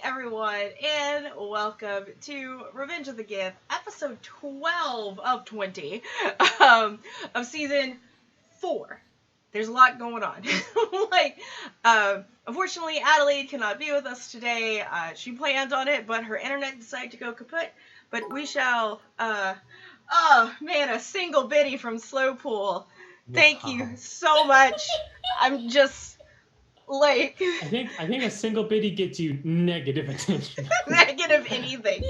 everyone, and welcome to Revenge of the Gith, episode 12 of 20 of season 4. There's a lot going on. Unfortunately, Adelaide cannot be with us today. She planned on it, but her internet decided to go kaput. But we shall, a single biddy from Slowpool. Thank you so much. I'm just... I think a single biddy gets you negative attention. Negative anything.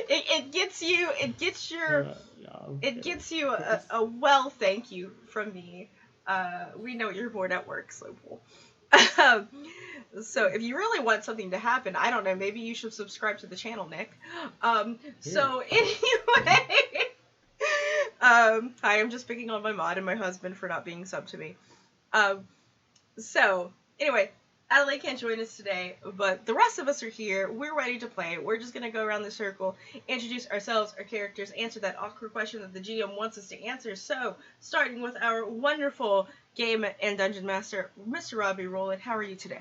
It gets you a well thank you from me. We know you're bored at work, Slowpool. So if you really want something to happen, I don't know, maybe you should subscribe to the channel, Nick. So anyway, hi, I'm just picking on my mod and my husband for not being sub to me. So anyway, Adelaide can't join us today, but the rest of us are here. We're ready to play. We're just going to go around the circle, introduce ourselves, our characters, answer that awkward question that the GM wants us to answer. So, starting with our wonderful game and dungeon master, Mr. Robbie Rowland. How are you today?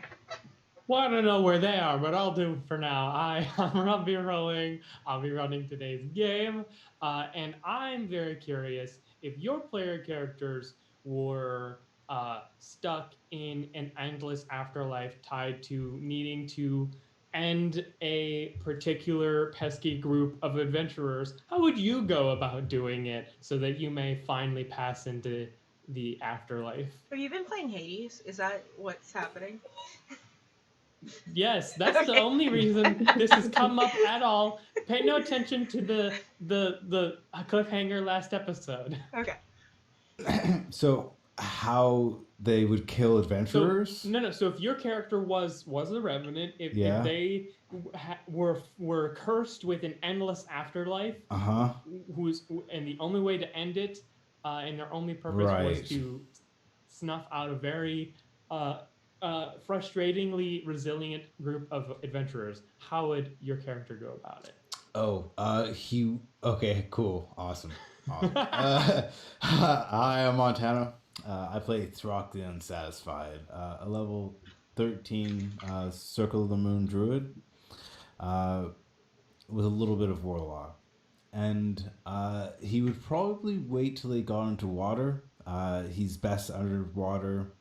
Well, I don't know where they are, but I'll do for now. I'm Robbie Rowling. I'll be running today's game, and I'm very curious if your player characters were stuck in an endless afterlife tied to needing to end a particular pesky group of adventurers. How would you go about doing it so that you may finally pass into the afterlife? Have you been playing Hades? Is that what's happening? Yes, that's the only reason this has come up at all. Pay no attention to the cliffhanger last episode. Okay. So how they would kill adventurers? So if your character was a revenant, if they were cursed with an endless afterlife, and the only way to end it, and their only purpose was to snuff out a very frustratingly resilient group of adventurers, how would your character go about it? Okay, cool, awesome. Hi, I'm Montana. I play Throck the Unsatisfied, a level 13 Circle of the Moon Druid with a little bit of Warlock. And he would probably wait till he got into water. He's best underwater.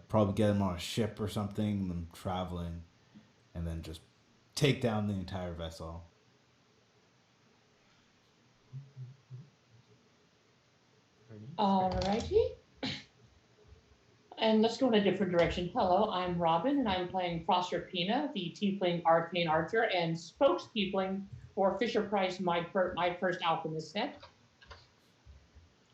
Probably get him on a ship or something, and then traveling, and then just take down the entire vessel. Alrighty. And let's go in a different direction. Hello, I'm Robin, and I'm playing Proserpina, the Tiefling Arcane Archer and spokes-tiefling for Fisher Price, my first alchemist set.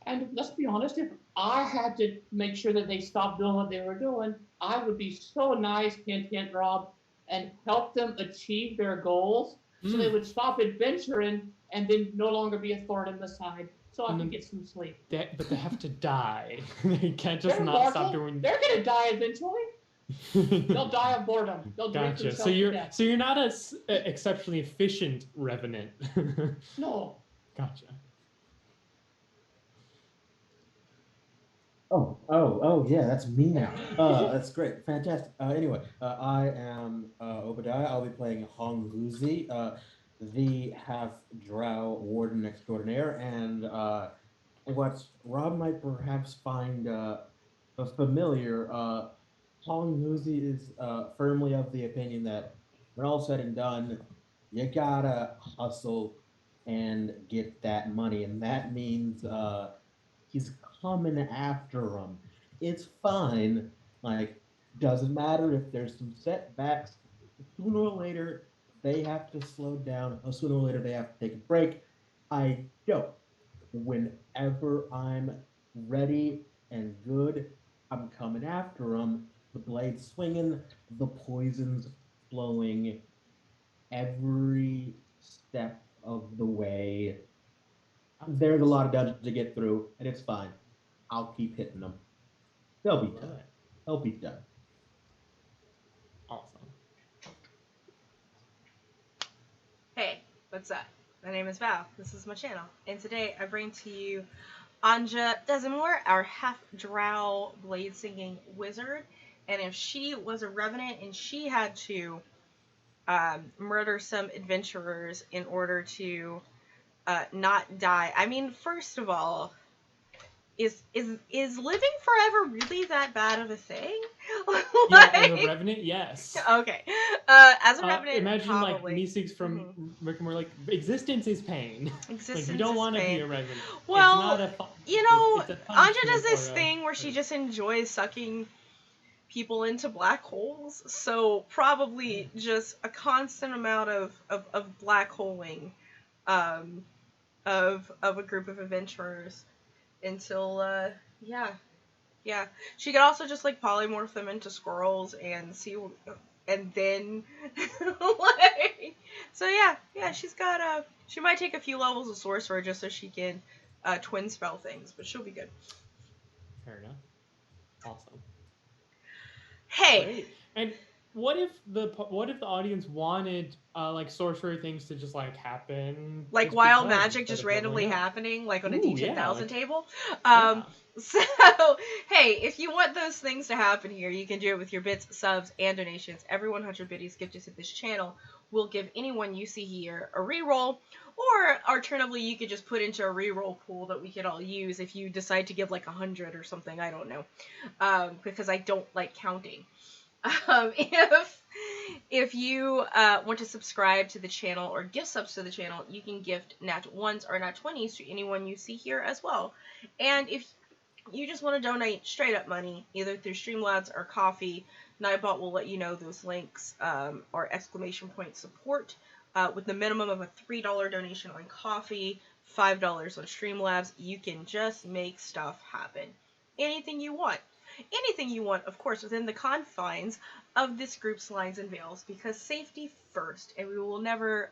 And let's be honest, if I had to make sure that they stopped doing what they were doing, I would be so nice, hint, Rob, and help them achieve their goals so they would stop adventuring and then no longer be a thorn in the side. So I can get some sleep. But they have to die. They can't just not stop doing... They're going to die eventually. They'll die of boredom. They'll drink themselves to death. So you're not an exceptionally efficient revenant. No. Gotcha. Oh, yeah, that's me now. That's great. Fantastic. Anyway, I am Obadiah. I'll be playing Hong Luzi, the half-drow warden extraordinaire, and what Rob might perhaps find familiar, Hong Luzi is firmly of the opinion that when all said and done, you gotta hustle and get that money, and that means he's coming after them. It's fine. Like, doesn't matter if there's some setbacks. Sooner or later, they have to slow down. Or sooner or later, they have to take a break. I don't. Whenever I'm ready and good, I'm coming after them. The blade swinging, the poisons flowing every step of the way. There's a lot of dungeons to get through, and it's fine. I'll keep hitting them. They'll be done. They'll be done. Awesome. Hey, what's up? My name is Val. This is my channel. And today I bring to you Anja Desimore, our half-drow blade-singing wizard. And if she was a revenant and she had to murder some adventurers in order to not die. I mean, first of all, is living forever really that bad of a thing? Yeah, as a revenant, yes. Okay. As a revenant, imagine probably. like Meeseeks from Rick and Morty, like existence is pain. Existence like you don't want to be pain. a revenant. Well, it's not you know, it's a Anja does punishment this or a- thing where she just enjoys sucking people into black holes. So probably just a constant amount of black holing of a group of adventurers until yeah. She could also just like polymorph them into squirrels and see, and then like, so yeah, she's got she might take a few levels of sorcerer just so she can twin spell things, but she'll be good. Fair enough. Awesome. Hey. Great. And what if the audience wanted like sorcery things to just like happen, like just wild because, magic instead just of leveling randomly up? happening, like on a Ooh, D10,000 yeah, like- table. Yeah. So, hey, if you want those things to happen here, you can do it with your bits, subs, and donations. Every 100 biddies gifted to this channel will give anyone you see here a reroll, or alternatively, you could just put into a reroll pool that we could all use if you decide to give like 100 or something. I don't know, because I don't like counting. If you want to subscribe to the channel or gift subs to the channel, you can gift nat 1s or nat 20s to anyone you see here as well. And if you just want to donate straight up money, either through Streamlabs or Coffee, Nightbot will let you know those links, or exclamation point support, with the minimum of a $3 donation on Coffee, $5 on Streamlabs. You can just make stuff happen. Anything you want. Anything you want, of course, within the confines of this group's lines and veils, because safety first, and we will never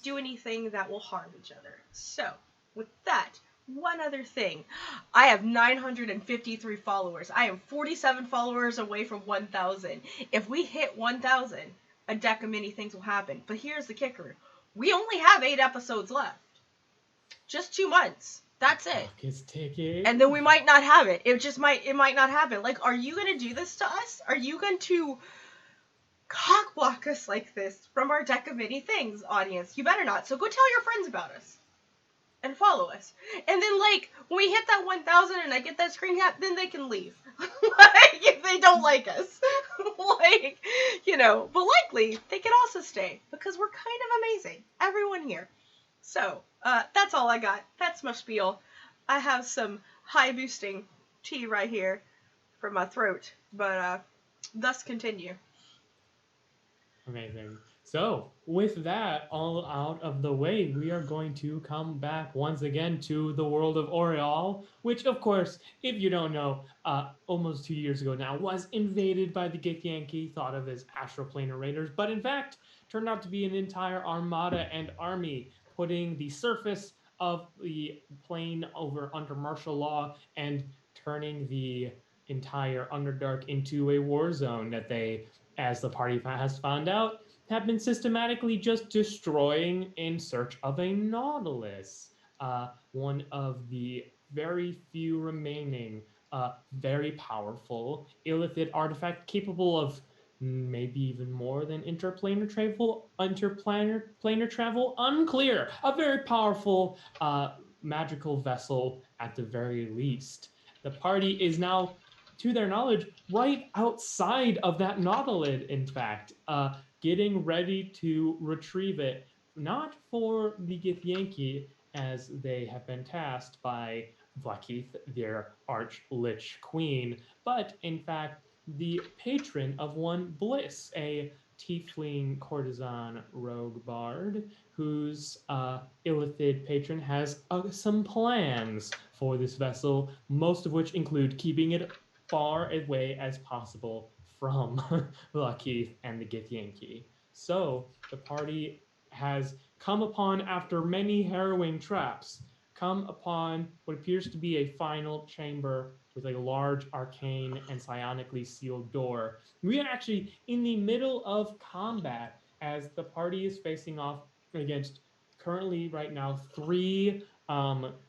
do anything that will harm each other. So, with that, one other thing. I have 953 followers. I am 47 followers away from 1,000. If we hit 1,000, a deck of many things will happen. But here's the kicker. We only have 8 episodes left. Just 2 months. That's it. Clock is ticking. And then we might not have it. It might not happen. Like, are you going to do this to us? Are you going to cockblock us like this from our deck of many things, audience? You better not. So go tell your friends about us. And follow us. And then, like, when we hit that 1,000 and I get that screen cap, then they can leave. Like, if they don't like us. Like, you know. But likely, they can also stay. Because we're kind of amazing. Everyone here. So, that's all I got. That's my spiel. I have some high boosting tea right here for my throat. But, thus continue. Amazing. So, with that all out of the way, we are going to come back once again to the world of Oriol, which, of course, if you don't know, almost 2 years ago now, was invaded by the Githyanki, thought of as astroplanar raiders, but in fact, turned out to be an entire armada and army, putting the surface of the plane over under martial law and turning the entire Underdark into a war zone that they, as the party has found out, have been systematically just destroying in search of a Nautilus, one of the very few remaining very powerful illithid artifact capable of maybe even more than interplanar travel, unclear. A very powerful magical vessel at the very least. The party is now, to their knowledge, right outside of that Nautilid, in fact, getting ready to retrieve it, not for the Githyanki, as they have been tasked by Vlakith, their arch-lich queen, but in fact the patron of one Bliss, a tiefling courtesan rogue bard, whose illithid patron has some plans for this vessel, most of which include keeping it far away as possible from Vlakith and the Githyanki. So the party has come upon, after many harrowing traps, come upon what appears to be a final chamber with a large arcane and psionically sealed door. We are actually in the middle of combat as the party is facing off against, currently right now, 3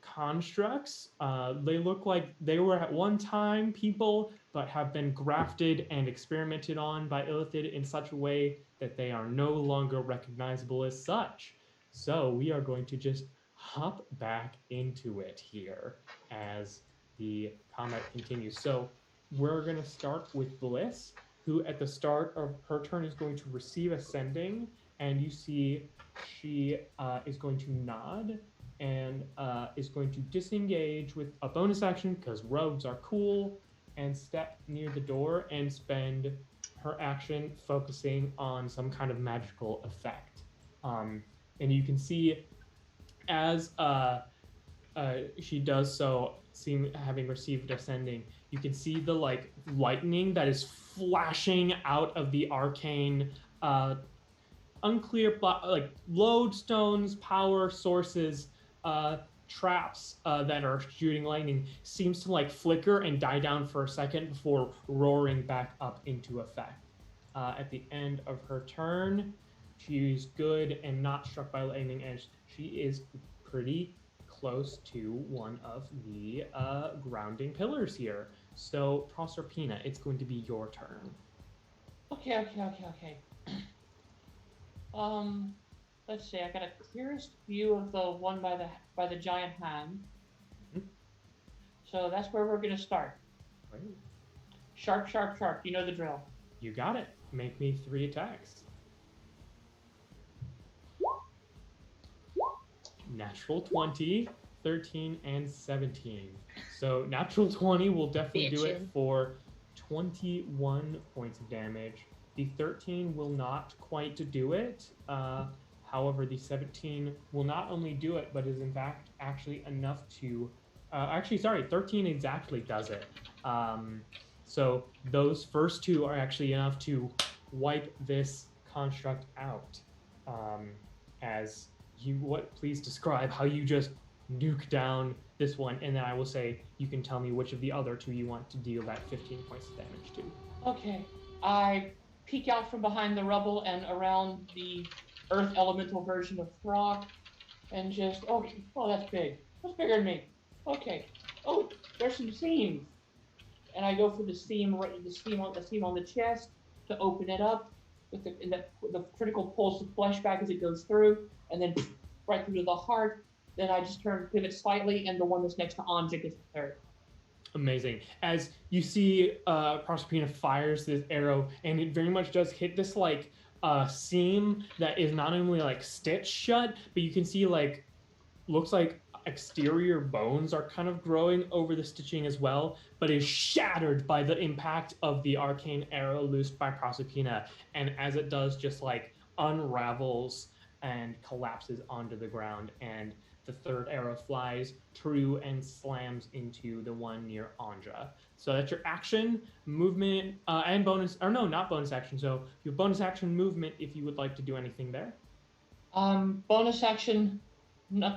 constructs. They look like they were at one time people, but have been grafted and experimented on by Illithid in such a way that they are no longer recognizable as such. So we are going to just hop back into it here as the combat continues. So we're going to start with Bliss, who at the start of her turn is going to receive ascending, and you see she is going to nod and is going to disengage with a bonus action because rogues are cool and step near the door and spend her action focusing on some kind of magical effect. And you can see as she does so, having received ascending, you can see the like lightning that is flashing out of the arcane unclear like lodestones, power sources, traps that are shooting lightning seems to like flicker and die down for a second before roaring back up into effect. At the end of her turn, she's good and not struck by lightning as she is pretty close to one of the grounding pillars here. So Proserpina, it's going to be your turn. Okay. Let's see. I got a clearest view of the one by the giant hand. Mhm. So that's where we're gonna start. Great. Sharp. You know the drill. You got it. Make me 3 attacks. Natural 20, 13, and 17. So natural 20 will definitely do it for 21 points of damage. The 13 will not quite do it. However, the 17 will not only do it, but is in fact actually enough to... 13 exactly does it. So those first 2 are actually enough to wipe this construct out. As you, please describe how you just nuke down this one, and then I will say you can tell me which of the other 2 you want to deal that 15 points of damage to. Okay. I peek out from behind the rubble and around the earth elemental version of Throck, and just oh that's big. That's bigger than me. Okay. Oh, there's some seams. And I go for the seam on the chest to open it up with the critical pulse of flesh back as it goes through, and then right through to the heart. Then I just pivot slightly, and the one that's next to Anja gets the third. Amazing. As you see, Proserpina fires this arrow, and it very much does hit this like seam that is not only like stitched shut, but you can see like looks like exterior bones are kind of growing over the stitching as well, but is shattered by the impact of the arcane arrow loosed by Proserpina, and as it does, just like unravels and collapses onto the ground, and the third arrow flies true and slams into the one near Anja. So that's your action, movement, and bonus, or no, not bonus action. So your bonus action movement if you would like to do anything there. Bonus action,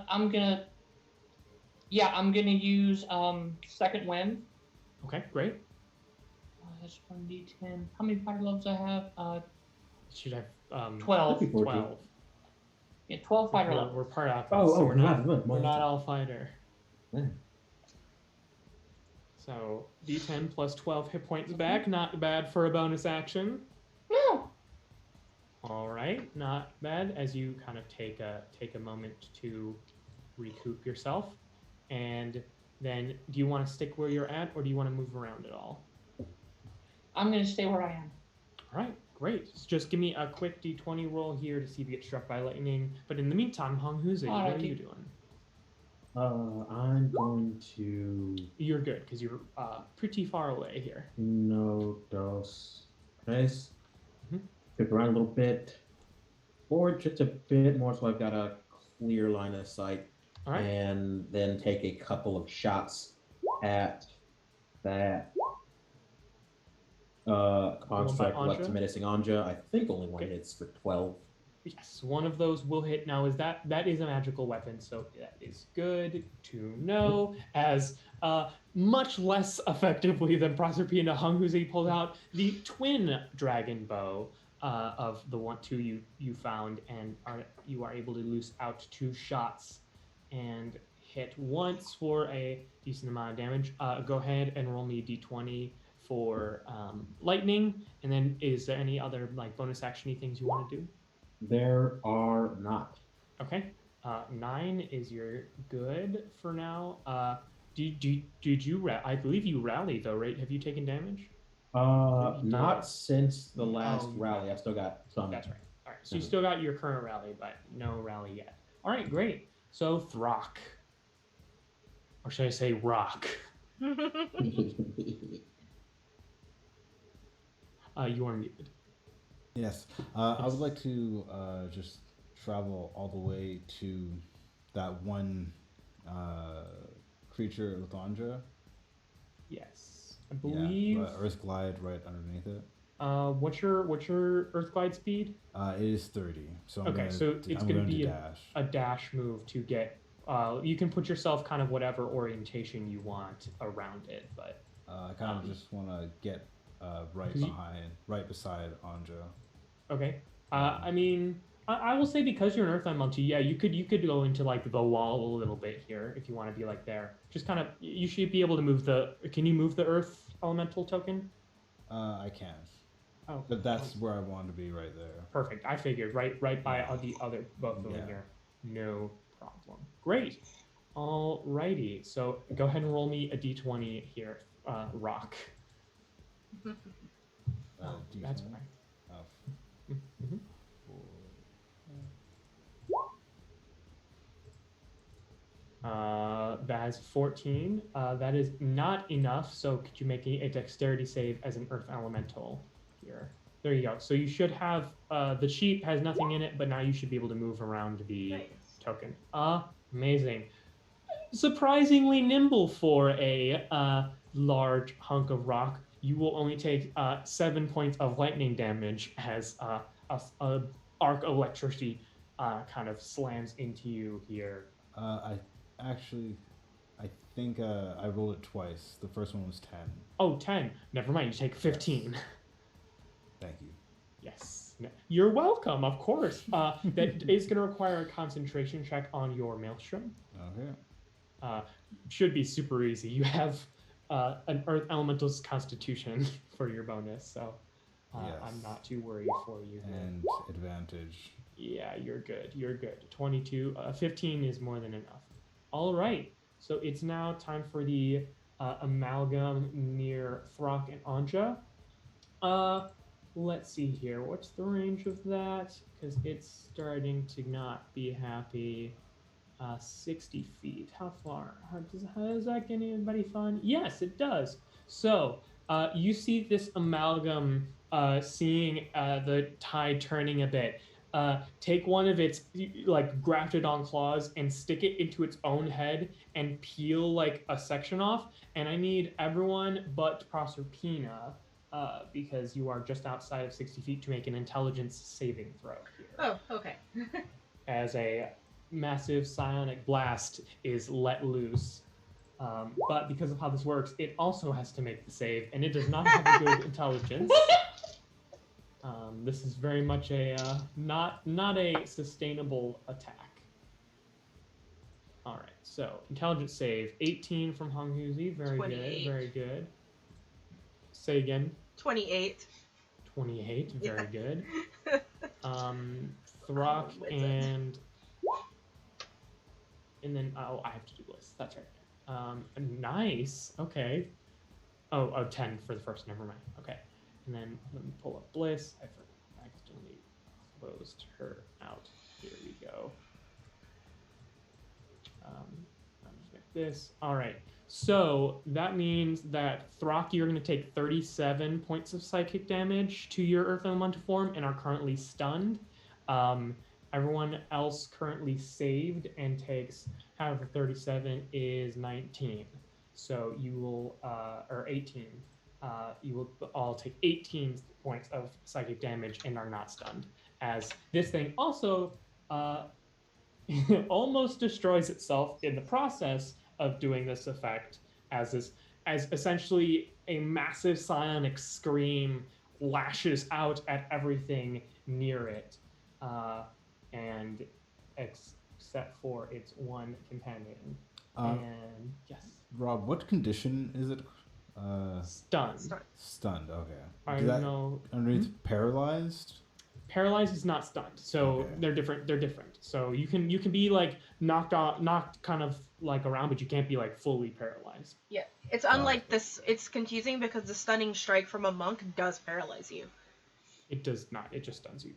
I'm gonna use second wind. Okay, great. That's 1d10. How many fire levels I have? Should have 12. 12. Yeah, 12 fighter levels. We're part alpha, so we're not all fighter. Yeah. So D10 plus 12 hit points back, not bad for a bonus action. No. All right, not bad. As you kind of take a moment to recoup yourself, and then do you want to stick where you're at, or do you want to move around at all? I'm gonna stay where I am. All right. Great. So just give me a quick D20 roll here to see if you get struck by lightning. But in the meantime, Honghuzi, what are you doing? I'm going to... You're good, because you're pretty far away here. No dos tres. Mm-hmm. Flip around a little bit. Forward just a bit more so I've got a clear line of sight. All right. And then take a couple of shots at that construct left menacing Anja. I think only one hits for 12. Yes, one of those will hit. Now, that is a magical weapon, so that is good to know. As much less effectively than Proserpina, Honghuzi pulled out the twin dragon bow of the 2 you found, and you are able to loose out 2 shots and hit once for a decent amount of damage. Go ahead and roll me a d20 for lightning, and then is there any other like bonus actiony things you want to do? There are not. Okay. 9 is your good for now. Did you I believe you rallied though, right? Have you taken damage? You Not did. since the last Oh, rally. I've still got some. That's right. All right. So you still got your current rally, but no rally yet. All right, great. So Throck, or should I say Rock? You are muted. Yes. I would like to just travel all the way to that one creature with Anja. Yes, I believe. Yeah, Earth Glide right underneath it. What's your Earth Glide speed? It is 30. So it's going to be a dash move to get. You can put yourself kind of whatever orientation you want around it, but I kind of just want to get right beside Anja. Okay. I mean, I will say because you're an Earth Elemental, yeah, you could go into like the wall a little bit here if you want to be like there. Just kind of, you should be able to move the. Can you move the Earth Elemental token? I can. Oh. But that's where I want to be, right there. Perfect. I figured right by the other both of them here. No problem. Great. Alrighty. So go ahead and roll me a d20 here, Rock. That's fine. Mm-hmm. That is 14. That is not enough. So could you make a dexterity save as an Earth Elemental here? There you go. So you should have the sheet has nothing in it, but now you should be able to move around the token. Amazing. Surprisingly nimble for a large hunk of rock. You will only take 7 points of lightning damage as a arc of electricity kind of slams into you here. I think I rolled it twice. The first one was 10. Oh, 10. Never mind. You take 15. Yes. Thank you. Yes. You're welcome, of course. That is going to require a concentration check on your Maelstrom. Okay. Should be super easy. You have an Earth Elemental's Constitution for your bonus, so yes. I'm not too worried for you. And advantage. Yeah, you're good. You're good. 22, 15 is more than enough. All right. So it's now time for the amalgam near Throck and Anja. Let's see here. What's the range of that? Because it's starting to not be happy. 60 feet. How far? How does that get anybody fun? Yes, it does. So you see this amalgam seeing the tide turning a bit. Take one of its like grafted on claws and stick it into its own head and peel like a section off. And I need everyone but Proserpina, because you are just outside of 60 feet, to make an intelligence saving throw here. Oh, okay. As a massive psionic blast is let loose. But because of how this works, it also has to make the save, and it does not have a good intelligence. This is very much a not a sustainable attack. All right, so intelligence save 18 from Honghuzi. Very 28. Good, very good. Say again. 28. 28, very good. Throck and then I have to do Bliss. That's right. Nice. Okay. Oh, 10 for the first. Never mind. Okay. And then let me pull up Bliss. I accidentally closed her out. Here we go. I'll just make this. All right. So that means that Throck, you're going to take 37 points of psychic damage to your Earth Elemental form and are currently stunned. Everyone else currently saved and takes, however, 37 is 19. So you will, or 18. You will all take 18 points of psychic damage and are not stunned. As this thing also almost destroys itself in the process of doing this effect, as essentially a massive psionic scream lashes out at everything near it, and except for its one companion. And yes, Rob, what condition is it? stunned. Stunned. Okay. I Does that know. underneath paralyzed? Paralyzed is not stunned, so Okay. they're different. They're different. So you can be like knocked kind of like around, but you can't be like fully paralyzed. Yeah, it's unlike this. It's confusing because the stunning strike from a monk does paralyze you. It does not. It just stuns you.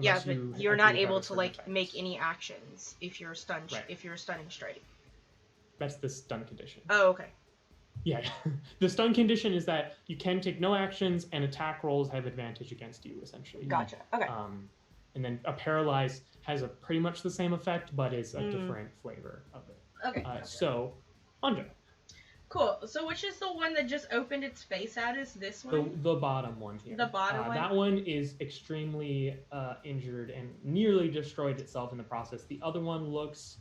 Yeah, Unless but you're not actually have able a to certain like effect. make any actions if you're stunned. Right. If you're a stunning strike. That's the stun condition. Oh, okay. Yeah, the stun condition is that you can take no actions and attack rolls have advantage against you, essentially. Gotcha. Okay. And then a paralyze has a pretty much the same effect, but is a different flavor of it. Okay. So, Andre. Cool. So which is the one that just opened its face out? Is this one? The bottom one here. The bottom one? That one is extremely injured and nearly destroyed itself in the process. The other one looks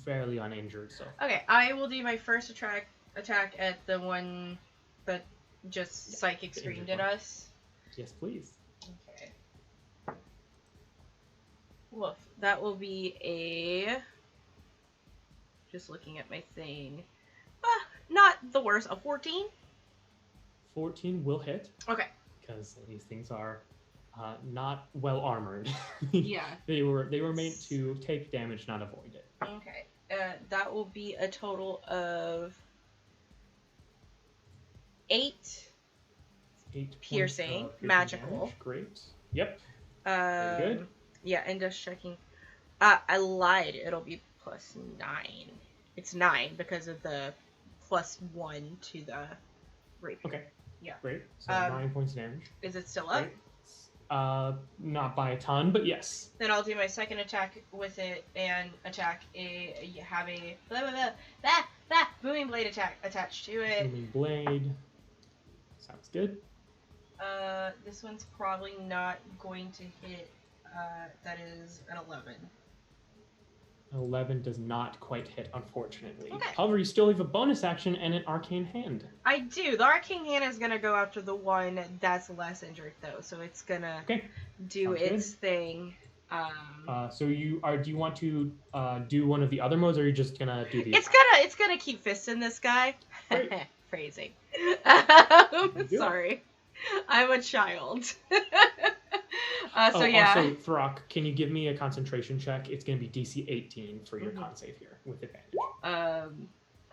fairly uninjured. So. Okay, I will do my first attack at the one that just psychic screamed at us. Yes, please. Okay. Woof. That will be a... Just looking at my thing. Not the worst. A 14? 14 will hit. Okay. Because these things are not well armored. Yeah. They were made to take damage, not avoid it. Okay. That will be a total of 8 piercing, magical. Damage. Great. Yep. Very good. Yeah, and just checking. I lied. It'll be plus 9. It's 9 because of the plus 1 to the rapier. Okay. Yeah. Great. So 9 points of damage. Is it still up? Great. Not by a ton, but yes. Then I'll do my second attack with it and attack have a booming blade attack attached to it. Booming blade. Sounds good. This one's probably not going to hit. That is an 11. 11 does not quite hit, unfortunately. Okay. However, you still have a bonus action and an arcane hand. I do. The arcane hand is gonna go after the one that's less injured, though, so it's gonna do Sounds its good. thing. So do you want to do one of the other modes, or are you just gonna do the? It's gonna keep fisting this guy. Great. Phrasing. Do it. Sorry, I'm a child. Also, yeah. Throck, can you give me a concentration check? It's going to be DC 18 for your con save here with advantage.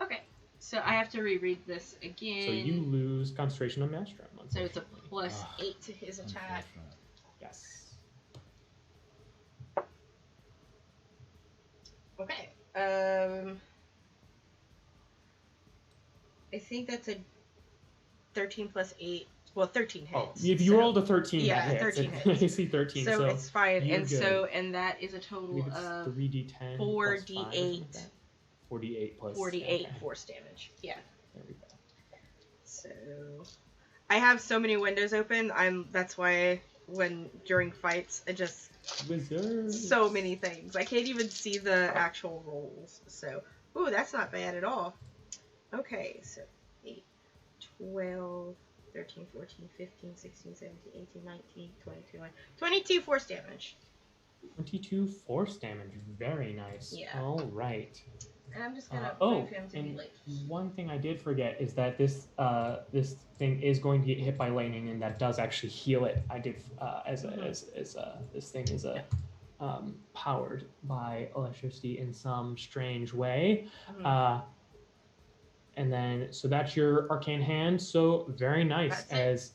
Okay. So I have to reread this again. So you lose concentration on Maelstrom. So it's a plus 8 to his attack. Yes. Okay. I think that's a 13 plus 8. Well, 13 hits. Oh, if you rolled a 13, yeah, that hits. 13 hits. AC 13, so it's fine. you're And good. and that is a total of 3d10 4d8. 48 plus 48 force damage. Yeah. There we go. So I have so many windows open. That's why during fights I just Wizards. so many things. I can't even see the actual rolls. So, ooh, that's not bad at all. Okay, so 8, 12, 13, 14, 15, 16, 17, 18, 19, 22, 22 force damage. 22 force damage. Very nice. Yeah. All right. And I'm just gonna move him to be and like. one thing I did forget is that this thing is going to get hit by lightning, and that does actually heal it. I did this thing is powered by electricity in some strange way. And then, so that's your arcane hand. So very nice. That's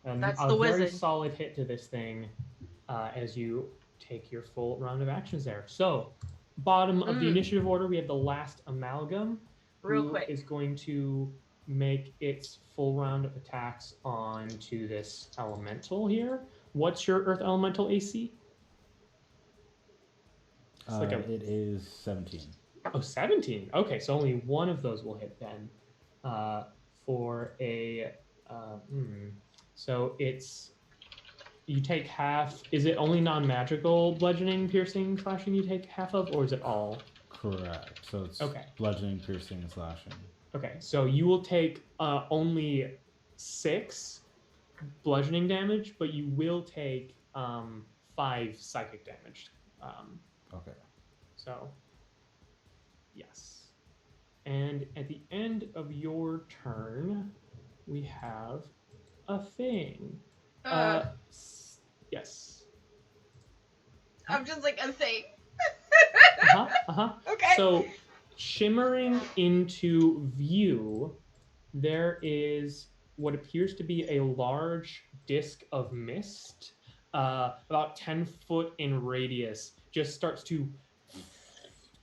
That's the very wizard. solid hit to this thing as you take your full round of actions there. So, bottom of the initiative order, we have the last Amalgam. Real who quick. is going to make its full round of attacks onto this elemental here. What's your Earth Elemental AC? It is 17. Oh, 17. Okay, so only one of those will hit then. So it's... You take half... Is it only non-magical bludgeoning, piercing, slashing you take half of, or is it all? Correct. So it's Okay. bludgeoning, piercing, and slashing. Okay, so you will take only 6 bludgeoning damage, but you will take 5 psychic damage. Okay. So, yes. And at the end of your turn, we have a thing. Yes. I'm just like a thing. Okay. So, shimmering into view, there is what appears to be a large disk of mist, about 10 foot in radius, just starts to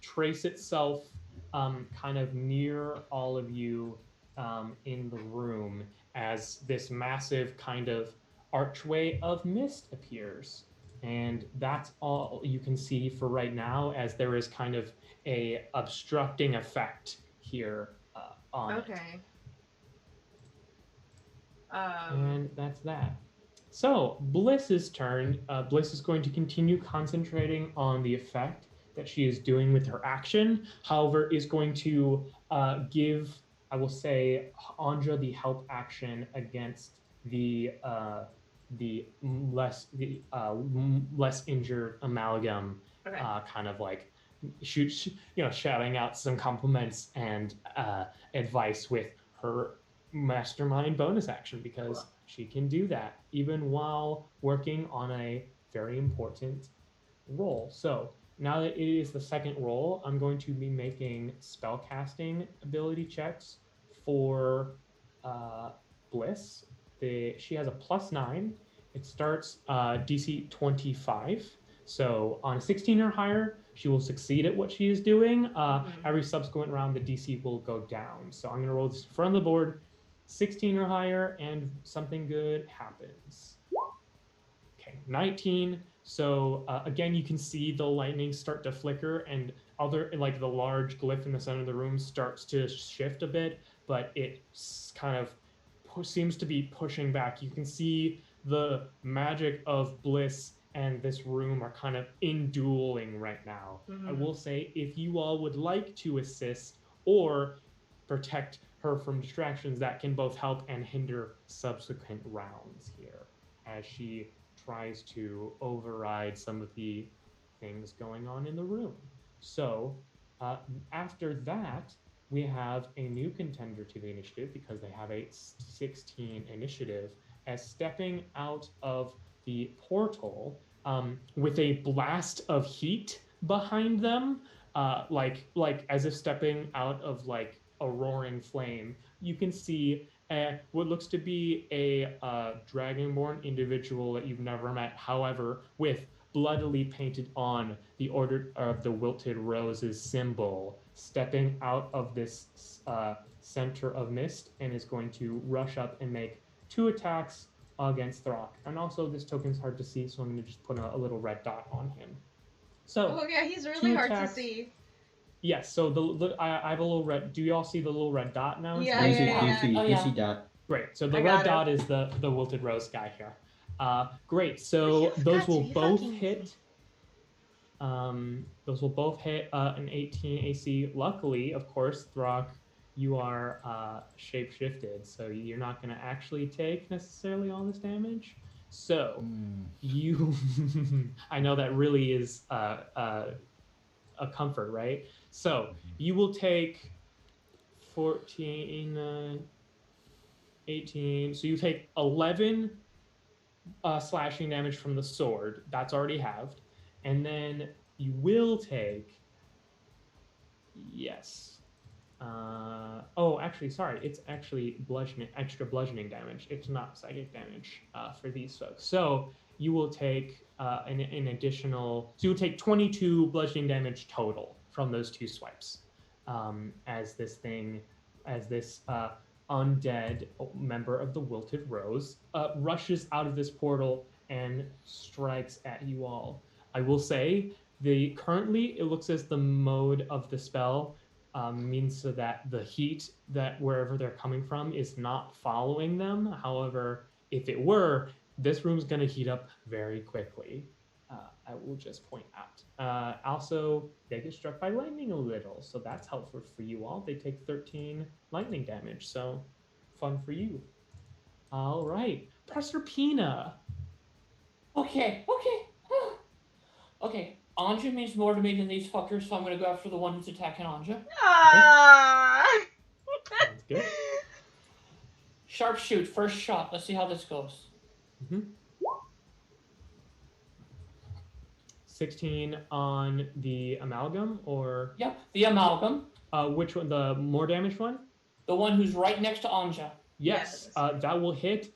trace itself kind of near all of you in the room as this massive kind of archway of mist appears. And that's all you can see for right now, as there is kind of a obstructing effect here on it. Okay. And that's that. So, Bliss's turn. Bliss is going to continue concentrating on the effect that she is doing with her action. However, is going to give, I will say, Anja the help action against the less injured Amalgam. Okay. Kind of like shouting out some compliments and advice with her mastermind bonus action, because Cool. she can do that even while working on a very important roll. So now that it is the second roll, I'm going to be making spellcasting ability checks for Bliss. She has a +9. It starts DC 25. So on a 16 or higher, she will succeed at what she is doing. Every subsequent round, the DC will go down. So I'm going to roll this in front of the board. 16 or higher, and something good happens. Okay, 19. So again, you can see the lightning start to flicker, and like the large glyph in the center of the room starts to shift a bit, but it kind of seems to be pushing back. You can see the magic of Bliss and this room are kind of in dueling right now. I will say, if you all would like to assist or protect her from distractions, that can both help and hinder subsequent rounds here, as she tries to override some of the things going on in the room. So after that, we have a new contender to the initiative, because they have a 16 initiative, as stepping out of the portal with a blast of heat behind them, like as if stepping out of like a roaring flame. You can see what looks to be a dragonborn individual that you've never met, however, with bloodily painted on the Order of the Wilted Roses symbol, stepping out of this center of mist, and is going to rush up and make 2 attacks against Throck. And also, this token's hard to see, so I'm going to just put a little red dot on him. So, oh yeah, he's really 2 hard attacks. to see. Yes, so I have a little red. Do you all see the little red dot now? Yeah, You see dot. Great. So the I red got dot is the Wilted Rose guy here. Great. So those will both hit. Those will both hit an 18 AC. Luckily, of course, Throck, you are shape-shifted, so you're not going to actually take necessarily all this damage. So you, I know that really is a comfort, right? So you will take 14, 18. So you take 11 slashing damage from the sword. That's already halved. And then you will take, yes. Oh, actually, sorry. It's actually extra bludgeoning damage. It's not psychic damage for these folks. So you will take an additional, so you'll take 22 bludgeoning damage total from those 2 swipes, as this undead member of the Wilted Rose rushes out of this portal and strikes at you all. I will say, currently it looks as the mode of the spell means so that the heat that wherever they're coming from is not following them. However, if it were, this room's going to heat up very quickly. I will just point out. Also, they get struck by lightning a little, so that's helpful for you all. They take 13 lightning damage, so fun for you. All right, Proserpina. Okay. Okay. Anja means more to me than these fuckers, so I'm gonna go after the one who's attacking Anja. Ah! Sounds good. Sharpshoot, first shot. Let's see how this goes. 16 on the amalgam, or Yep, the amalgam. which one? The more damaged one? The one who's right next to Anja. Yes, Yes. that will hit.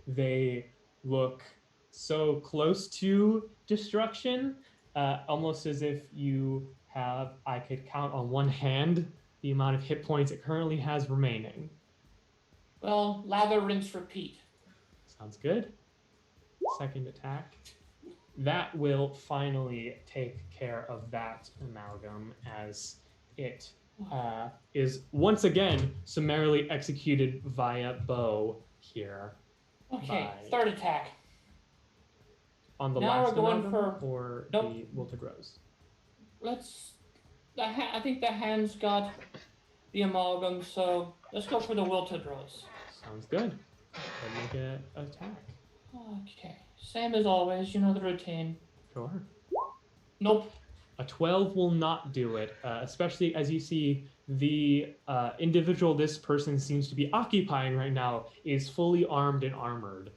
They look so close to destruction, almost as if you have. I could count on one hand the amount of hit points it currently has remaining. Well, lather, rinse, repeat. Sounds good. Second attack. That will finally take care of that amalgam as it is once again summarily executed via bow here. Okay, Bye. third attack. On the Now last we're going amalgam for- or Nope. the wilted rose? I think the hand's got the amalgam, so let's go for the wilted rose. Sounds good. Then make an attack. Okay, same as always. You know the routine. Sure. Nope. A 12 will not do it, especially as you see the individual this person seems to be occupying right now is fully armed and armored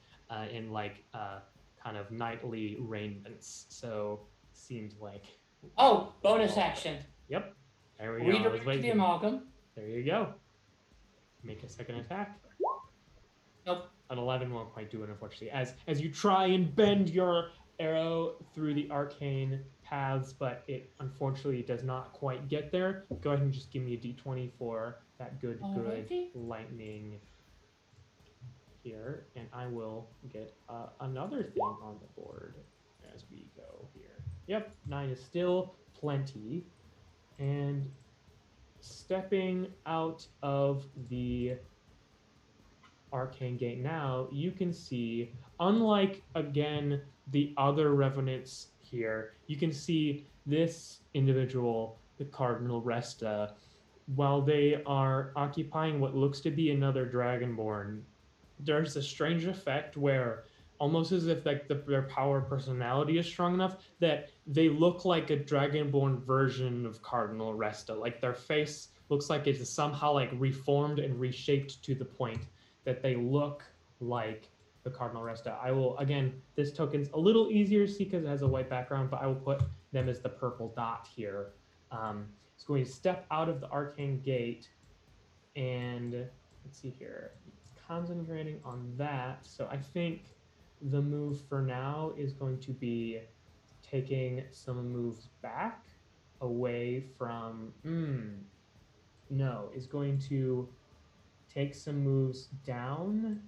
in like kind of knightly raiments. So seems like. Oh, bonus action. Yep. There we go. I was Redirect the waiting. amalgam. There you go. Make a second attack. Nope. An 11 won't quite do it, unfortunately. As you try and bend your arrow through the arcane paths, but it unfortunately does not quite get there. Go ahead and just give me a d20 for that good Alrighty. lightning here, and I will get another thing on the board as we go here. Yep, 9 is still plenty. And stepping out of the arcane gate now, you can see, unlike again the other revenants here, you can see this individual, the Cardinal Resta, while they are occupying what looks to be another Dragonborn, there's a strange effect where almost as if like their power personality is strong enough that they look like a Dragonborn version of Cardinal Resta. Like their face looks like it's somehow like reformed and reshaped to the point that they look like the Cardinal Resta. I will, again, this token's a little easier to see because it has a white background, but I will put them as the purple dot here. It's going to step out of the arcane gate and let's see here. It's concentrating on that. So I think the move for now is going to be taking some moves back away from, is going to take some moves down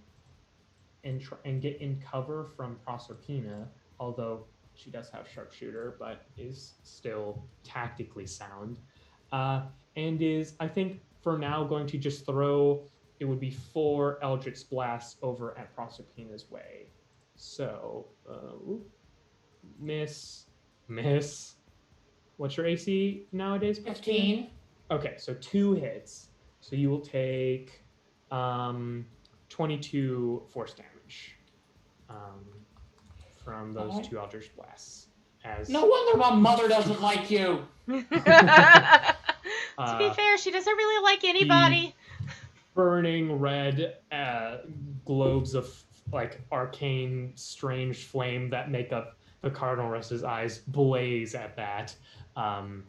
and get in cover from Proserpina, although she does have sharpshooter, but is still tactically sound. And is, I think, for now going to just throw, it would be 4 Eldritch Blasts over at Proserpina's way. So, miss. What's your AC nowadays? 15. Okay, so 2 hits. So you will take 22 force damage from those Alright. 2 Eldritch Blasts. As No wonder my mother doesn't like you. To be fair, she doesn't really like anybody. burning red globes of like arcane, strange flame that make up the Cardinal Resta's eyes blaze at that, and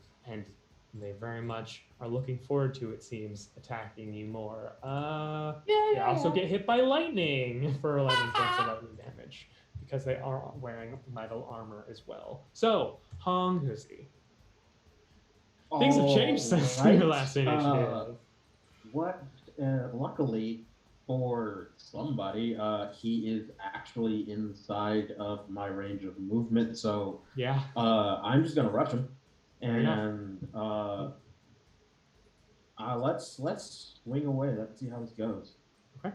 they very much are looking forward to, it seems, attacking you more. They also get hit by lightning for 11 points of lightning damage because they are wearing metal armor as well. So, Hong Huzi. Things have changed since your last initiative. Luckily for somebody, he is actually inside of my range of movement, so Yeah. I'm just gonna rush him, Fair and let's swing away. Let's see how this goes. Okay.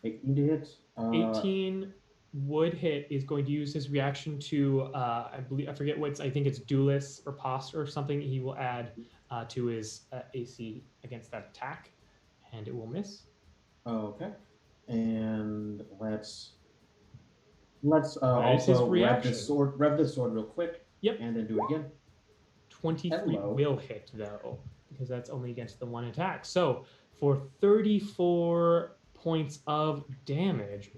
18 to hit. 18 would hit. Is going to use his reaction to I forget what's, I think it's Duelist or Posture or something. He will add to his AC against that attack, and it will miss. Okay, and let's Let's That is his also reaction. rev this sword real quick. Yep. And then do it again. 23 Hello. will hit, though, because that's only against the one attack. So for 34 points of damage,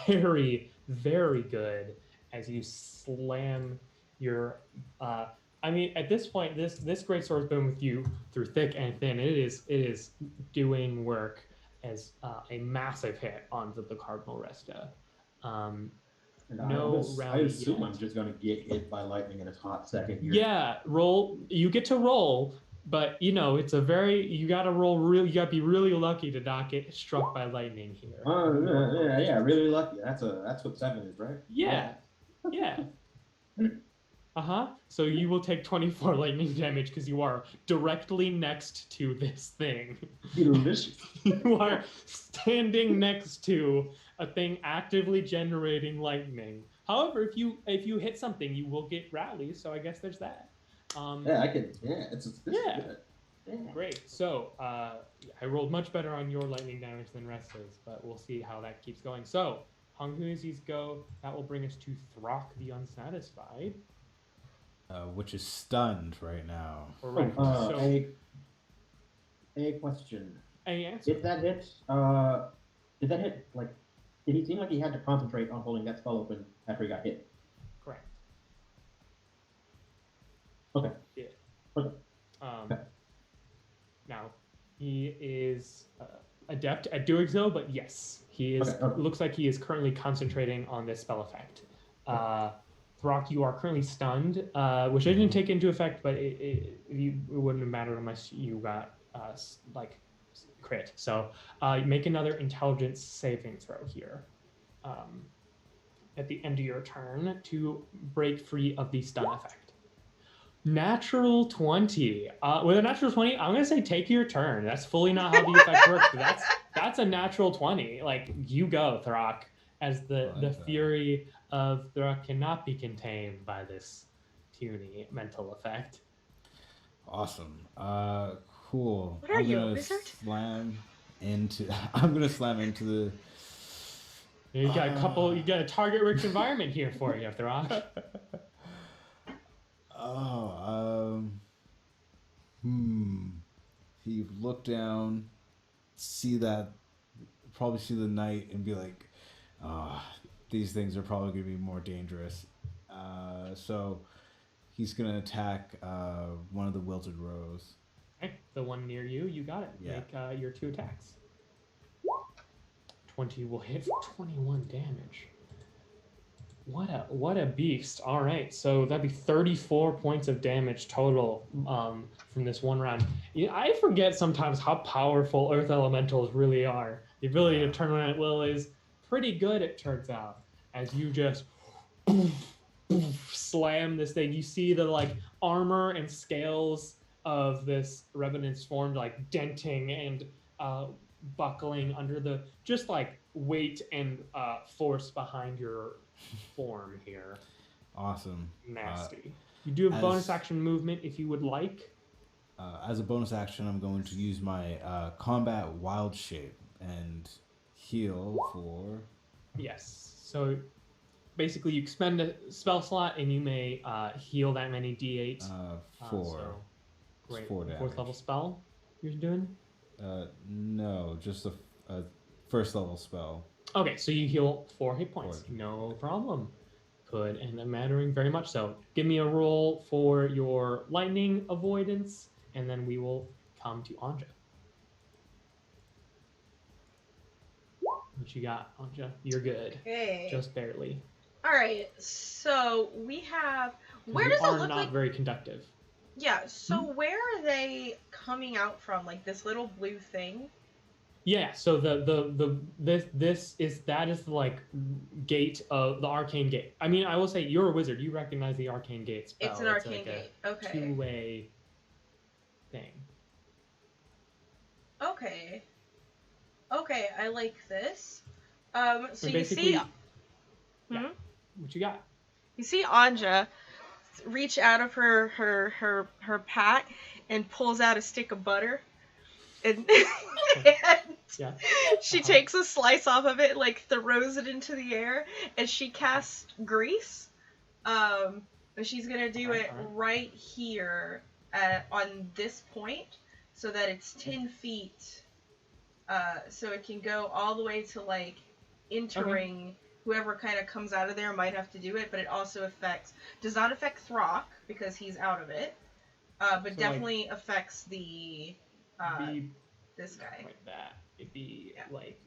very, very good, as you slam your... I mean, at this point, this greatsword's been with you through thick and thin. It is doing work as a massive hit onto the Cardinal Resta. And No I rally assume yet. I'm just going to get hit by lightning in a hot second here. Yeah, roll. You get to roll, but you know it's a very. You got to roll real. You got to be really lucky to not get struck by lightning here. Yeah, really lucky. That's what 7 is, right? Yeah. So you will take 24 lightning damage because you are directly next to this thing. Delicious. You are standing next to a thing actively generating lightning. However, if you hit something, you will get rallies. So I guess there's that. Yeah, I can. Yeah, it's good. Yeah. Great. So I rolled much better on your lightning damage than Resta's, but we'll see how that keeps going. So Honghuzi's go. That will bring us to Throck the Unsatisfied. Which is stunned right now. Correct. A question. A answer. Did that hit? Like? Did he seem like he had to concentrate on holding that spell open after he got hit? Correct. Okay. Yeah. Okay. Now he is adept at doing so, but yes, he is. Okay. Looks like he is currently concentrating on this spell effect. Throck, you are currently stunned, which I didn't take into effect, but it wouldn't have mattered unless you got crit. So make another intelligence saving throw here at the end of your turn to break free of the stun effect. Natural 20. With a natural 20, I'm going to say take your turn. That's fully not how the effect works. That's a natural 20. Like, you go, Throck, as the fury of Throck cannot be contained by this puny mental effect. Awesome. Cool. What are you, a wizard? I'm gonna slam into the. You got you got a target-rich environment here for you, Throck. He look down, probably see the knight and be like, these things are probably going to be more dangerous. So he's going to attack one of the wilted rows. Okay, the one near you, you got it. Yeah. Make your 2 attacks. 20 will hit for 21 damage. What a beast. All right, so that'd be 34 points of damage total from this one round. I forget sometimes how powerful earth elementals really are. The ability to turn around at will is pretty good, it turns out. As you just slam this thing, you see the armor and scales of this Revenant's form denting and buckling under the weight and force behind your form here. Awesome. Nasty. You do have bonus action movement if you would like. As a bonus action, I'm going to use my combat wild shape and heal for... Yes. So basically you expend a spell slot and you may heal that many d8. 4. Great. 4 damage. 4th level spell you're doing? No, just a first level spell. Okay, so you heal 4 hit points. 4. No problem. Could end up mattering very much so. Give me a roll for your lightning avoidance, and then we will come to Anja. What you got, Anja? You're good. Okay. Just barely. All right. So we have. Where You does it are look not like? very conductive. Yeah. So where are they coming out from? Like this little blue thing? Yeah, so this is the gate of the arcane gate. I mean, I will say you're a wizard. You recognize the arcane gate spell. It's an arcane gate. Okay. Two-way thing. Okay. Okay, I like this. So And you basically, see. yeah. What you got? You see Anja reach out of her pack and pulls out a stick of butter. and, Yeah. she takes a slice off of it, like throws it into the air, and she casts grease. And she's gonna do it right here on this point, so that it's 10 feet. So it can go all the way to like entering. Whoever kind of comes out of there might have to do it, but it also does not affect Throck because he's out of it. But so definitely affects this guy. Like that. It'd be like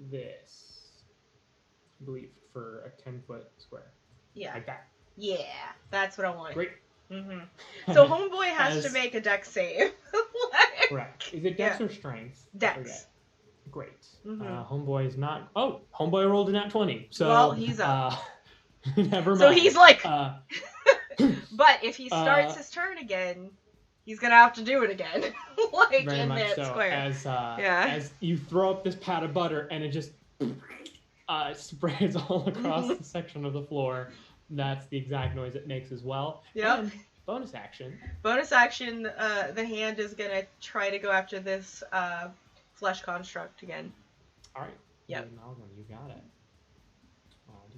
this, I believe, for a 10-foot square. Yeah. Like that. Yeah, that's what I want. Great. Mm-hmm. So Homeboy has to make a dex save. Correct. Is it dex or strength? Dex. Great. Homeboy is not. Oh, Homeboy rolled a nat 20. So well, he's up. Never mind. So he's like. But if he starts his turn again, he's gonna have to do it again, like very in much that so. square. As you throw up this pat of butter and it just sprays all across the section of the floor. That's the exact noise it makes as well. Yep. And bonus action. Bonus action. The hand is gonna try to go after this flesh construct again. All right. Yep. Amalgam, you got it.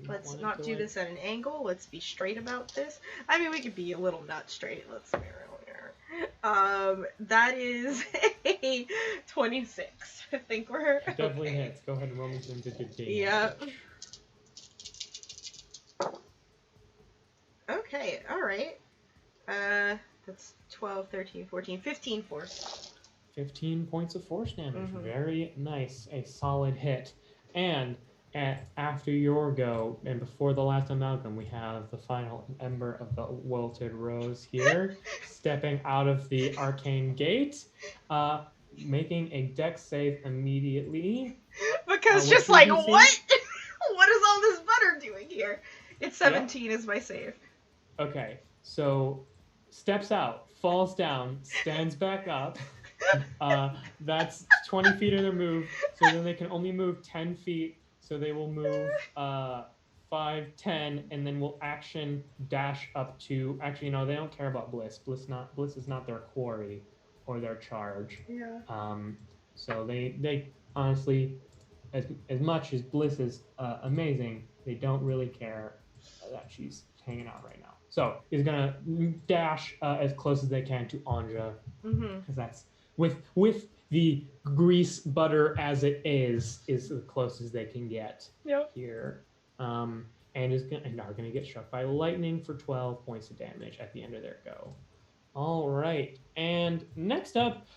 Let's not do this at an angle. Let's be straight about this. I mean, we could be a little not straight. Let's be real here. That is a 26. I think we're definitely hits. Go ahead and roll me into good game. Yep. Okay. All right. That's 12, 13, 14, 15 force. 15 points of force damage. Very nice. A solid hit. And after your go, and before the last Amalgam, we have the final member of the Wilted Rose here, stepping out of the arcane gate, making a dex save immediately. Because just like, what? What is all this butter doing here? It's 17 is my save. Okay, so steps out, falls down, stands back up. That's 20 feet of their move, so then they can only move 10 feet. So they will move 5, 10, and then will action dash up to. Actually, no, they don't care about Bliss. Bliss is not their quarry or their charge. Yeah. So they honestly, as much as Bliss is amazing, they don't really care that she's hanging out right now. So he's gonna dash as close as they can to Anja, because that's with the grease butter as it is the closest they can get here. And are going to get struck by lightning for 12 points of damage at the end of their go. All right. And next up,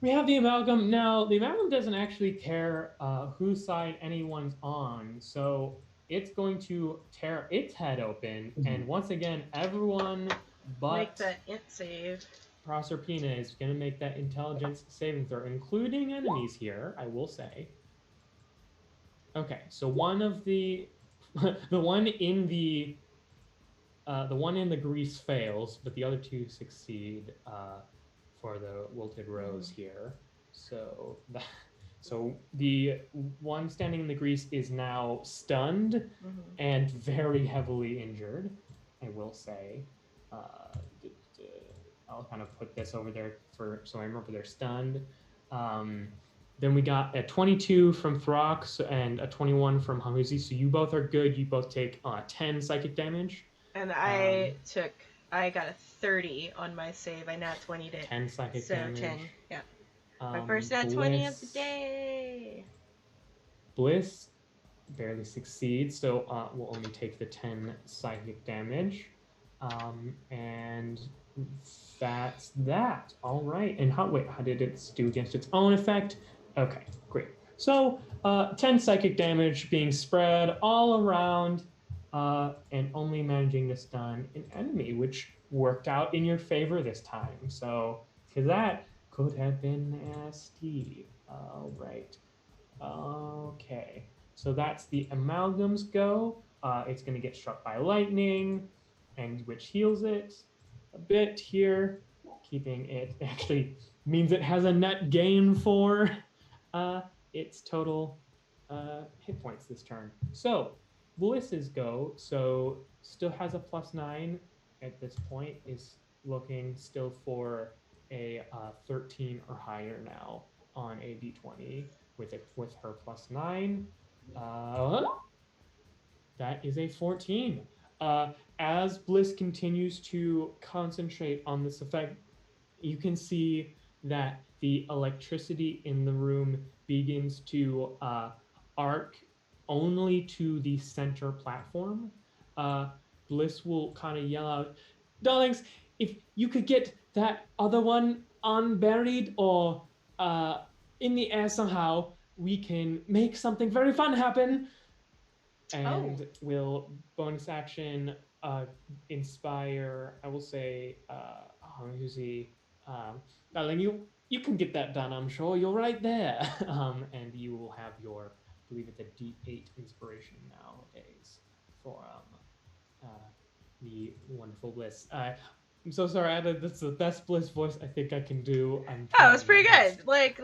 we have the Amalgam. Now, the Amalgam doesn't actually care whose side anyone's on. So it's going to tear its head open. And once again, everyone but... Make that int save. Proserpina is going to make that intelligence saving throw, including enemies here, I will say. Okay, so one of the one in the grease fails, but the other two succeed for the Wilted Rose here. So the one standing in the grease is now stunned and very heavily injured, I will say. I'll kind of put this over there so I remember they're stunned. Then we got a 22 from Throx and a 21 from Hamuzi. So you both are good. You both take 10 psychic damage. And I got a 30 on my save. I nat 20'd it. 10 psychic damage. So 10, yeah. My first nat 20 of the day. Bliss barely succeeds, so we'll only take the 10 psychic damage. And that's that. All right. And how did it do against its own effect? Okay, great. So 10 psychic damage being spread all around and only managing to stun an enemy, which worked out in your favor this time. So, because that could have been nasty. All right. Okay. So that's the Amalgam's go. It's going to get struck by lightning, and which heals it a bit here, keeping it actually means it has a net gain for its total hit points this turn. So Bliss's go, so still has a +9 at this point, is looking still for a 13 or higher now on a d20 with her plus 9. That is a 14. As Bliss continues to concentrate on this effect, you can see that the electricity in the room begins to arc only to the center platform. Bliss will kind of yell out, "Darlings, if you could get that other one unburied or in the air somehow, we can make something very fun happen." And will bonus action inspire, I will say, Honghuzi, darling, you can get that done, I'm sure. You're right there. And you will have your, I believe it's a D8 inspiration nowadays for the wonderful Bliss. I'm so sorry, that's the best Bliss voice I think I can do. Oh, it's pretty good. Like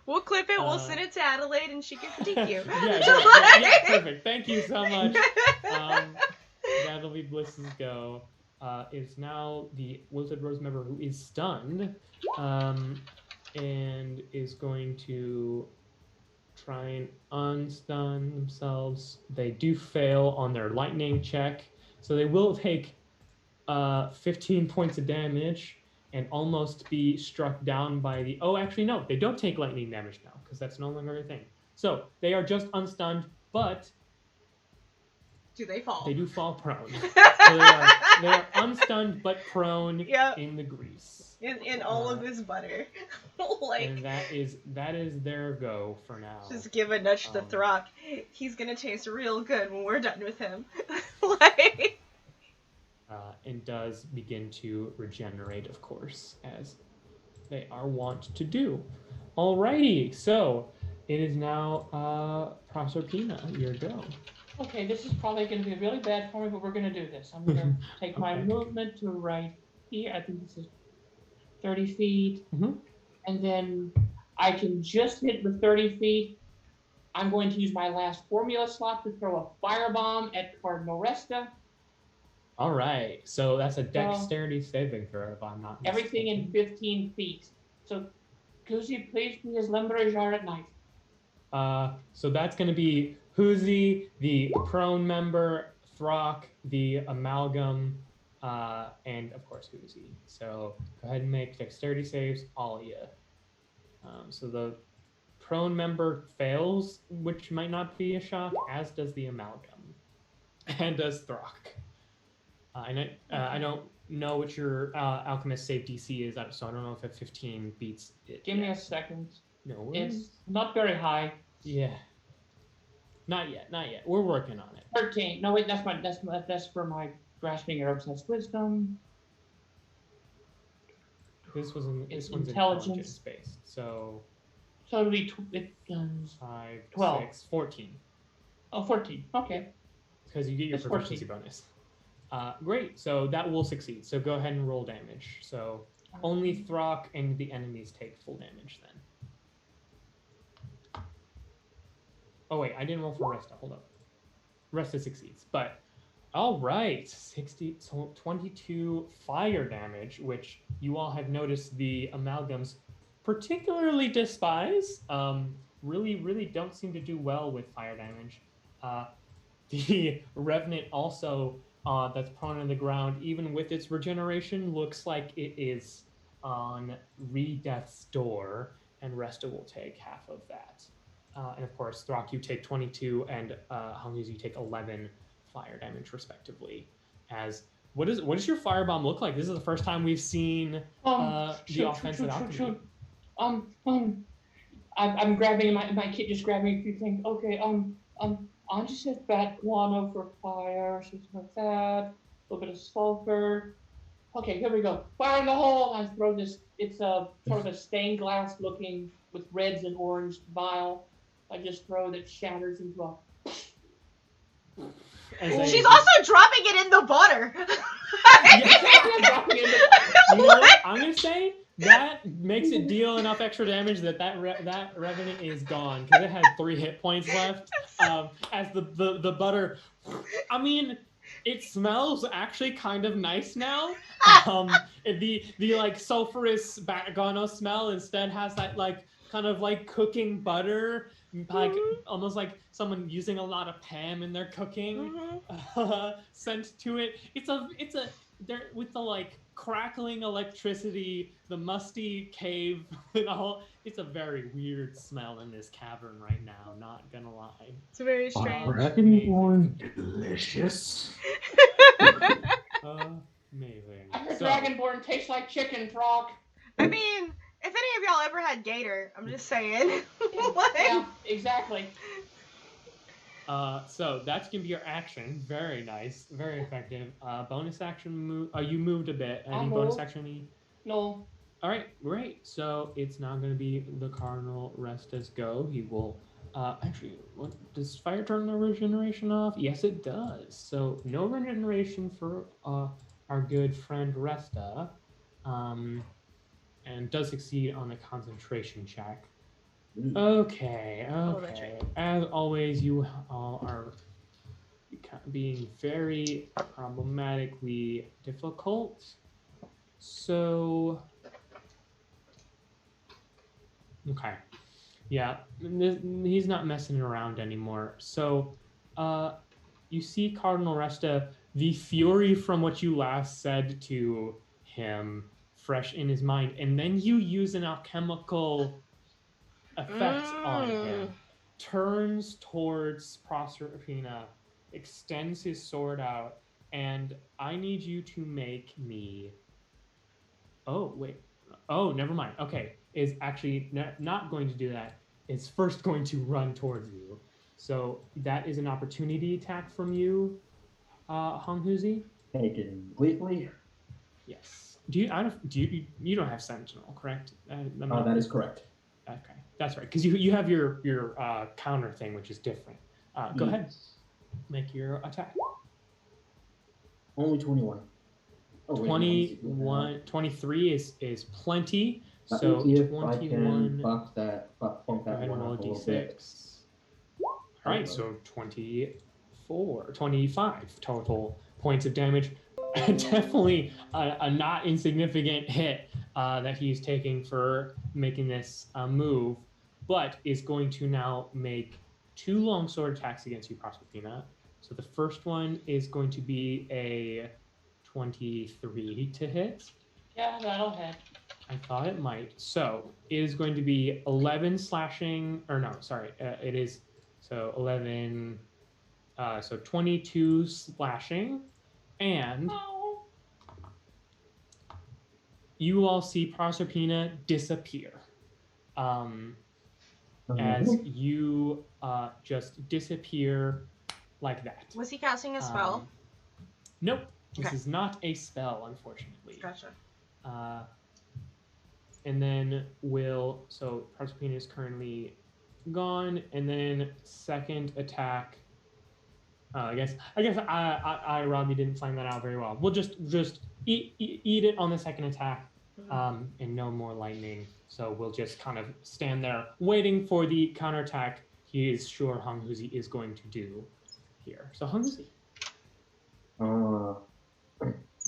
we'll clip it, we'll send it to Adelaide, and she can critique you. Yeah, perfect. Thank you so much. That'll be Bliss's go. It's now the Wilted Rose member who is stunned, and is going to try and unstun themselves. They do fail on their lightning check, so they will take 15 points of damage and almost be struck down by the... Oh, actually, no. They don't take lightning damage now, because that's no longer a thing. So, they are just unstunned, but... Do they fall? They do fall prone. So they are unstunned, but prone in the grease. In all of this butter. And that is their go for now. Just give a nudge to Throck. He's gonna taste real good when we're done with him. Like... And does begin to regenerate, of course, as they are wont to do. Alrighty, so it is now Proserpina, your go. Okay, this is probably going to be really bad for me, but we're going to do this. I'm going to take my movement to right here. I think this is 30 feet. Mm-hmm. And then I can just hit the 30 feet. I'm going to use my last formula slot to throw a firebomb at Cardinal Resta. All right, so that's a dexterity saving throw, if I'm not mistaken. Everything in 15 feet. So, Kuzi, please be as limber as you are at night. So that's going to be Huzi, the prone member, Throck, the Amalgam, and of course Huzi. So go ahead and make dexterity saves, all of you. So the prone member fails, which might not be a shock, as does the Amalgam, and does Throck. I don't know what your alchemist save DC is, so I don't know if a 15 beats it. Give me a second. No, it's not very high. Yeah. Not yet. We're working on it. 13. No, wait, that's for my grasping herbs. That's wisdom. This one's intelligence based. So it'll be 5, 12. 6, 14. Oh, 14. Okay. Because you get your proficiency bonus. Great. So that will succeed. So go ahead and roll damage. So only Throck and the enemies take full damage then. Oh wait, I didn't roll for Resta. Hold up. Resta succeeds. But all right, 22 fire damage, which you all have noticed the Amalgams particularly despise. Really don't seem to do well with fire damage. The Revenant also, that's prone on the ground, even with its regeneration, looks like it is on Re-Death's door, and Resta will take half of that. And of course, Throck, you take 22, and Honghuzi, you take 11 fire damage, respectively. As what does your firebomb look like? This is the first time we've seen the offensive alchemy. I'm grabbing my kit. Just grabbing a few things. Okay. I just said fat guano for fire, something like that. A little bit of sulfur. Okay, here we go. Fire in the hole. I throw this. It's a sort of a stained glass looking with reds and orange vial. I just throw that shatters into a. She's also dropping it in the butter. You know what? I'm gonna say that makes it deal enough extra damage that Revenant is gone because it had 3 hit points left. As the butter, I mean, It smells actually kind of nice now. The like sulfurous Bagano smell instead has that like kind of like cooking butter, like almost like someone using a lot of Pam in their cooking scent to it. It's a there with the like crackling electricity, the musty cave and all. It's a very weird smell in this cavern right now. Not gonna lie. It's very strange. Dragonborn delicious. Amazing. And the So, Dragonborn tastes like chicken, Frog. I mean, if any of y'all ever had gator, I'm just saying. Like, Yeah, exactly. so that's gonna be your action. Very nice, very effective. Bonus action move. You moved a bit. Any bonus moved. action? No. All right, great. So it's now going to be the Cardinal Restus go. He will actually. What does fire turn the regeneration off? Yes, it does. So no regeneration for our good friend Resta, and does succeed on a concentration check. Okay. that's right. As always, you all are being very problematically difficult. So. Okay. Yeah, he's not messing around anymore. So, you see Cardinal Resta, the fury from what you last said to him, fresh in his mind, and then you use an alchemical effect on him, turns towards Proserpina, extends his sword out, and I need you to make me... Oh, wait. Oh, never mind. Okay. Is actually not going to do that. It's first going to run towards you. So that is an opportunity attack from you, Honghuzi. Taken gleefully. Yes. You don't have Sentinel, correct? That is correct. Okay, that's right. Because you have your counter thing, which is different. Go ahead. Make your attack. Only 21. Oh, wait, 21, 23 is plenty. So see if 21. I can bump that Go ahead and roll a d6. All right, so 25 total points of damage. Definitely a not insignificant hit that he's taking for making this move, but is going to now make 2 longsword attacks against you, Proserpina. So the first one is going to be a 23 to hit. Yeah, that'll hit. I thought it might. So it is going to be 11 slashing, or no, sorry, it is so 11, so 22 slashing, and you all see Proserpina disappear. As you just disappear like that. Was he casting a spell? Nope. This Okay. is not a spell, unfortunately. Gotcha. And then so Proserpina is currently gone, and then second attack. I guess I Robbie didn't plan that out very well. We'll just eat it on the second attack, and no more lightning. So we'll just kind of stand there waiting for the counterattack he is sure Honghuzi is going to do here. So Honghuzi.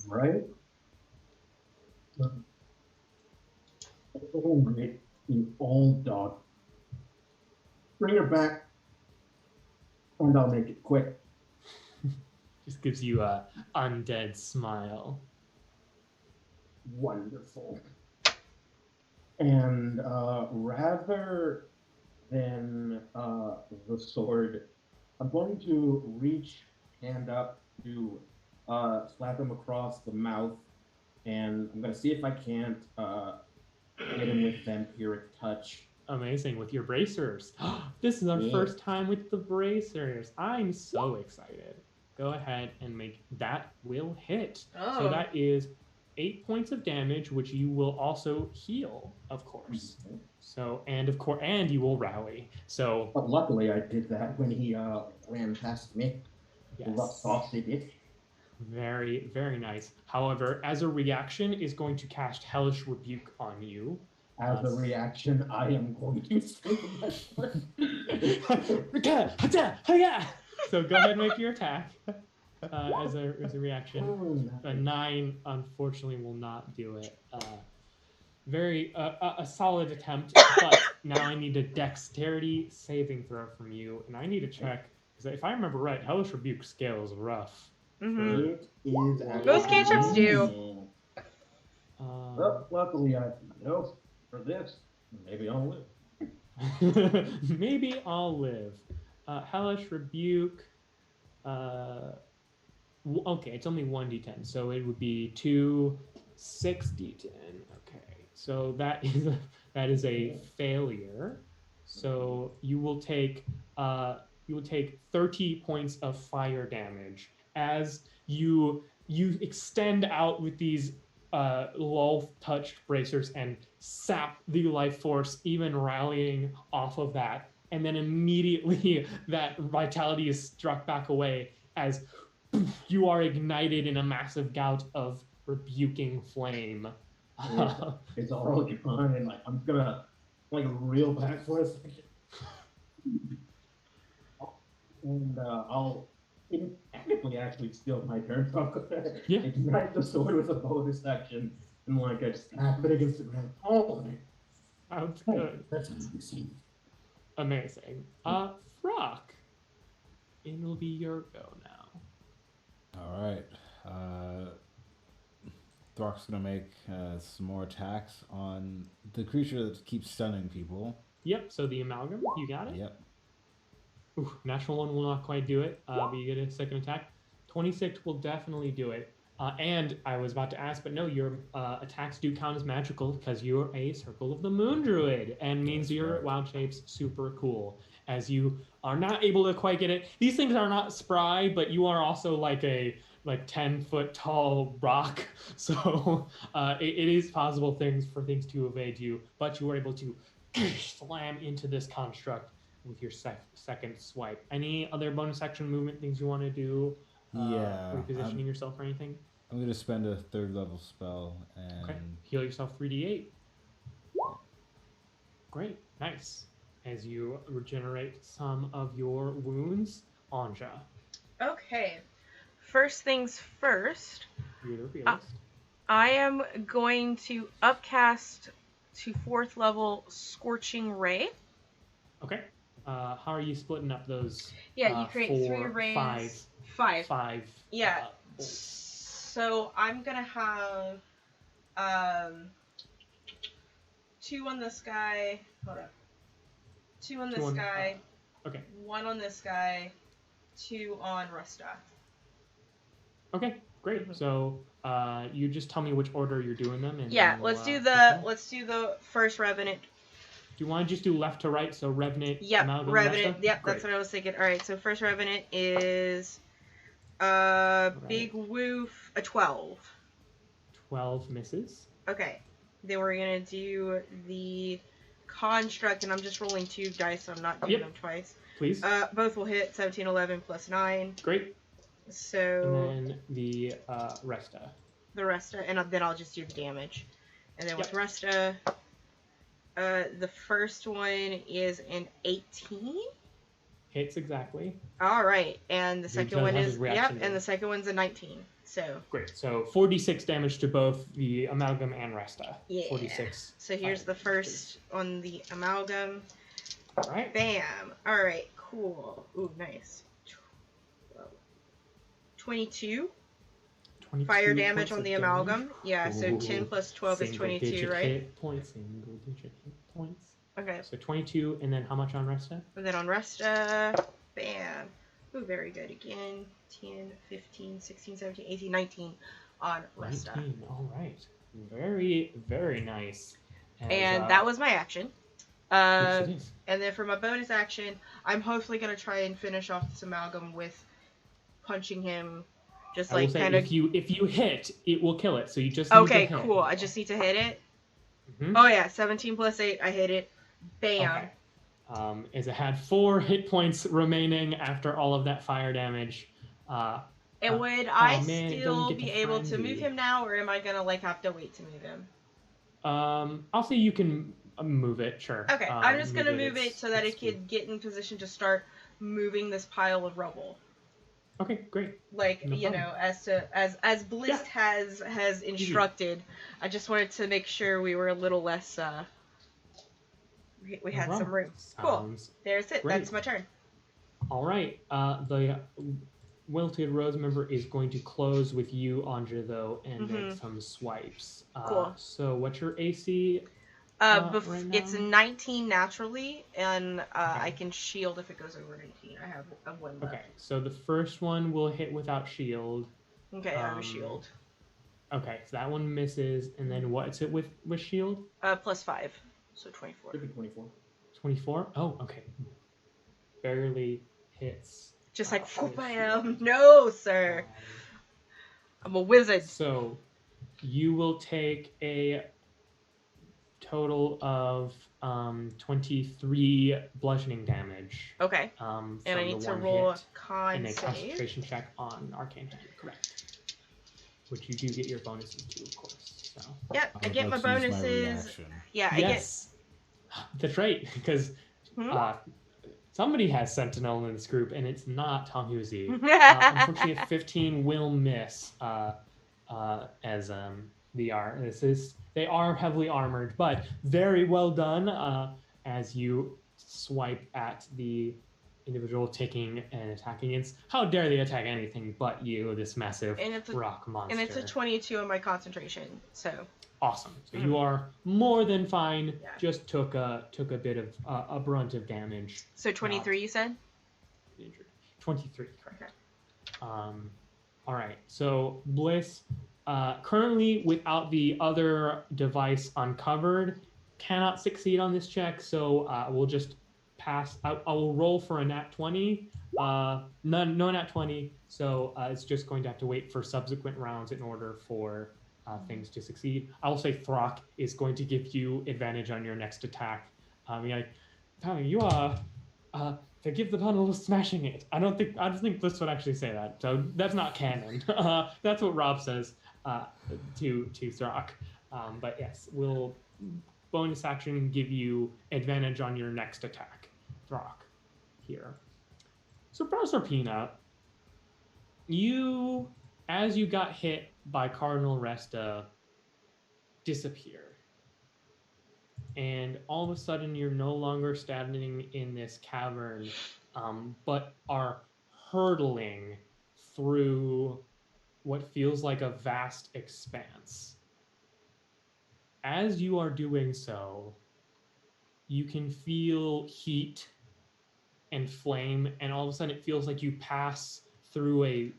Right? Oh, great, you old dog. Bring her back, and I'll make it quick. Just gives you a undead smile. Wonderful. And rather than the sword, I'm going to reach hand up to slap him across the mouth, and I'm going to see if I can't get him with vampiric touch. Amazing, with your bracers. This is our first time with the bracers. I'm so excited. Go ahead and make that will hit. Oh. So that is 8 points of damage, which you will also heal, of course. Mm-hmm. So, and you will rally. So, But luckily, I did that when he ran past me. yes. Sausage it. Very, very nice. However, as a reaction, is going to cast Hellish Rebuke on you. As a reaction, I am going to say So go ahead and make your attack. as a reaction. A 9 unfortunately will not do it. A solid attempt, but now I need a dexterity saving throw from you, and I need to check because if I remember right, Hellish Rebuke scale is rough. Mhm. It is Most cantrips do. Well, luckily I know for this. Maybe I'll live. Maybe I'll live. Hellish Rebuke. Okay, it's only 1d10, so it would be 2 6d10. Okay, so that is a failure. So you will take 30 points of fire damage as you extend out with these lull touched bracers and sap the life force, even rallying off of that, and then immediately that vitality is struck back away as you are ignited in a massive gout of rebuking flame. It's all fine, and like I'm gonna like reel back for a second, and I'll technically actually steal my turn. So I'm gonna ignite the sword with a bonus action, and like I snap it against the ground. Oh, Sounds good. that's amazing. Amazing. Frock, it'll be your go now. All right. Throck's gonna make some more attacks on the creature that keeps stunning people. Yep. So the amalgam, you got it. Yep. Ooh, natural one will not quite do it, but you get a second attack. 26 will definitely do it. And I was about to ask, but no, your attacks do count as magical because you're a Circle of the Moon Druid, and means your wild shape's super cool. As you are not able to quite get it. These things are not spry, but you are also like a 10-foot tall rock, so it is possible for things to evade you, but you were able to slam into this construct with your second swipe. Any other bonus action movement things you want to do? Repositioning yourself or anything? I'm going to spend a 3rd level spell and heal yourself 3d8. Great, nice. As you regenerate some of your wounds, Anja. Okay. First things first. You're the realist. I am going to upcast to 4th level Scorching Ray. Okay. How are you splitting up those? Yeah, you create 3 rays. 5. 5. Yeah. So I'm gonna have 2 on this guy. Hold up. 2 on this guy. Okay. 1 on this guy. 2 on Rusta. Okay, great. So you just tell me which order you're doing them in. Yeah, let's do the first Revenant. Do you want to just do left to right? So Revenant. Yep, Amalgam, Revenant. Resta? Yep, great. That's what I was thinking. All right, so first Revenant is big woof, a 12. 12 misses. Okay, then we're gonna do the construct, and I'm just rolling 2 dice, so I'm not doing them twice. Please. Both will hit 17, 11 plus 9. Great. So. And then the Resta. The Resta, and then I'll just do the damage. And then with Resta, the first one is an 18. Hits exactly. All right, and the second one is and the second one's a 19. So. Great. So 46 damage to both the Amalgam and Resta. Yeah. 46. So here's the first on the Amalgam. All right. Bam. All right. Cool. Ooh, nice. 22. Fire damage on the Amalgam. Yeah, so 10 plus 12 is 22, right? Hit points, single digit hit points. Okay. So 22, and then how much on Resta? And then on Resta, bam. Ooh, very good. Again, 10, 15, 16, 17, 18, 19 on Resta. 19, all right. Very, very nice. And that was my action. Yes, it is. And then for my bonus action, I'm hopefully going to try and finish off this Amalgam with punching him. Just like kind of. If you hit, it will kill it. So you just need to hit. Cool. I just need to hit it. Mm-hmm. Oh yeah, 17 plus 8. I hit it. Bam. Okay. As it had 4 hit points remaining after all of that fire damage. And would I still be able to move him now, or am I gonna like have to wait to move him? I'll say you can move it. Sure. Okay, I'm just gonna move it so that it could get in position to start moving this pile of rubble. Okay, great. Like, No you problem. know, as Bliss has instructed. I just wanted to make sure we were a little less we No had some problem. room. Cool. Sounds There's it. great. That's my turn. All right. The Wilted Rose member is going to close with you, Anja, though, and make some swipes. Cool. So what's your AC right now? It's 19 naturally, and I can shield if it goes over 19. I have a 1 left. Okay, so the first one will hit without shield. Okay, I have a shield. Okay, so that one misses, and then what's it with shield? +5, so 24. 24. 24? Oh, okay. Barely hits. Just like, I am. No, sir. I'm a wizard. So you will take a total of 23 bludgeoning damage. Okay. And I need to roll a con save. Concentration check on Arcane Hand, correct. Which you do get your bonuses to, of course. So. Yep, I get my bonuses. Yeah, yes. That's right, because somebody has Sentinel in this group, and it's not Tom Husey. Unfortunately, a 15 will miss as they are heavily armored, but very well done as you swipe at the individual taking and attacking against. How dare they attack anything but you, this massive rock monster. And it's a 22 on my concentration, so. Awesome. So you are more than fine. Yeah. Just took a bit of a brunt of damage. So 23, you said? Injured. 23, correct. Okay. All right. So Bliss, currently without the other device uncovered, cannot succeed on this check. So we'll just pass. I will roll for a nat 20. No nat 20. So it's just going to have to wait for subsequent rounds in order for things to succeed. I will say Throck is going to give you advantage on your next attack. You are to give the bundle of smashing it. I don't think Bliss would actually say that. So that's not canon. That's what Rob says to Throck. But yes, we'll bonus action give you advantage on your next attack. Throck here. So Proserpina, as you got hit by Cardinal Resta, disappeared. And all of a sudden, you're no longer standing in this cavern, but are hurtling through what feels like a vast expanse. As you are doing so, you can feel heat and flame, and all of a sudden it feels like you pass through a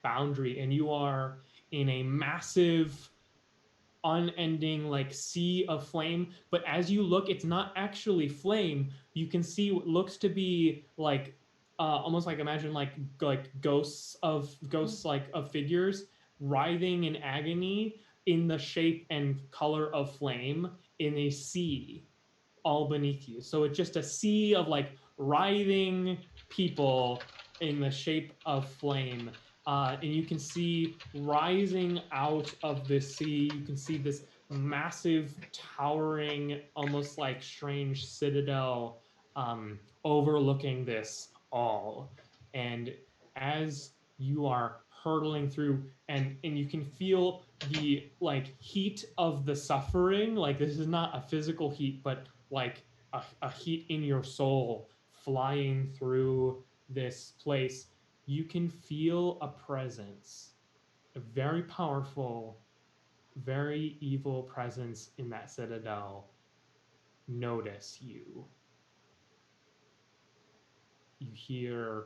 boundary, and you are in a massive unending sea of flame. But as you look, it's not actually flame. You can see what looks to be almost imagine ghosts of figures writhing in agony in the shape and color of flame in a sea all beneath you. So it's just a sea of writhing people in the shape of flame. And you can see rising out of the sea, you can see this massive, towering, almost strange citadel overlooking this all. And as you are hurtling through, and you can feel the heat of the suffering, this is not a physical heat, but a heat in your soul flying through this place. You can feel a presence, a very powerful, very evil presence in that citadel notice you. You hear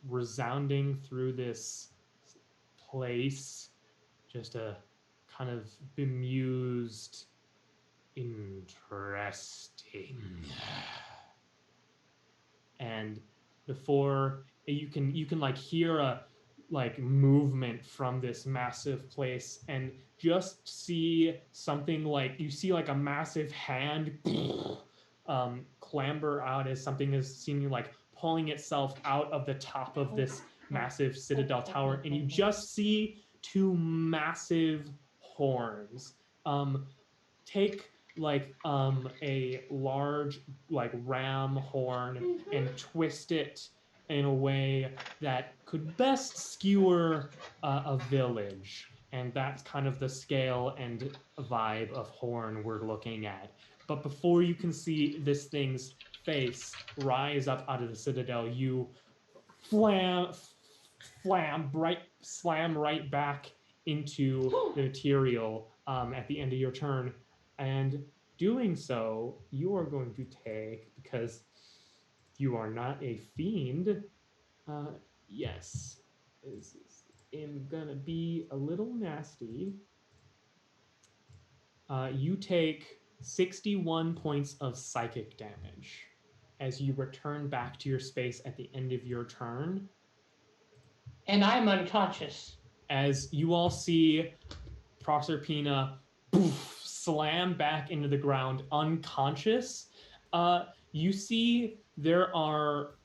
resounding through this place just a kind of bemused, interesting. And before you can hear a movement from this massive place, and just see something you see a massive hand clamber out as something is seemingly pulling itself out of the top of this massive citadel tower, and you just see two massive horns take a large ram horn and twist it in a way that could best skewer a village. And that's kind of the scale and vibe of Horn we're looking at. But before you can see this thing's face rise up out of the citadel, you slam right back into the material at the end of your turn. And doing so, you are going to take, because you are not a fiend, yes, this is gonna be a little nasty. You take 61 points of psychic damage as you return back to your space at the end of your turn. And I'm unconscious. As you all see Proserpina slam back into the ground unconscious, you see there are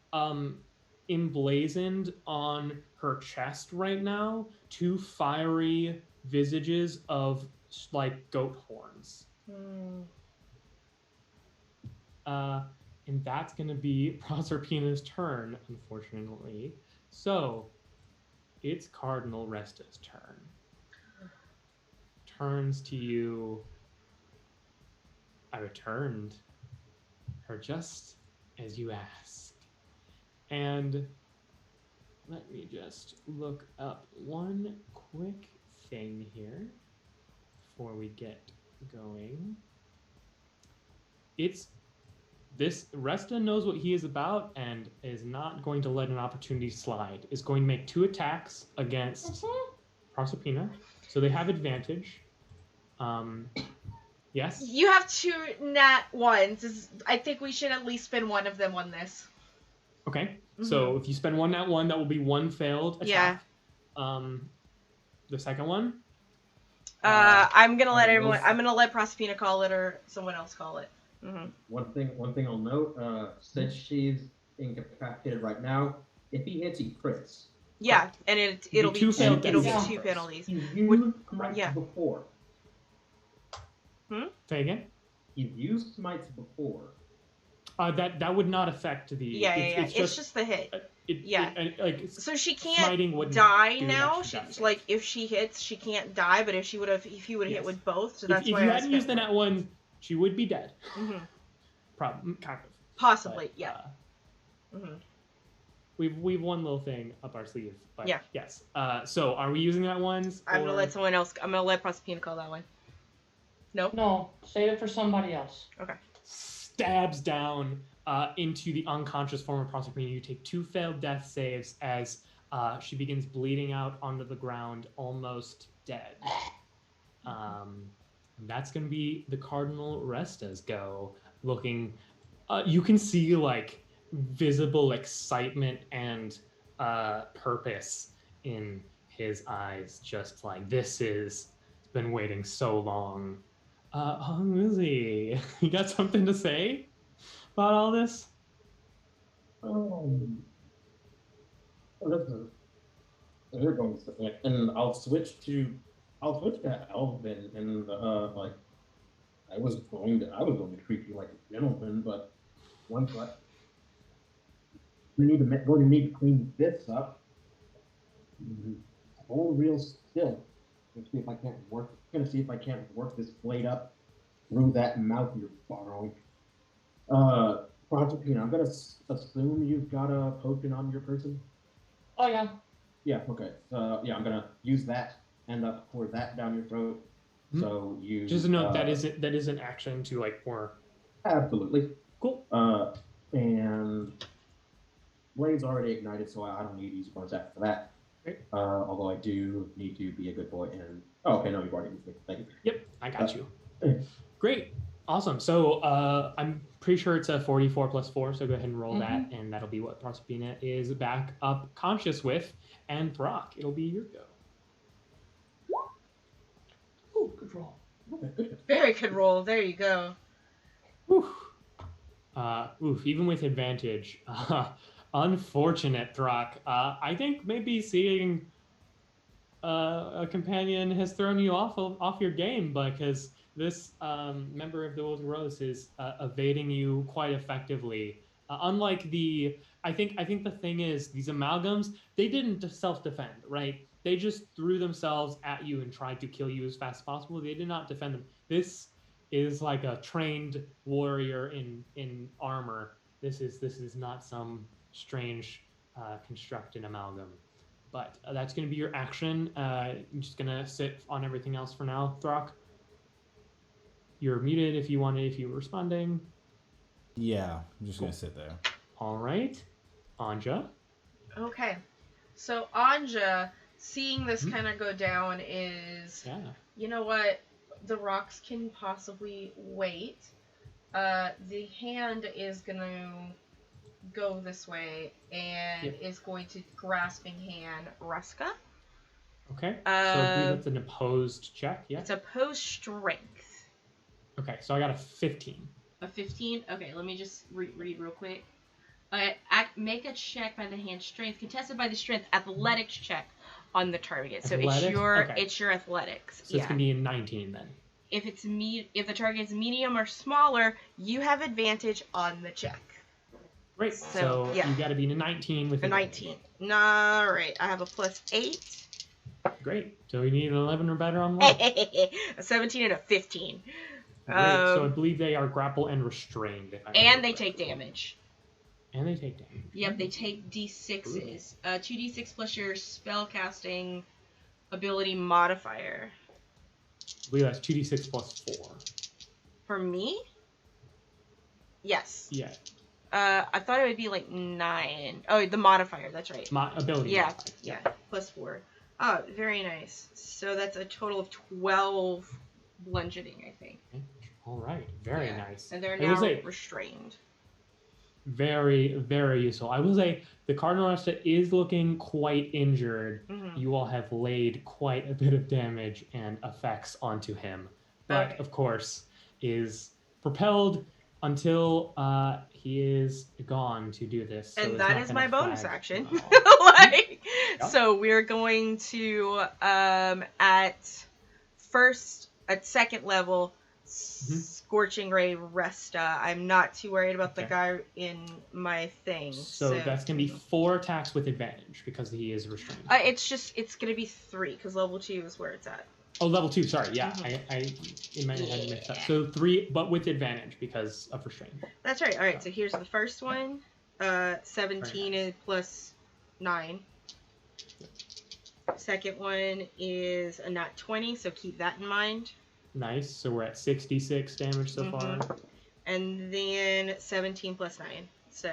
emblazoned on her chest right now 2 fiery visages of like goat horns. And that's going to be Proserpina's turn, unfortunately. So it's Cardinal Resta's turn. Turns to you. I returned her just as you asked. And let me just look up one quick thing here before we get going. It's this Resta knows what he is about and is not going to let an opportunity slide. Is going to make 2 attacks against Proserpina, so they have advantage. Yes. You have 2 nat 1s. I think we should at least spend one of them on this. Okay. So if you spend 1 nat 1, that will be 1 failed attack. Yeah. The second one. I'm gonna let everyone. I'm gonna let Proserpina call it, or someone else call it. One thing I'll note, since she's incapacitated right now, if he hits, he crits. Yeah, and it'll be 2 penalties. He's used smites before. Say again. You've used smites before. That would not affect the. It's just the hit. So she can't die now. Like if she hits, she can't die. But if he would have hit with both, so that's why. If you hadn't used the nat 1, she would be dead. Kind of. Possibly, but, yeah. We've one little thing up our sleeve. But yes. So are we using that ones? I'm gonna let someone else. I'm gonna let Proserpina call that one. Nope. No, save it for somebody else. Okay. Stabs down into the unconscious form of Proserpina. You take 2 failed death saves as she begins bleeding out onto the ground, almost dead. That's going to be the Cardinal Resta's go. Looking, you can see like visible excitement and purpose in his eyes. Just like, this is, it's been waiting so long. Lizzie, you got something to say about all this? Listen, we're going to, and I'll switch to Elvin, and like, I was going to treat you like a gentleman, but one question. Going to need to clean this up. Hold real still. Let's see if I can't work. I'm gonna see if I can't work this blade up through that mouth you're borrowing. Proserpina, I'm gonna assume you've got a potion on your person. Oh yeah. Yeah. Okay. I'm gonna use that and pour that down your throat. So you just a note that is an action to like pour. Absolutely. Cool. And blade's already ignited, so I don't need to use a bonus action for that. Great. Although I do need to be a good boy and okay, no, you've already used it. Thank you. Yep, I got you. Great. Awesome. So I'm pretty sure it's a 44 plus 4, so go ahead and roll that, and that'll be what Proserpina is back up conscious with. And Brock, it'll be your go. Ooh, good roll. Very good roll. There you go. Even with advantage. Unfortunate, Throck. I think maybe seeing a companion has thrown you off your game, because this member of the Golden Rose is evading you quite effectively. Unlike the I think the thing is these amalgams, they didn't self-defend, right? They just threw themselves at you and tried to kill you as fast as possible. They did not defend them. This is like a trained warrior in armor. This is not some strange constructed amalgam. But that's going to be your action. I'm just going to sit on everything else for now. Throck, you're muted if you were responding. Yeah, I'm just gonna sit there. All right. Anja. Okay. So Anja, seeing this kind of go down, is, you know what? The rocks can possibly wait. The hand is going to go this way and is going to grasping hand Ruska. Okay. So I believe that's an opposed check. Yeah. It's opposed strength. Okay. So I got a 15. A 15? Okay, let me just read real quick. Make a check by the hand strength, contested by the strength athletics check on the target. So it's your athletics. So it's gonna be a 19 then. If the target is medium or smaller, you have advantage on the check. Great. So you got to be a 19 with a 19. All right, I have a +8. Great. So we need an 11 or better on one. A 17 and a 15. Great. So I believe they are grapple and restrained. And they take damage. And they take damage. Yep, they take d6s. 2d6 plus your spellcasting ability modifier. I believe that's 2d6 plus 4. For me? Yes. Yeah. I thought it would be like 9. Oh, the modifier. That's right. Ability. Yeah. Modifier. Yeah. Plus 4. Oh, very nice. So that's a total of 12 bludgeoning, I think. All right. Very nice. And they're now restrained. Very, very useful. I will say the Cardinal Master is looking quite injured. Mm-hmm. You all have laid quite a bit of damage and effects onto him. But, of course, is propelled until he is gone to do this. So and that is my bonus action. So we're going to, at second level, Scorching Ray Resta. I'm not too worried about the guy in my thing. So that's going to be 4 attacks with advantage because he is restrained. It's going to be 3 because level 2 is where it's at. Oh, level 2, sorry. Yeah, I in my head mixed up. So 3, but with advantage because of restraint. That's right. All right, so here's the first one. 17 plus 9. Second one is a nat 20, so keep that in mind. Nice. So we're at 66 damage so far. And then 17 plus 9. So.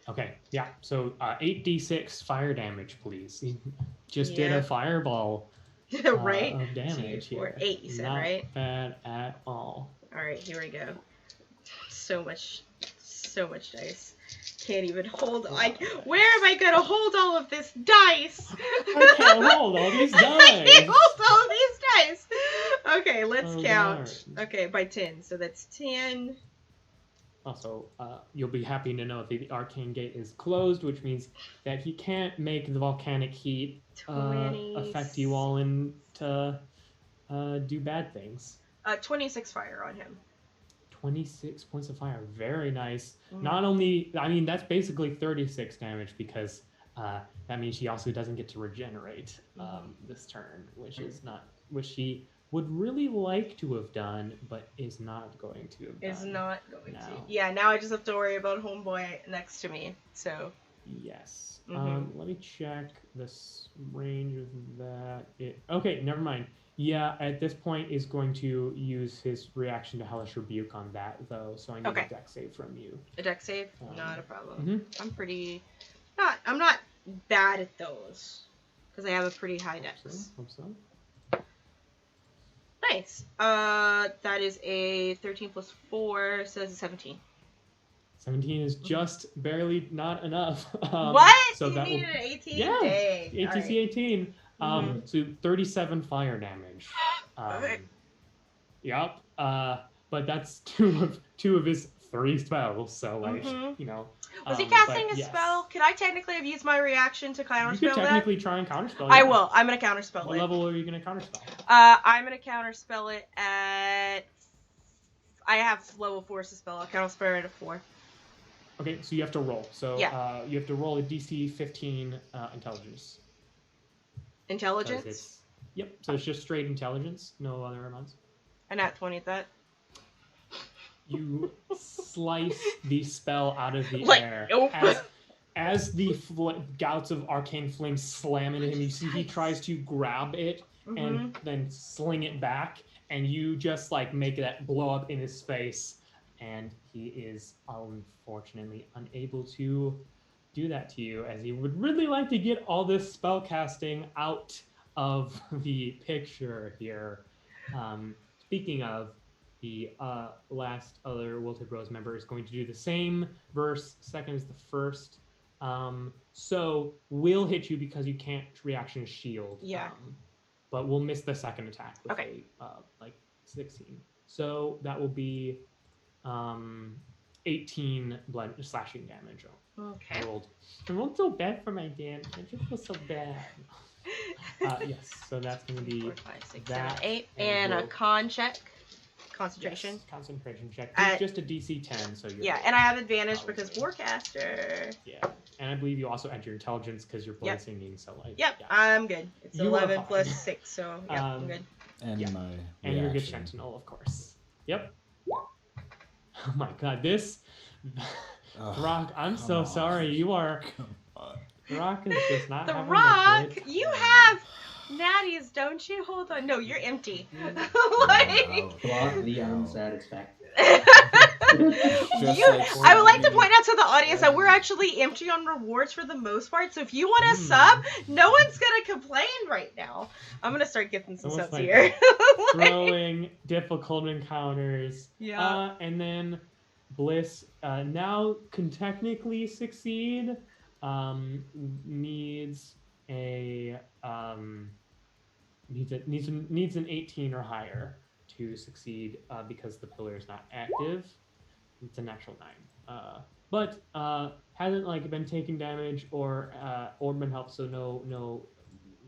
Okay. Yeah. So 8d6 fire damage, please. Just did a fireball. Right. Of damage. 2, 4, 8. You said Not right. Bad at all. All right. Here we go. So much dice. Can't even hold. Where am I gonna hold all of this dice? I can't hold all these dice. I can't hold all of these dice. Okay, let's count. Lord. Okay, by 10. So that's 10. Also, you'll be happy to know that the arcane gate is closed, which means that he can't make the volcanic heat affect you all into do bad things. 26 fire on him. 26 points of fire. Very nice. Not only, I mean, that's basically 36 damage because that means she also doesn't get to regenerate this turn, which she would really like to have done, but is not going to have done. Is not going to. Yeah, now I just have to worry about homeboy next to me, so. Yes. Let me check this range of that. Okay, never mind. Yeah, at this point is going to use his reaction to Hellish Rebuke on that, though, so I need a dex save from you. A dex save? Not a problem. I'm not bad at those, because I have a pretty high dex. Hope so. Nice. That is a 13 plus 4, so that's a 17. 17 is just barely not enough. What? So you that needed an 18? Yeah, Dang. ATC right. 18. So 37 fire damage. Yep. But that's two of his 3 spells. So you know. Was he casting a spell? Could I technically have used my reaction to counterspell that? You could technically try and counterspell it. I will. I'm going to counterspell it. What level are you going to counterspell? I'm going to counterspell it at... I have level 4 to spell. I'll counterspell it at 4. Okay, so you have to roll. So Yeah. you have to roll a DC 15 intelligence. Intelligence? Yep, so it's just straight intelligence, no other amounts. A nat 20 at that. You slice the spell out of the Like, air. nope. As the gouts of arcane flame slam into him, you see he tries to grab it and then sling it back, and you just like make that blow up in his face, and he is unfortunately unable to do that to you, as he would really like to get all this spell casting out of the picture here. Speaking of, the last other Wilted Rose member is going to do the same verse. Second is the first. So we'll hit you because you can't reaction shield. Yeah. But we'll miss the second attack with Okay. a like 16. So that will be 18 slashing damage. Okay. I rolled so bad for my damage. It just was so bad. Yes, so that's going to be 4, 5, 6, that 7, 8, and a con check. Concentration. Yes, concentration check. It's just a DC 10, so you're and I have advantage because Warcaster. Yeah, and I believe you also add your intelligence because you're blade singing. So like. Yep, yeah. I'm good. It's You 11 plus 6, so yeah, I'm good. And Yeah. my And your good reaction. sentinel, of course. Yep. Oh my god, this Ugh, Rock. I'm come so on. sorry. You are. Come on. Rock is just not The having a Rock, good you time. have natties, don't you? Hold on. No, you're empty. like, Block the unsatisfactory. Just you, like I would like to Fortnite. point out to the audience that we're actually empty on rewards for the most part. So if you want to sub, no one's gonna complain right now. I'm gonna start gifting some Almost subs like here. Throwing difficult encounters. Yeah. And then Bliss now can technically succeed. Needs an 18 or higher to succeed because the pillar is not active. It's a natural 9. But hasn't like been taking damage or been helped, so no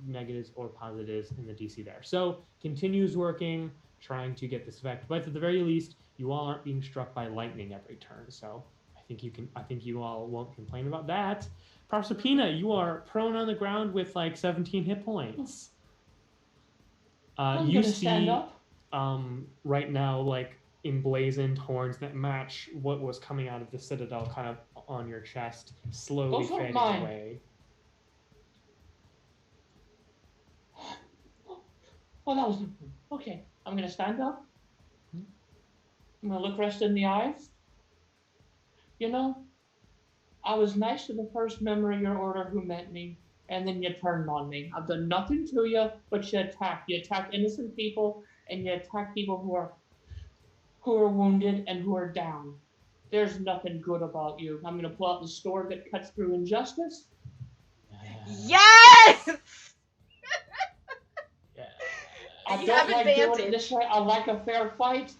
negatives or positives in the DC there. So continues working, trying to get this effect. But at the very least, you all aren't being struck by lightning every turn. So I think you all won't complain about that. Proserpina, you are prone on the ground with like 17 hit points. I'm You gonna stand see up. right now like emblazoned horns that match what was coming out of the citadel kind of on your chest, slowly Those aren't fading mine. away. Oh, that was okay. I'm gonna stand up. I'm gonna look Rest in the eyes. You know, I was nice to the first member of your order who met me, and then you turned on me. I've done nothing to you, but you attack. You attack innocent people, and you attack people who are wounded and who are down. There's nothing good about you. I'm gonna pull out the sword that cuts through injustice. Yes! Yeah. I You don't have like doing advantage. it this way. I like a fair fight.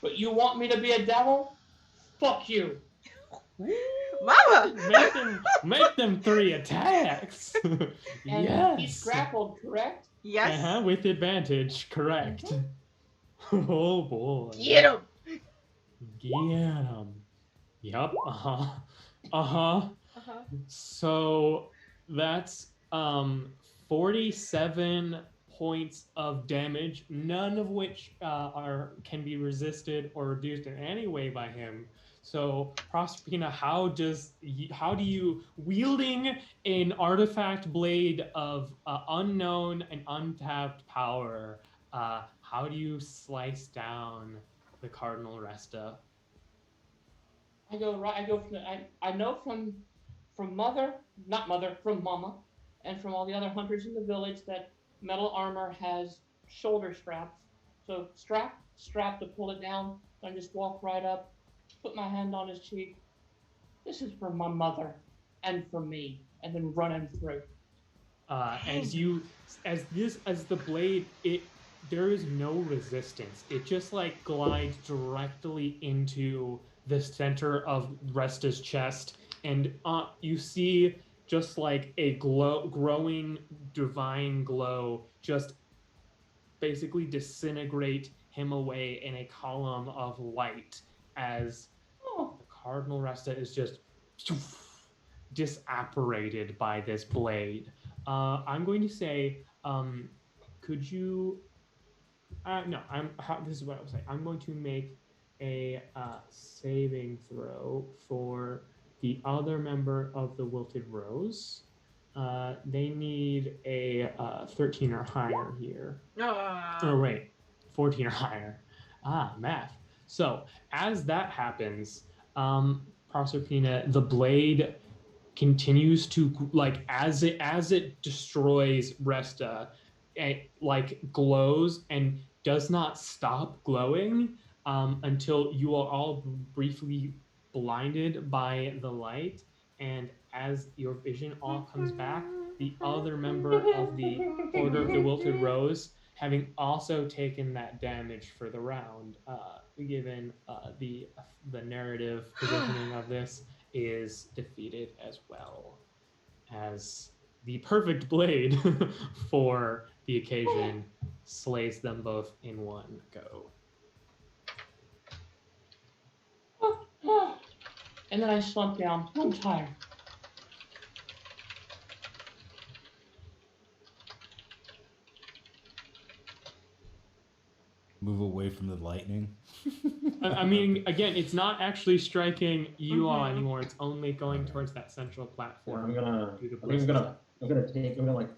But you want me to be a devil? Fuck you. Mama! Make them 3 attacks. And Yes. he's grappled, correct? Yes. With advantage, correct. Oh boy. Get him! Get him. Yep. So that's 47 points of damage, none of which can be resisted or reduced in any way by him. So Proserpina, how do you, wielding an artifact blade of unknown and untapped power, how do you slice down the Cardinal Resta? I know from Mama, and from all the other hunters in the village that metal armor has shoulder straps. So strap to pull it down. I just walk right up, put my hand on his cheek. This is for my mother and for me, and then run him through. As the blade, there is no resistance. It just like glides directly into the center of Resta's chest, and you see just like a growing divine glow just basically disintegrate him away in a column of light as the Cardinal Resta is just disapparated by this blade. I'm going to say, could you? No, this is what I will say. I'm going to make a saving throw for the other member of the Wilted Rose. They need a 13 or higher here. Oh, wait, 14 or higher. Math. So as that happens, Proserpina, the blade continues to as it destroys Resta, it glows and does not stop glowing until you are all briefly blinded by the light. And as your vision all comes back, the other member of the Order of the Wilted Rose, having also taken that damage for the round, given the narrative positioning of this, is defeated as well, as the perfect blade for the occasion slays them both in one go. And then I slump down. I'm tired. Move away from the lightning. I mean, again, it's not actually striking you all anymore. It's only going towards that central platform. I'm gonna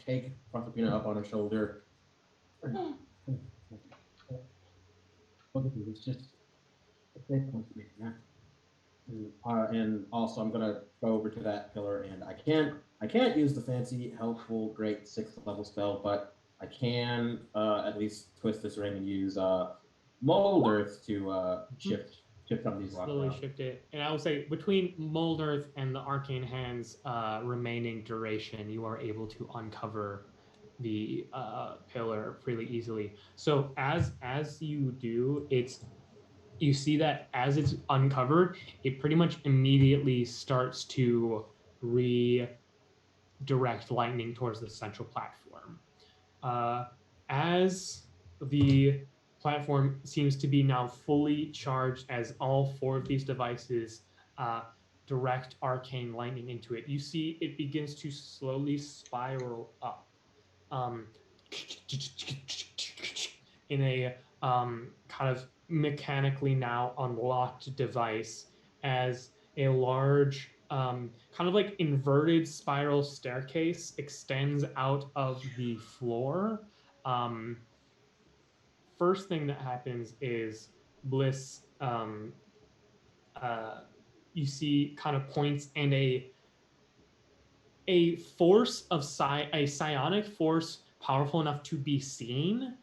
take Proserpina up on her shoulder. It's just and also I'm gonna go over to that pillar, and I can't use the fancy helpful great 6th level spell, but I can at least twist this ring and use mold earth to shift some of these rocks. Slowly shift it, and I will say between mold earth and the arcane hands remaining duration, you are able to uncover the pillar pretty easily. So as you do, you see that as it's uncovered, it pretty much immediately starts to redirect lightning towards the central platform. As the platform seems to be now fully charged, as all 4 of these devices direct arcane lightning into it, you see it begins to slowly spiral up in a kind of mechanically now unlocked device, as a large kind of like inverted spiral staircase extends out of the floor. First thing that happens is Bliss, you see kind of points, and a force of a psionic force powerful enough to be seen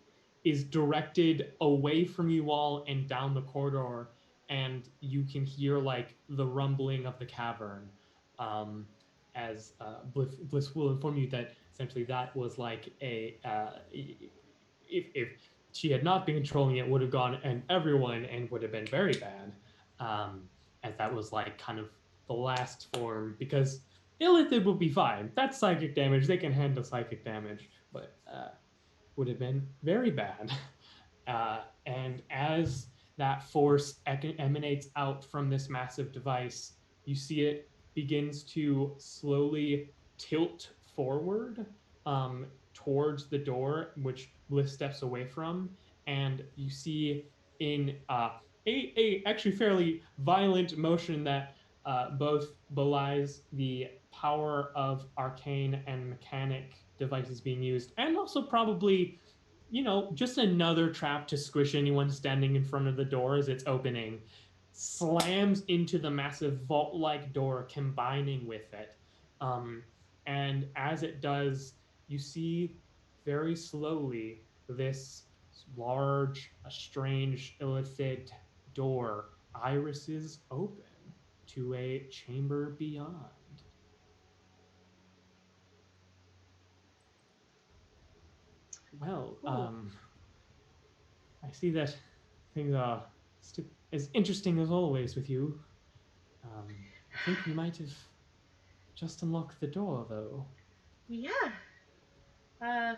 is directed away from you all and down the corridor, and you can hear the rumbling of the cavern, as Bliss will inform you that essentially that was if she had not been controlling it, would have gone and everyone and would have been very bad, as that was kind of the last form, because Illithid would be fine. That's psychic damage. They can handle psychic damage, but would have been very bad. And as that force emanates out from this massive device, you see it begins to slowly tilt forward towards the door, which Bliss steps away from, and you see in a actually fairly violent motion that both belies the power of arcane and mechanic devices being used, and also probably, just another trap to squish anyone standing in front of the door as it's opening, slams into the massive vault-like door, combining with it. And as it does, you see very slowly this large, strange, illicit door, irises open to a chamber beyond. Well, I see that things are as interesting as always with you. I think we might have just unlocked the door, though. Yeah.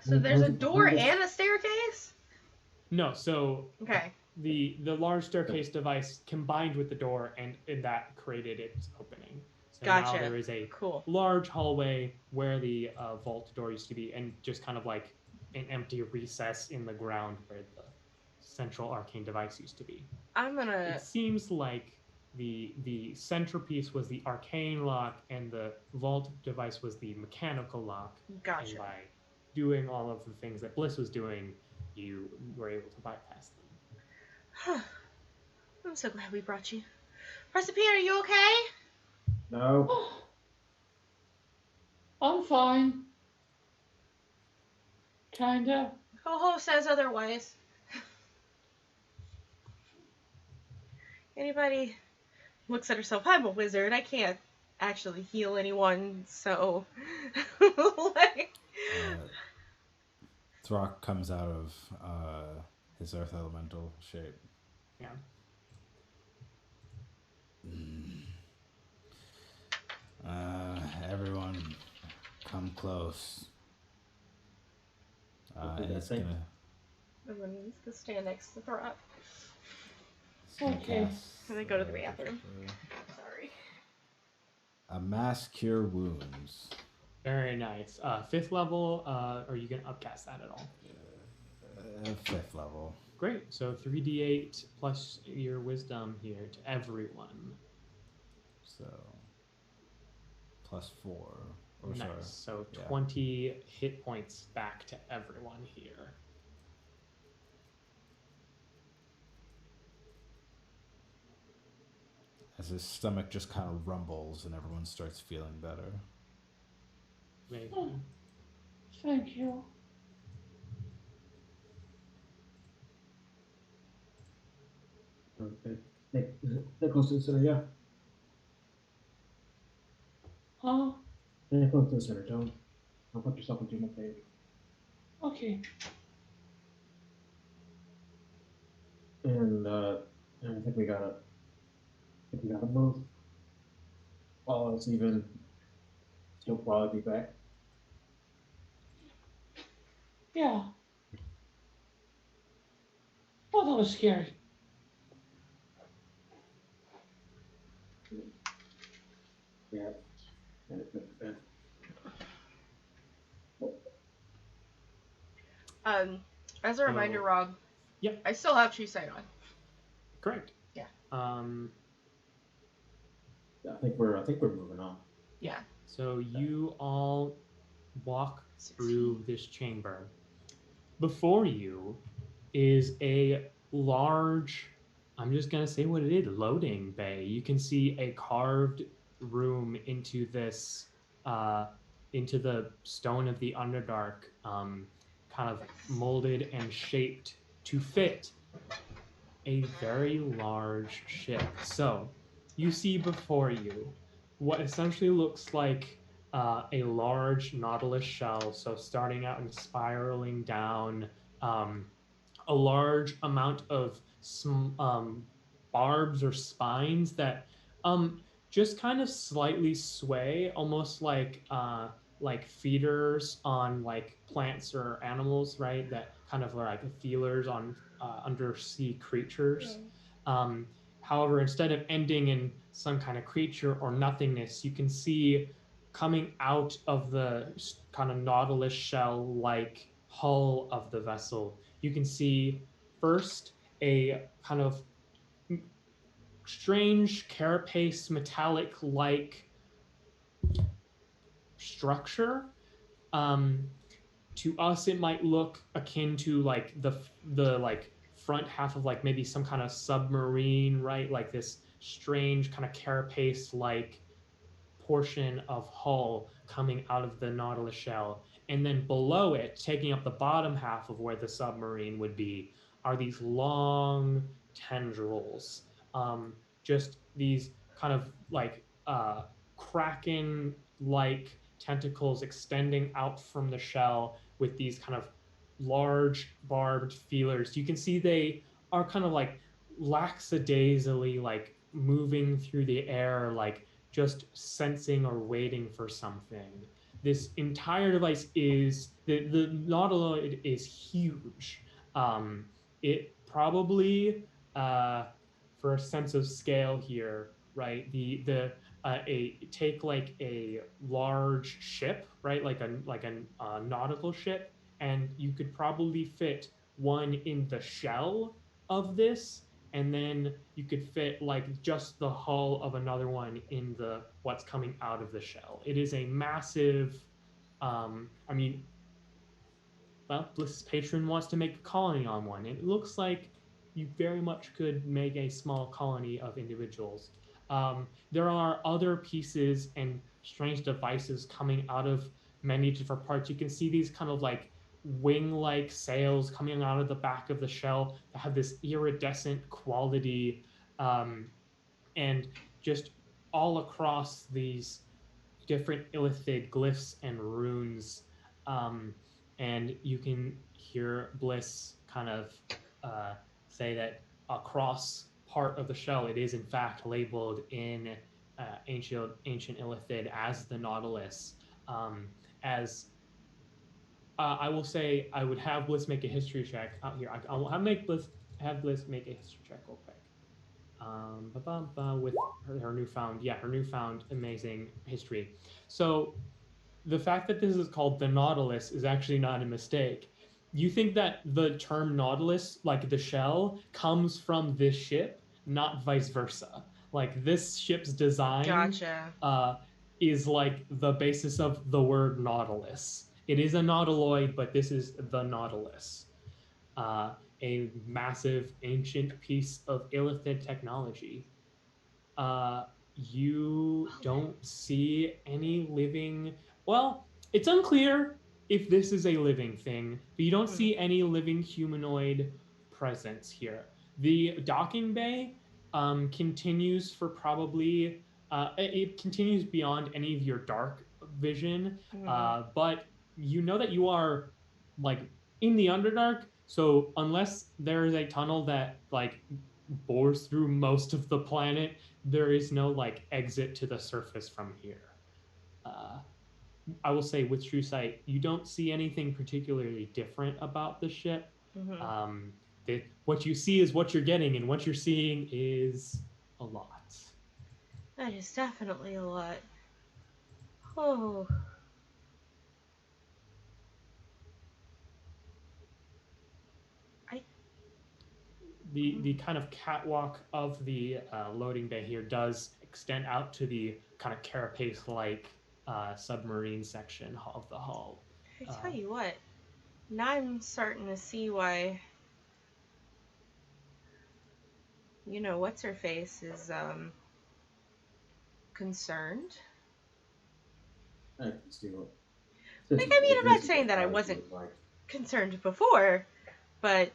So there's a door and a staircase? No, so Okay. the large staircase device combined with the door, and that created its opening. So Gotcha. now there is a Cool. large hallway where the vault door used to be, and just kind of like an empty recess in the ground where the central arcane device used to be. I'm gonna. It seems like the centerpiece was the arcane lock, and the vault device was the mechanical lock. Gotcha. And by doing all of the things that Bliss was doing, you were able to bypass them. I'm so glad we brought you. Recipe, are you okay? No. I'm fine. Kinda. Ho-Ho says otherwise. Anybody looks at herself, I'm a wizard, I can't actually heal anyone, so... like... Throck comes out of his earth elemental shape. Yeah. Everyone, come close. He's thing. gonna. Everyone needs to stand next to Throck. Okay. And then go to the bathroom. Sorry. A mass cure wounds. Very nice. 5th level, are you going to upcast that at all? 5th level. Great. So 3d8 plus your wisdom here to everyone. So +4. Or Nice. sorry. So Yeah. 20 hit points back to everyone here. As his stomach just kind of rumbles and everyone starts feeling better. Amazing. Thank you. Okay. Stay close to the center, yeah. Huh? Stay close to the center. Don't put yourself in too much danger. Okay. And I think we gotta move. While it's even, he'll probably be back. Yeah. Oh, that was scary. Yeah. As a reminder, Rob. Yep. I still have True Sight on. Correct. Yeah. I think we're moving on. Yeah. So you all walk through this chamber. Before you is a large, I'm just going to say what it is, loading bay. You can see a carved room into this, into the stone of the Underdark, kind of molded and shaped to fit a very large ship. So you see before you what essentially looks like a large nautilus shell. So starting out and spiraling down, a large amount of barbs or spines that just kind of slightly sway, almost like feeders on like plants or animals, right? That kind of are like feelers on undersea creatures. However, instead of ending in some kind of creature or nothingness, you can see coming out of the kind of nautilus shell-like hull of the vessel, you can see first a kind of strange carapace metallic-like structure. To us, it might look akin to like the like front half of like maybe some kind of submarine, right? Like this strange kind of carapace-like portion of hull coming out of the nautilus shell, and then below it, taking up the bottom half of where the submarine would be, are these long tendrils, just these kind of like kraken-like tentacles extending out from the shell with these kind of large barbed feelers. You can see they are kind of like lackadaisically like moving through the air, like just sensing or waiting for something. This entire device is the nautiloid is huge. it probably, for a sense of scale here, right? Take like a large ship, right? Like a nautical ship, and you could probably fit one in the shell of this, and then you could fit like just the hull of another one in the what's coming out of the shell. It is a massive. I mean, well, Bliss's patron wants to make a colony on one. And it looks like you very much could make a small colony of individuals. There are other pieces and strange devices coming out of many different parts. You can see these kind of like wing-like sails coming out of the back of the shell that have this iridescent quality, um, and just all across these different illithid glyphs and runes. Um, and you can hear Bliss kind of uh, say that across part of the shell, it is in fact labeled in ancient illithid as the Nautilus. As I will say, I would have Bliss make a history check out here. I'll have Bliss make a history check real quick. With her newfound amazing history. So the fact that this is called the Nautilus is actually not a mistake. You think that the term Nautilus, like the shell, comes from this ship, not vice versa. Like this ship's design Gotcha. Is like the basis of the word Nautilus. It is a nautiloid, but this is the Nautilus. A massive ancient piece of illithid technology. You don't see any living. Well, it's unclear if this is a living thing, but you don't see any living humanoid presence here. The docking bay continues for probably. It continues beyond any of your dark vision, but you know that you are like in the Underdark. So unless there is a tunnel that like bores through most of the planet, there is no like exit to the surface from here. Uh, I will say with True Sight, you don't see anything particularly different about the ship. What you see is what you're getting, and what you're seeing is a lot. That is definitely a lot. Oh. The kind of catwalk of the loading bay here does extend out to the kind of carapace like submarine section of the hull. I tell you what, now I'm starting to see why, what's her face is concerned. I can see what. Like, I mean, I'm not saying that I wasn't concerned before, but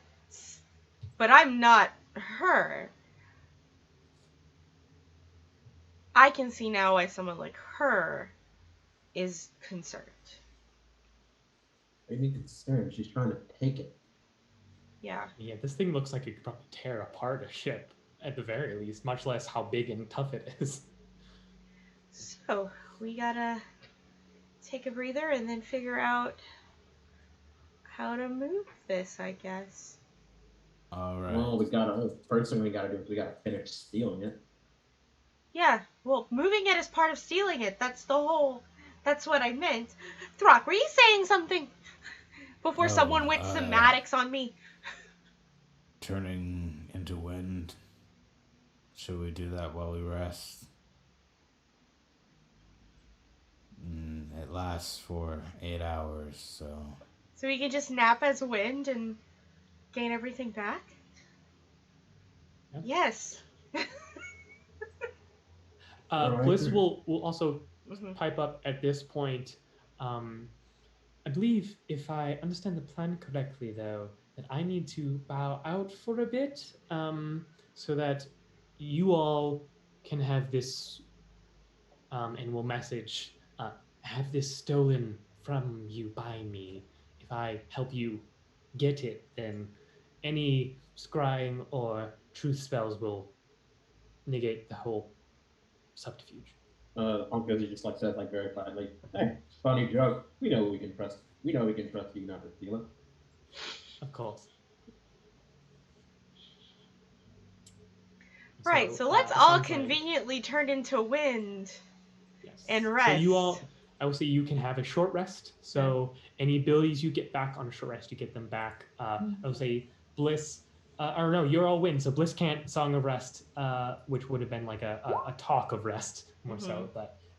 I'm not her. I can see now why someone like her is concerned. Maybe concerned. She's trying to take it. Yeah. Yeah, this thing looks like it could probably tear apart a ship at the very least, much less how big and tough it is. So, we gotta take a breather and then figure out how to move this, I guess. All right. Well, first thing we gotta do is we gotta finish stealing it. Yeah, well, moving it is part of stealing it. That's what I meant. Throck, were you saying something before someone went somatics on me? Turning into wind. Should we do that while we rest? It lasts for 8 hours, so... So we can just nap as wind and gain everything back? Yeah. Yes. Bliss will also pipe up at this point. I believe, if I understand the plan correctly, though, that I need to bow out for a bit, so that you all can have this, and will message, have this stolen from you by me. If I help you get it, then any scrying or truth spells will negate the whole subterfuge. Uncle just like said, like very quietly, "Hey, funny joke. We know we can trust you not to steal it." Of course. Right, so let's it all sounds like- conveniently turn into wind Yes. and So rest. you all, I will say you can have a short rest. So any abilities you get back on a short rest, you get them back. I will say Bliss, or no, you're all wind. So Bliss can't Song of Rest, which would have been like a talk of rest more so.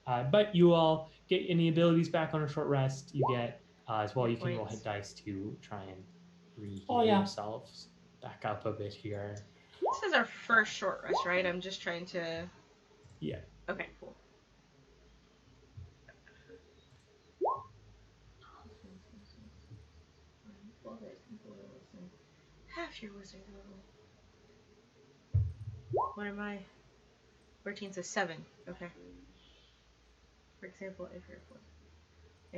But you all get any abilities back on a short rest. You get as well. You can roll hit dice to try and reheal yourselves back up a bit here. This is our first short rest, right? I'm just trying to... Yeah. Okay, cool. Half your wizard level. What am I? 14 says 7. Okay. For example, if you're 4.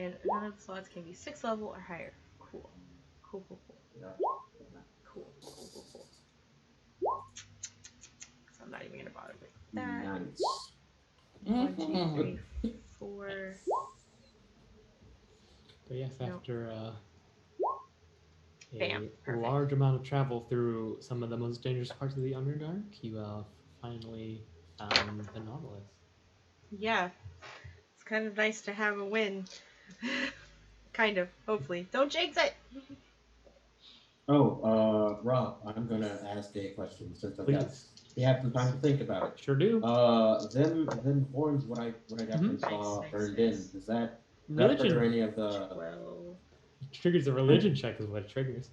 And none of the slots can be 6 level or higher. Cool. Cool. So I'm not even gonna bother with that. Nice. 1, 2, 3, 4. But yes, after Bam, a perfect. large amount of travel through some of the most dangerous parts of the Underdark, you finally found the Nautilus. Yeah. It's kind of nice to have a win. Kind of, hopefully. Don't jinx it! Oh, Rob, I'm gonna ask a question since I've got you have some time to think about it. Sure do. Them horns, what I definitely saw burned in. Does that trigger any of the? 12. It triggers a religion check, is what it triggers.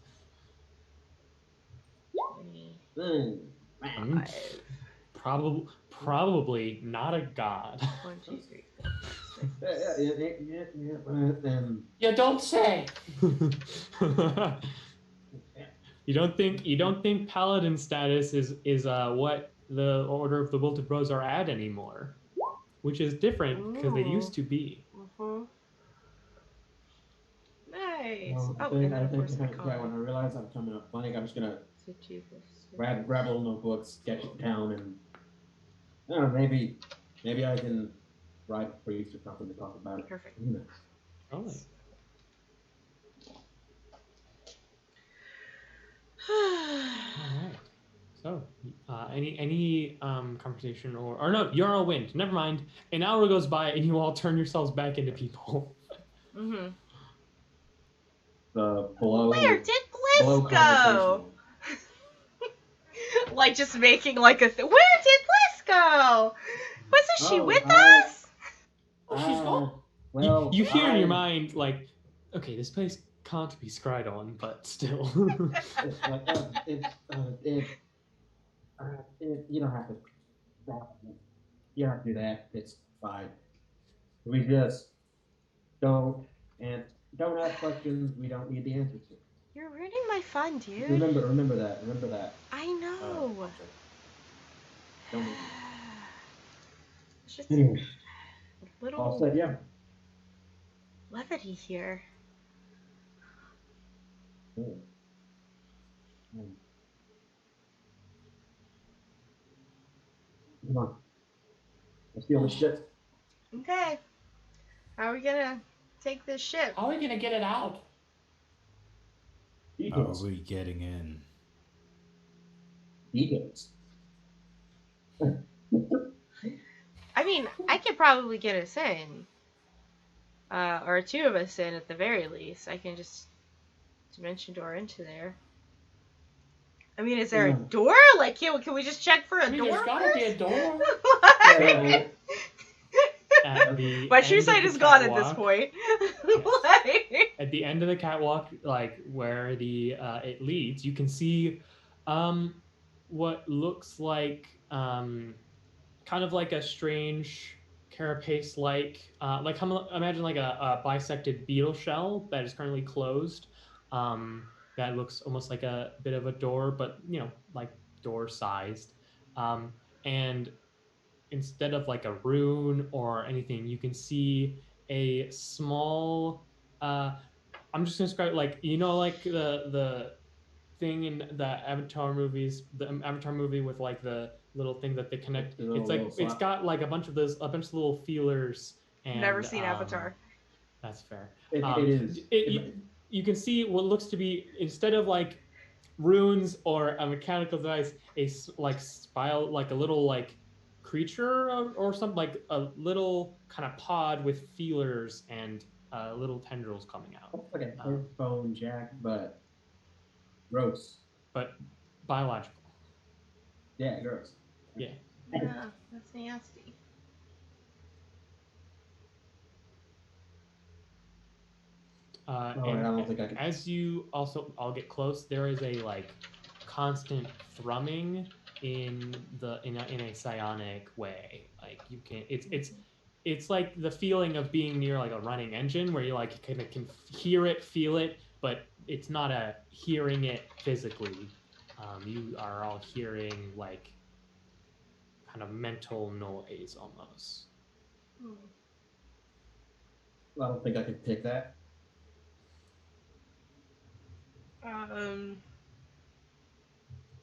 20. 5. Probably not a god. 1, 2, 3, 4, 5, 6. You don't say. You don't think paladin status is what the Order of the Wilted Rose are at anymore, which is different because they used to be. Nice. Well, I think when I realize I'm coming up blank, I'm just gonna grab a little notebook, sketch it down, and I don't know, maybe I can write a priest or something to talk about it. Perfect. Oh. Alright. So, any conversation or no, you're all wind. Never mind. An hour goes by and you all turn yourselves back into people. Mm-hmm. Below. Where did Bliss go? Like just making like a where did Bliss go? Wasn't she with us? She's gone. Well, you hear in your mind like, okay, this place can't be scryed on, but still. You don't have to. You don't have to do that. It's fine. We just don't ask questions we don't need the answers to. You're ruining my fun, dude. Remember that. I know. Don't It's just anyway. a little All said, yeah. levity here. Come on. Let's deal with shit. Okay. How are we gonna take this ship? How are we gonna get it out? How are we getting in? Details. I mean, I could probably get us in. Or 2 of us in at the very least. I can just dimension door into there. I mean, is there a door? Like, can we just check for a door? There's gotta be a door. My true sight is gone at this point. Like... At the end of the catwalk, like where it leads, you can see what looks like kind of like a strange carapace-like, imagine like a bisected beetle shell that is currently closed. That looks almost like a bit of a door, but like door-sized. And instead of like a rune or anything, you can see a small. I'm just gonna describe it like like the thing in the Avatar movies, the Avatar movie with like the little thing that they connect. It's like it's got like a bunch of little feelers. And, never seen Avatar. That's fair. It is. You can see what looks to be, instead of like runes or a mechanical device, like spile, like a little like creature or something, like a little kind of pod with feelers and little tendrils coming out. Looks like a headphone jack, but gross. But biological. Yeah, gross. Yeah. Yeah, that's nasty. And I don't think I can. as you also, I'll get close. There is a like constant thrumming in a psionic way. Like you can, it's like the feeling of being near like a running engine where you like kind of can hear it, feel it, but it's not a hearing it physically. You are all hearing like kind of mental noise almost. I don't think I can pick that.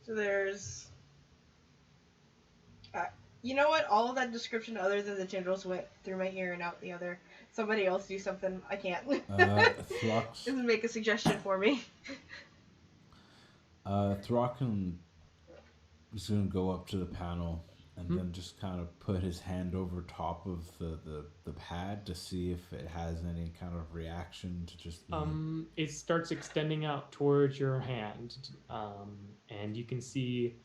So there's, you know what? All of that description, other than the tendrils, went through my ear and out the other. Somebody else do something. I can't. Throx. Just make a suggestion for me. Throcken is going to go up to the panel and then just kind of put his hand over top of the pad to see if it has any kind of reaction to just it starts extending out towards your hand, and you can see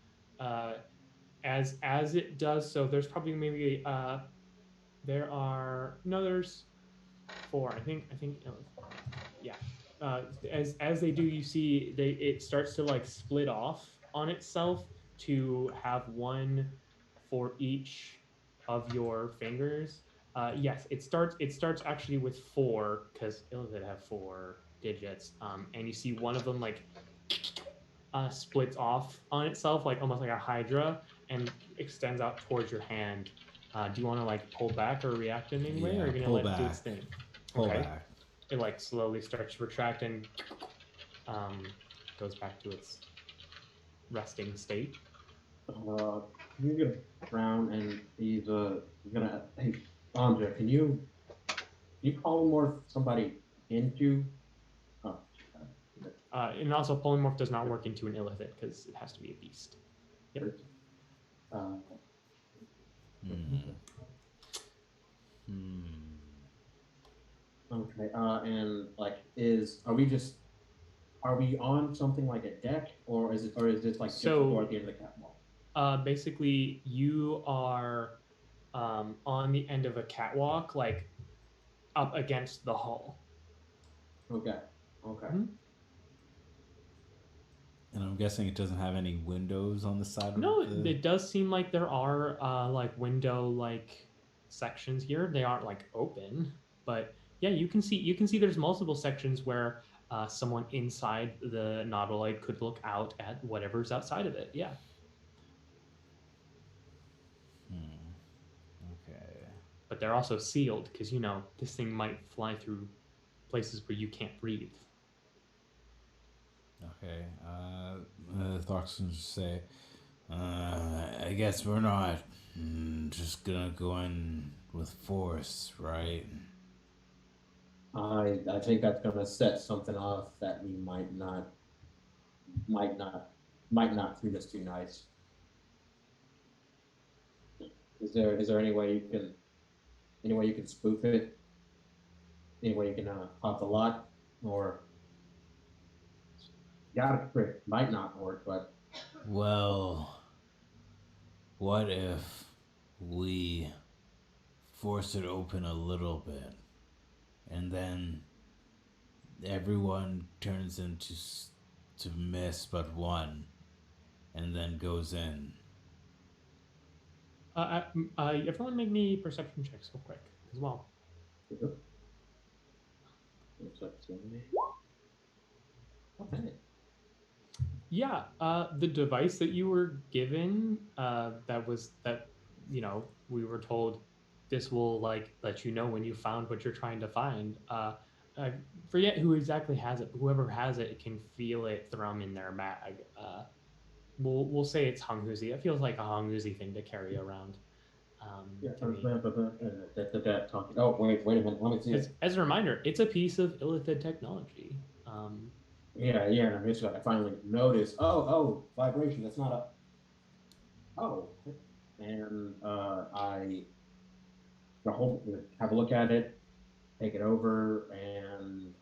as it does so, there's probably maybe there's 4, I think yeah. As they do, you see it starts to like split off on itself to have one for each of your fingers. Yes, it starts actually with 4 because Illithid have 4 digits, and you see one of them like splits off on itself, like almost like a hydra, and extends out towards your hand. Do you want to like pull back or react in any way, or are you gonna let it do its thing? Pull back. It like slowly starts to retract and goes back to its resting state. Can you get around and he's gonna, hey Andre, can you polymorph somebody into And also polymorph does not work into an illithid because it has to be a beast. Yep. Okay, and like are we on something like a deck, or is this like just the door at the end of the catwalk? Basically you are on the end of a catwalk, like up against the hull. Okay. And I'm guessing it doesn't have any windows on the side. No, it does seem like there are like window like sections here. They aren't like open, but yeah, you can see there's multiple sections where someone inside the nautiloid could look out at whatever's outside of it. Yeah. Okay. But they're also sealed because this thing might fly through places where you can't breathe. Okay. Throx can just say, I guess we're not just gonna go in with force, right? I think that's gonna set something off that we might not treat us too nice. Is there any way you can spoof it? Any way you can pop the lock, or got a trick? Might not work, but well, what if we force it open a little bit, and then everyone turns into mist but one, and then goes in? Everyone make me perception checks real quick as well. Okay. Yeah, the device that you were given, we were told this will like let you know when you found what you're trying to find. I forget who exactly has it, but whoever has it can feel it thrum in their bag. We'll say it's Honghuzi. It feels like a Honghuzi thing to carry around. Talking. Oh wait a minute. Let me see. As a reminder, it's a piece of illithid technology. Yeah, and I'm just I finally notice. Oh, vibration. That's not a. Oh, and I have a look at it, take it over, and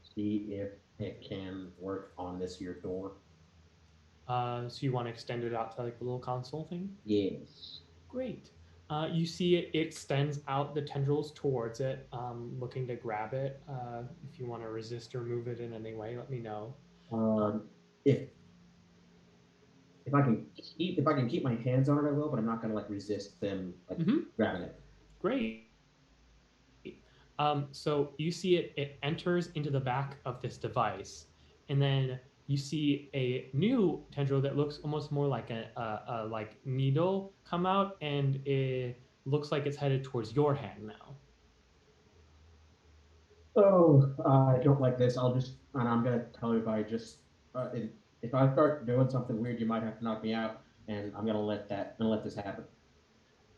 see if it can work on this here door. So you want to extend it out to like the little console thing? Yes. Great. You see it extends out the tendrils towards it, looking to grab it. If you want to resist or move it in any way, let me know. Um, if if I can keep my hands on it, I will. But I'm not gonna like resist them like grabbing it. Great. So you see it enters into the back of this device, and then you see a new tendril that looks almost more like a like needle come out, and it looks like it's headed towards your hand now. Oh, I don't like this. And I'm gonna tell everybody if I start doing something weird, you might have to knock me out, and gonna let this happen.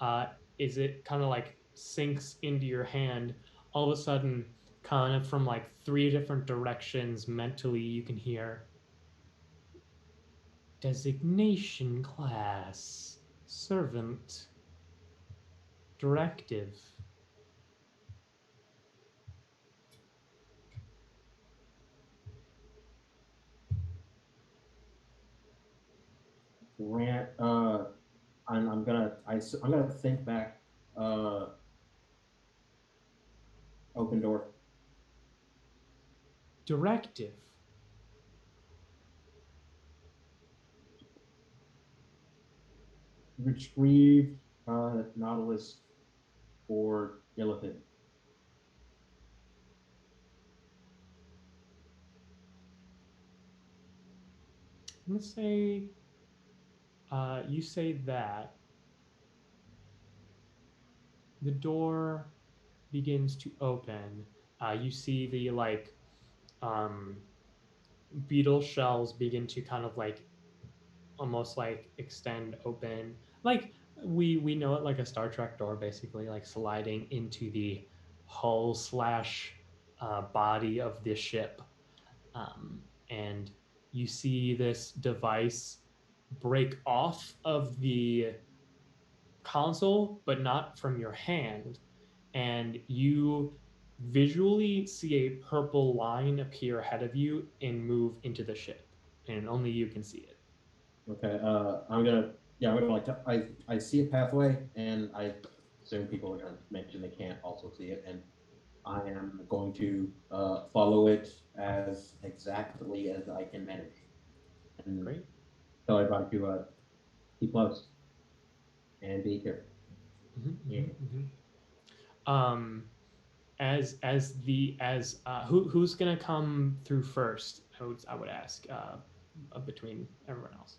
uh, is it kind of like sinks into your hand. All of a sudden, kind of from like three different directions mentally, you can hear designation class, servant, directive. Grant, I'm gonna think back. Uh, Open door. Directive. Retrieve Nautilus or Illithid. I'm gonna say you say that the door begins to open. You see the like um, beetle shells begin to kind of like almost like extend open, like we know it like a Star Trek door, basically like sliding into the hull slash body of the ship. And you see this device break off of the console, but not from your hand. And you visually see a purple line appear ahead of you and move into the ship, and only you can see it. Okay. I'm gonna I see a pathway, and I assume people are gonna mention they can't also see it, and I am going to follow it as exactly as I can manage, and Great. tell everybody to keep close and be careful. Mm-hmm, Yeah. mm-hmm, mm-hmm. As who's gonna come through first? I would ask between everyone else.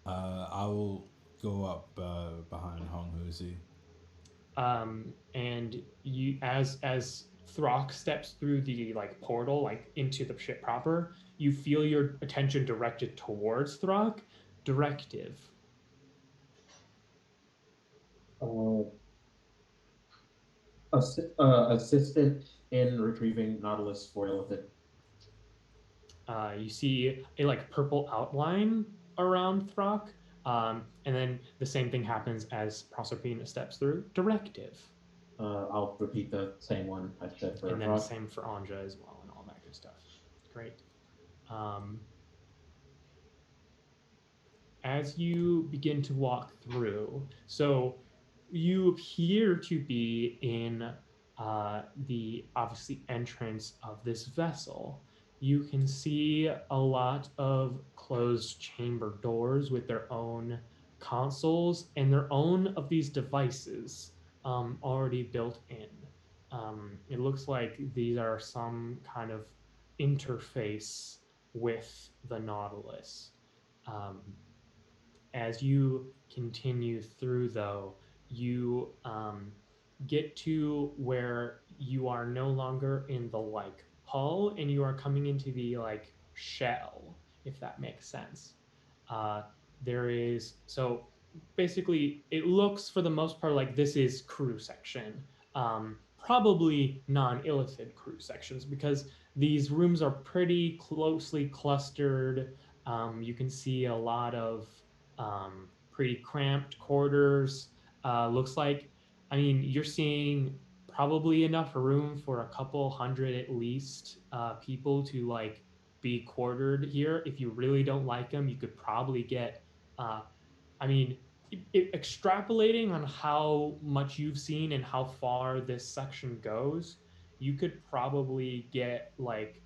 I will go up behind Hong Huzi. And you as Throck steps through the like portal like into the ship proper, you feel your attention directed towards Throck. Directive. Uh, Assistant in retrieving Nautilus for Illithid. You see a like purple outline around Throck, and then the same thing happens as Proserpina steps through. Directive. I'll repeat the same one I said for And then Frog. same for Anja as well, and all that good stuff. Great. Um, as you begin to walk through, so you appear to be in the obviously entrance of this vessel. You can see a lot of closed chamber doors with their own consoles and their own of these devices already built in. It looks like these are some kind of interface with the Nautilus. Um, as you continue through, though, you get to where you are no longer in the like hull and you are coming into the like shell, if that makes sense. uh, there is basically it looks for the most part like this is crew section. probably non-illithid crew sections, because these rooms are pretty closely clustered. You can see a lot of pretty cramped quarters. Looks like, I mean, you're seeing probably enough room for a couple hundred at least people to like be quartered here. If you really don't like them, you could probably get. I mean, extrapolating on how much you've seen and how far this section goes, you could probably get like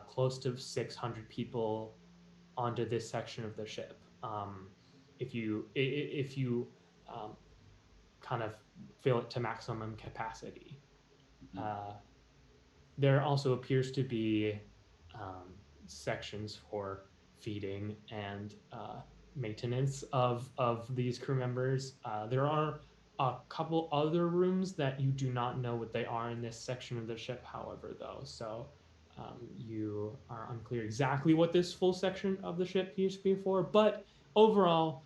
close to 600 people onto this section of the ship. If you um, kind of fill it to maximum capacity. There also appears to be sections for feeding and maintenance of these crew members. There are a couple other rooms that you do not know what they are in this section of the ship, however, though. So you are unclear exactly what this full section of the ship used to be for. But overall,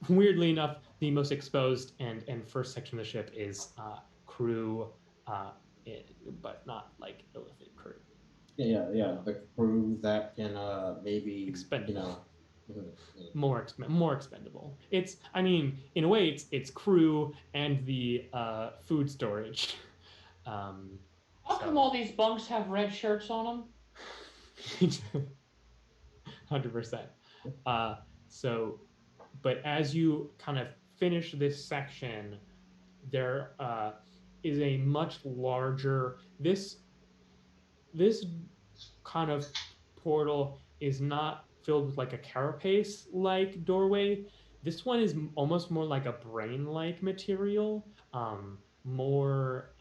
weirdly enough, the most exposed and first section of the ship is crew, but not like illithid crew. Yeah. The crew that can maybe Expendable. Mhm. More expendable. It's, I mean, in a way, it's crew and the food storage. How come all these bunks have red shirts on them? 100%. So, but as you kind of finish this section, there is a much larger this kind of portal is not filled with like a carapace like doorway. This one is almost more like a brain like material, more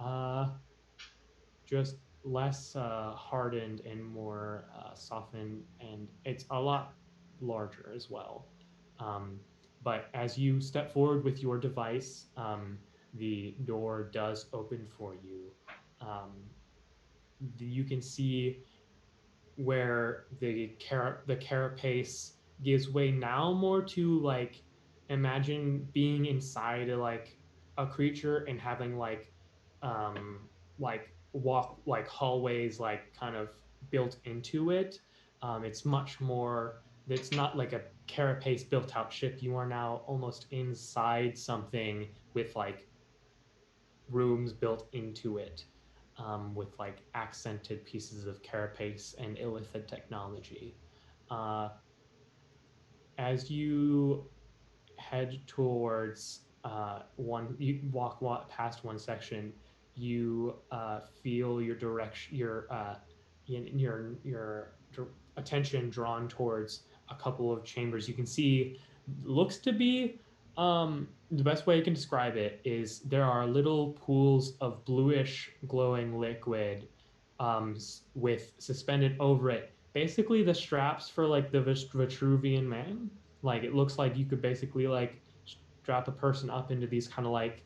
just less hardened and more softened, and it's a lot larger as well. But as you step forward with your device, the door does open for you. You can see where the carapace gives way now more to like, imagine being inside like a creature and having like walk like hallways like kind of built into it. It's much more, it's not like a carapace built out ship. You are now almost inside something with like rooms built into it, with like accented pieces of carapace and illithid technology. Uh, as you head towards you walk past one section, you feel your direction, your attention drawn towards a couple of chambers. You can see, looks to be, the best way I can describe it is there are little pools of bluish glowing liquid with suspended over it, basically the straps for like the Vitruvian man. Like it looks like you could basically like strap a person up into these kind of like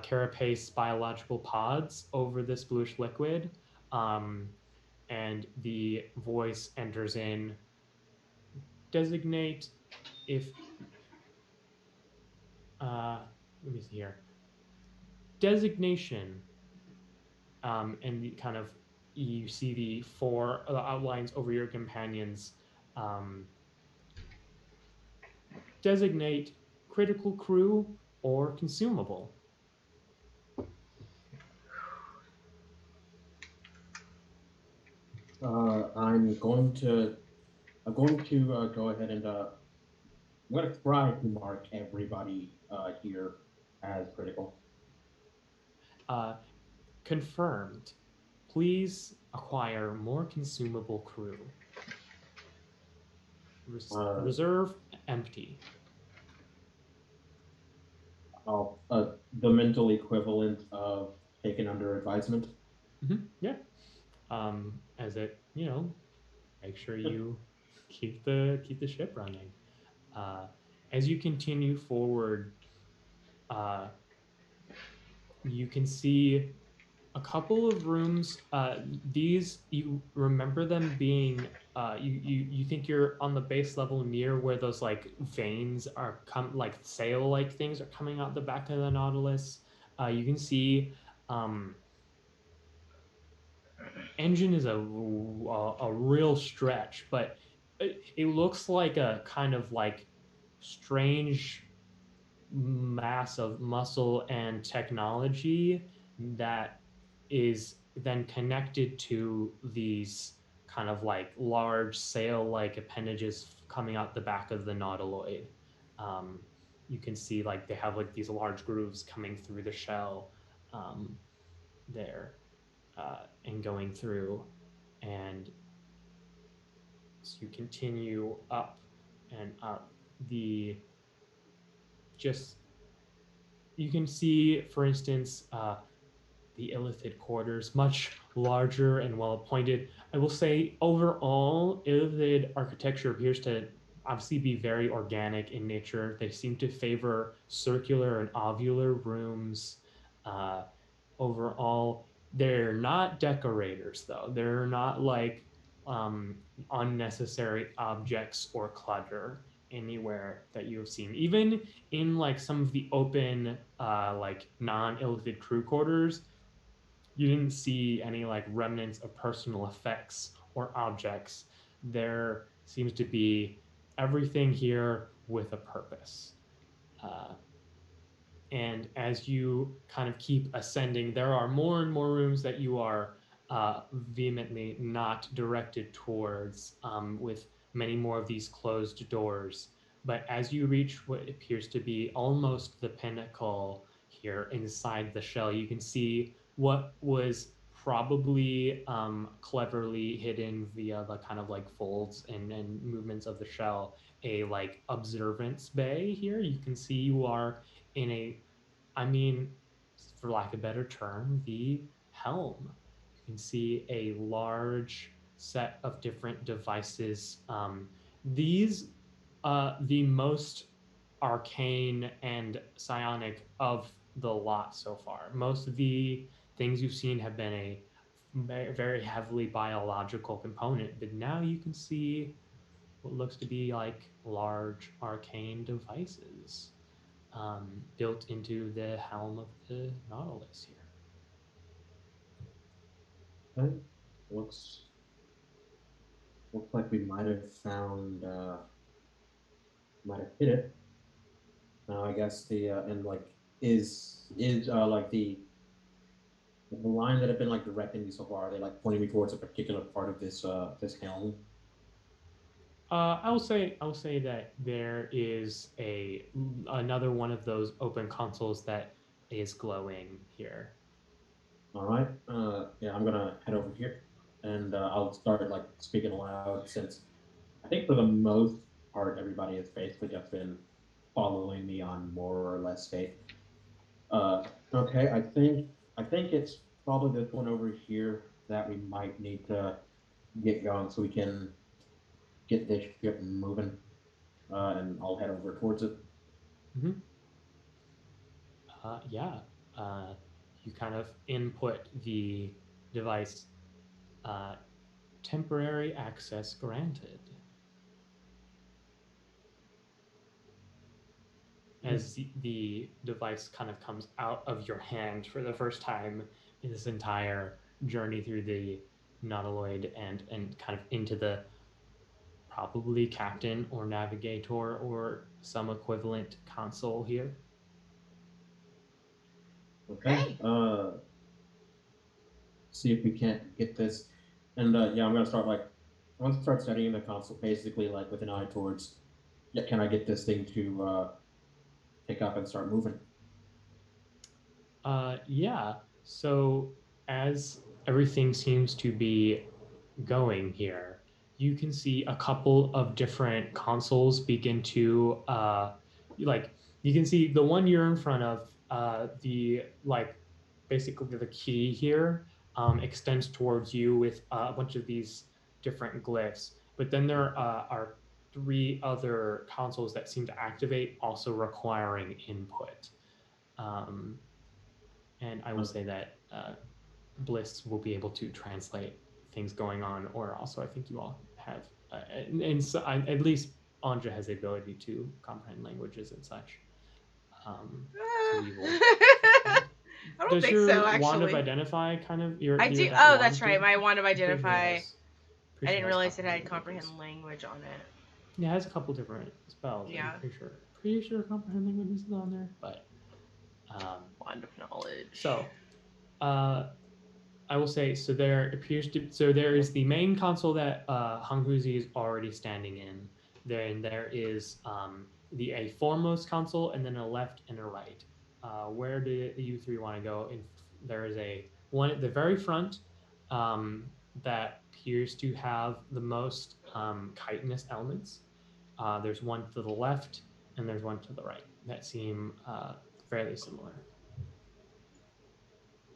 carapace biological pods over this bluish liquid. Um, and the voice enters in, designate if let me see here, designation, and the kind of, you see the four outlines over your companions. um, Designate critical crew or consumable. I'm going to go ahead and I'm going to try to mark everybody here as critical. Confirmed. Please acquire more consumable crew. Reserve empty. The mental equivalent of taken under advisement. Yeah. As it, make sure you keep the ship running. As you continue forward, you can see a couple of rooms. These, you remember them being, you think you're on the base level near where those like veins are like sail like things are coming out the back of the Nautilus. You can see engine is a real stretch, but it looks like a kind of like strange mass of muscle and technology that is then connected to these kind of like large sail-like appendages coming out the back of the nautiloid. Um, you can see like they have like these large grooves coming through the shell um, there and going through, and so you continue up and up. The just you can see, for instance, the illithid quarters, much larger and well appointed. I will say, overall, illithid architecture appears to obviously be very organic in nature. They seem to favor circular and ovular rooms. Uh, Overall, they're not decorators, though. They're not like um, unnecessary objects or clutter anywhere that you have seen. Even in like some of the open, like non-illithid crew quarters, you didn't see any like remnants of personal effects or objects. There seems to be everything here with a purpose. Uh, and as you kind of keep ascending, there are more and more rooms that you are vehemently not directed towards, with many more of these closed doors. But as you reach what appears to be almost the pinnacle here inside the shell, you can see what was probably cleverly hidden via the kind of like folds and movements of the shell, a like observance bay here. You can see you are in a, I mean, for lack of a better term, the helm. You can see a large set of different devices. These, the most arcane and psionic of the lot so far. Most of the things you've seen have been a very heavily biological component, but now you can see what looks to be like large arcane devices built into the helm of the Nautilus here. Okay. Looks like we might have found might have hit it. Now I guess the and like is like the line that have been like directing me so far, are they like pointing me towards a particular part of this helm? I will say that there is a another one of those open consoles that is glowing here. All right. Yeah, I'm gonna head over here, and I'll start like speaking aloud since I think for the most part everybody has basically just been following me on more or less faith. Okay, I think it's probably this one over here that we might need to get going so we can get this ship moving. And I'll head over towards it. Mm-hmm. Yeah, uh, you kind of input the device. Uh, Temporary access granted. As the device kind of comes out of your hand for the first time in this entire journey through the nautiloid and kind of into the probably captain or navigator or some equivalent console here. Okay. Great. See if we can't get this. And yeah, I'm gonna start like I want to start studying the console basically like with an eye towards yeah, can I get this thing to pick up and start moving? Yeah. So as everything seems to be going here, you can see a couple of different consoles begin to like you can see the one you're in front of, the like basically the key here extends towards you with a bunch of these different glyphs. But then there are three other consoles that seem to activate, also requiring input. Um, and I will say that Bliss will be able to translate things going on, or also I think you all have, and so at least Anja has the ability to comprehend languages and such. So we will. I don't Does think your so, wand of actually. identify kind of your? I your do. that Oh, wand that's right. thing? My wand of I'm pretty sure identify. it I has- pretty didn't sure realize it had languages. comprehend language on it. Yeah, it has a couple different spells. Yeah. I'm pretty sure. Pretty sure comprehend languages is on there, but Wand of knowledge. so I will say so. There appears to there is the main console that Hanghuzi is already standing in. Then there is a foremost console, and then a left and a right. Where do you three want to go? There is a one at the very front that appears to have the most chitinous elements. There's one to the left, and there's one to the right that seem fairly similar.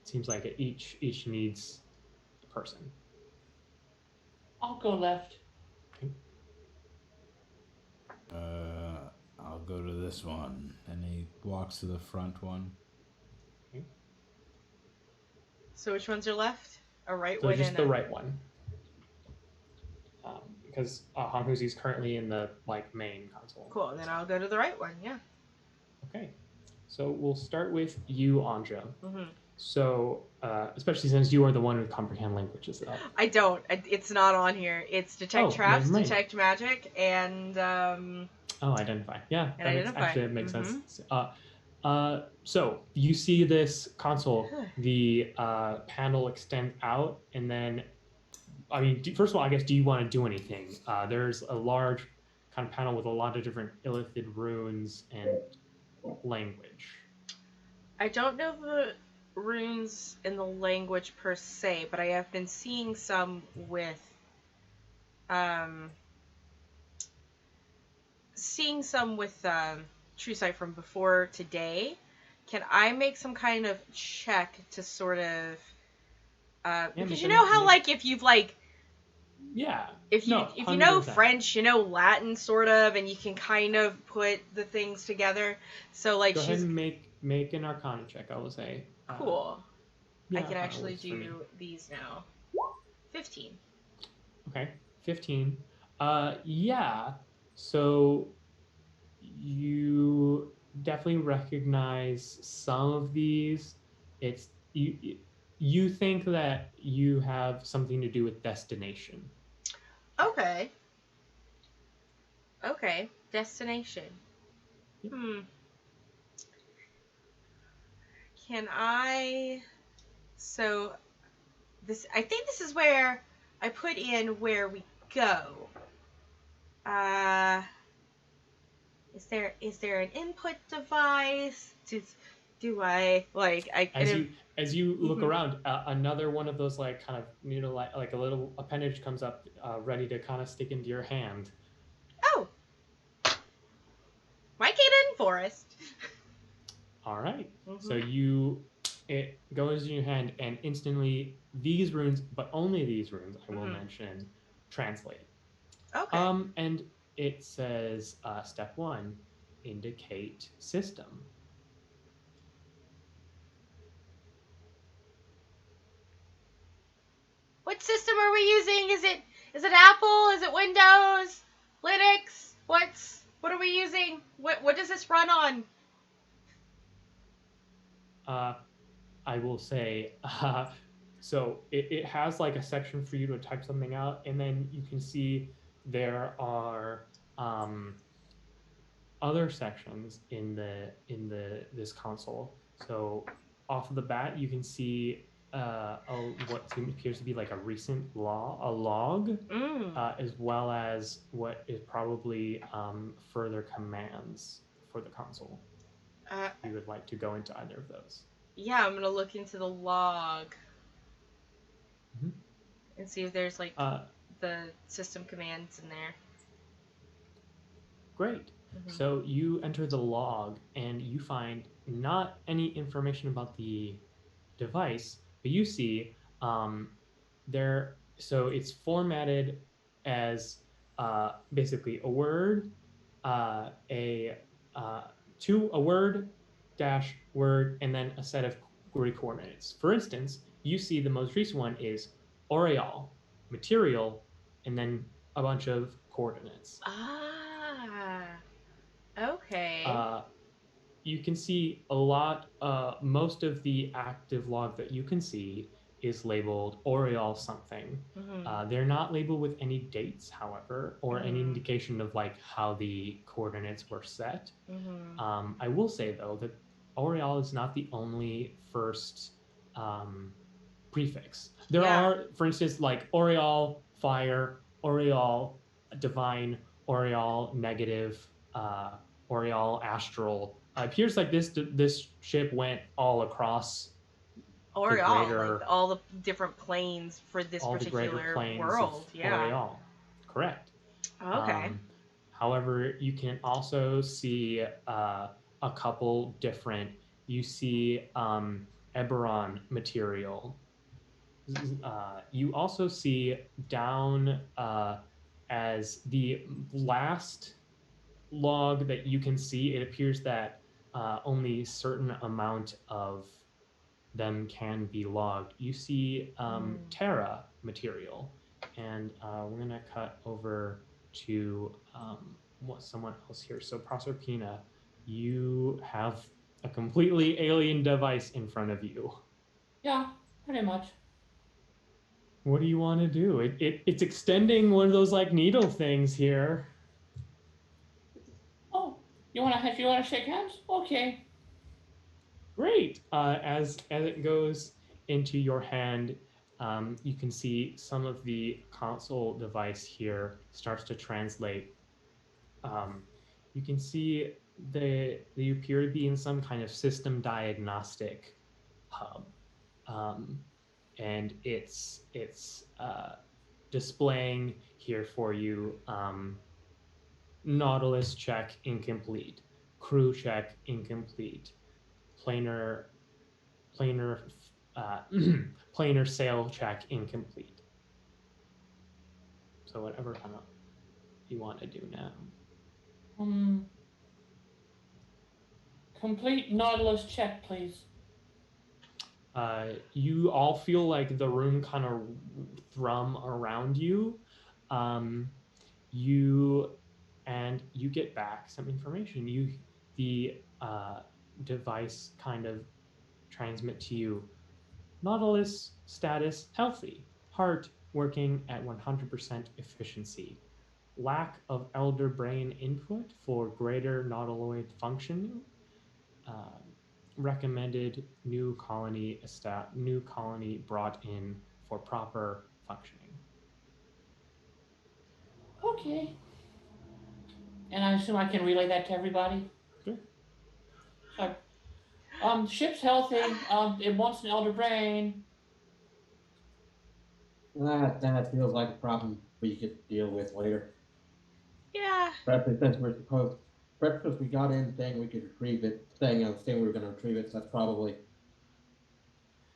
Seems like each needs a person. I'll go left. I'll go to this one. And he walks to the front one. Okay. So which ones are left? A right So one just and the a... right one. Because Hanghuzi is currently in the main console. Cool, and then I'll go to the right one, yeah. Okay. So we'll start with you, Anja. Mm-hmm. So, especially since you are the one who comprehend languages. I don't. It's not on here. It's detect traps, never mind. detect magic, and identify. Yeah, and that identify. makes sense. So you see this console, the panel extend out, and then, I mean, first of all, I guess, do you want to do anything? There's a large kind of panel with a lot of different illithid runes and language. I don't know the runes in the language per se, but I have been seeing some with True Sight from before today. Can I make some kind of check to sort of because you know how if you've if you know French, you know Latin sort of, and you can kind of put the things together. So go ahead and make an Arcana check. I will say. Cool. Yeah, I can actually do these now. 15. Okay, 15. Yeah. So you definitely recognize some of these. It's you think that you have something to do with destination. Okay. Destination. Yep. Can I... So, I think this is where I put in where we go. Is there an input device? Do I as you look around, another one of those kind of a little appendage comes up, ready to kind of stick into your hand. Oh, Mycaden Forest. All right. So it goes in your hand, and instantly these runes, but only these runes, I will mention, translate. Okay. And it says, step 1, indicate system. What system are we using? Is it Apple? Is it Windows? Linux? What are we using? What does this run on? I will say, so it has a section for you to type something out, and then you can see there are other sections in this console. So off of the bat, you can see what appears to be a recent log, as well as what is probably further commands for the console. If you would like to go into either of those. Yeah, I'm gonna look into the log and see if there's the system commands in there. Great. So you enter the log and you find not any information about the device, but you see there. So it's formatted as basically a word, a word dash word, and then a set of grid coordinates. For instance, you see the most recent one is Aureal, material, and then a bunch of coordinates. Okay. you can see a lot. Most of the active log that you can see is labeled Oriole something. They're not labeled with any dates, however, or any indication of like how the coordinates were set. I will say though that Oriole is not the only first prefix. There are, for instance, like Oriole fire, Oriole divine, Oriole negative, Oriole astral. It appears like this ship went all across Oriole, greater, like all the different planes for this all the greater particular planes world. of Oriole. Correct. Okay. However, you can also see a couple different. You see Eberron material. You also see down as the last log that you can see, it appears that only a certain amount of them can be logged. You see Terra material, and we're going to cut over to someone else here. So Proserpina, you have a completely alien device in front of you. Yeah, pretty much. What do you want to do? It's extending one of those like needle things here. Oh, you wanna shake hands? Okay. Great. As it goes into your hand, you can see some of the console device here starts to translate. You can see they appear to be in some kind of system diagnostic hub, and it's displaying here for you. Nautilus check incomplete. Crew check incomplete. Planar planar sail check incomplete. So whatever kind of you want to do now. Complete Nautilus check, please. You all feel like the room kind of thrum around you. You get back some information. The device kind of transmit to you. Nautilus status healthy. Heart working at 100% efficiency. Lack of elder brain input for greater nautiloid functioning. Recommended new colony brought in for proper functioning. Okay. And I assume I can relay that to everybody? Sure. So, ship's healthy. It wants an elder brain. That feels like a problem we could deal with later. Yeah. Perhaps since we got in saying we could retrieve it, saying we were going to retrieve it, so that's probably.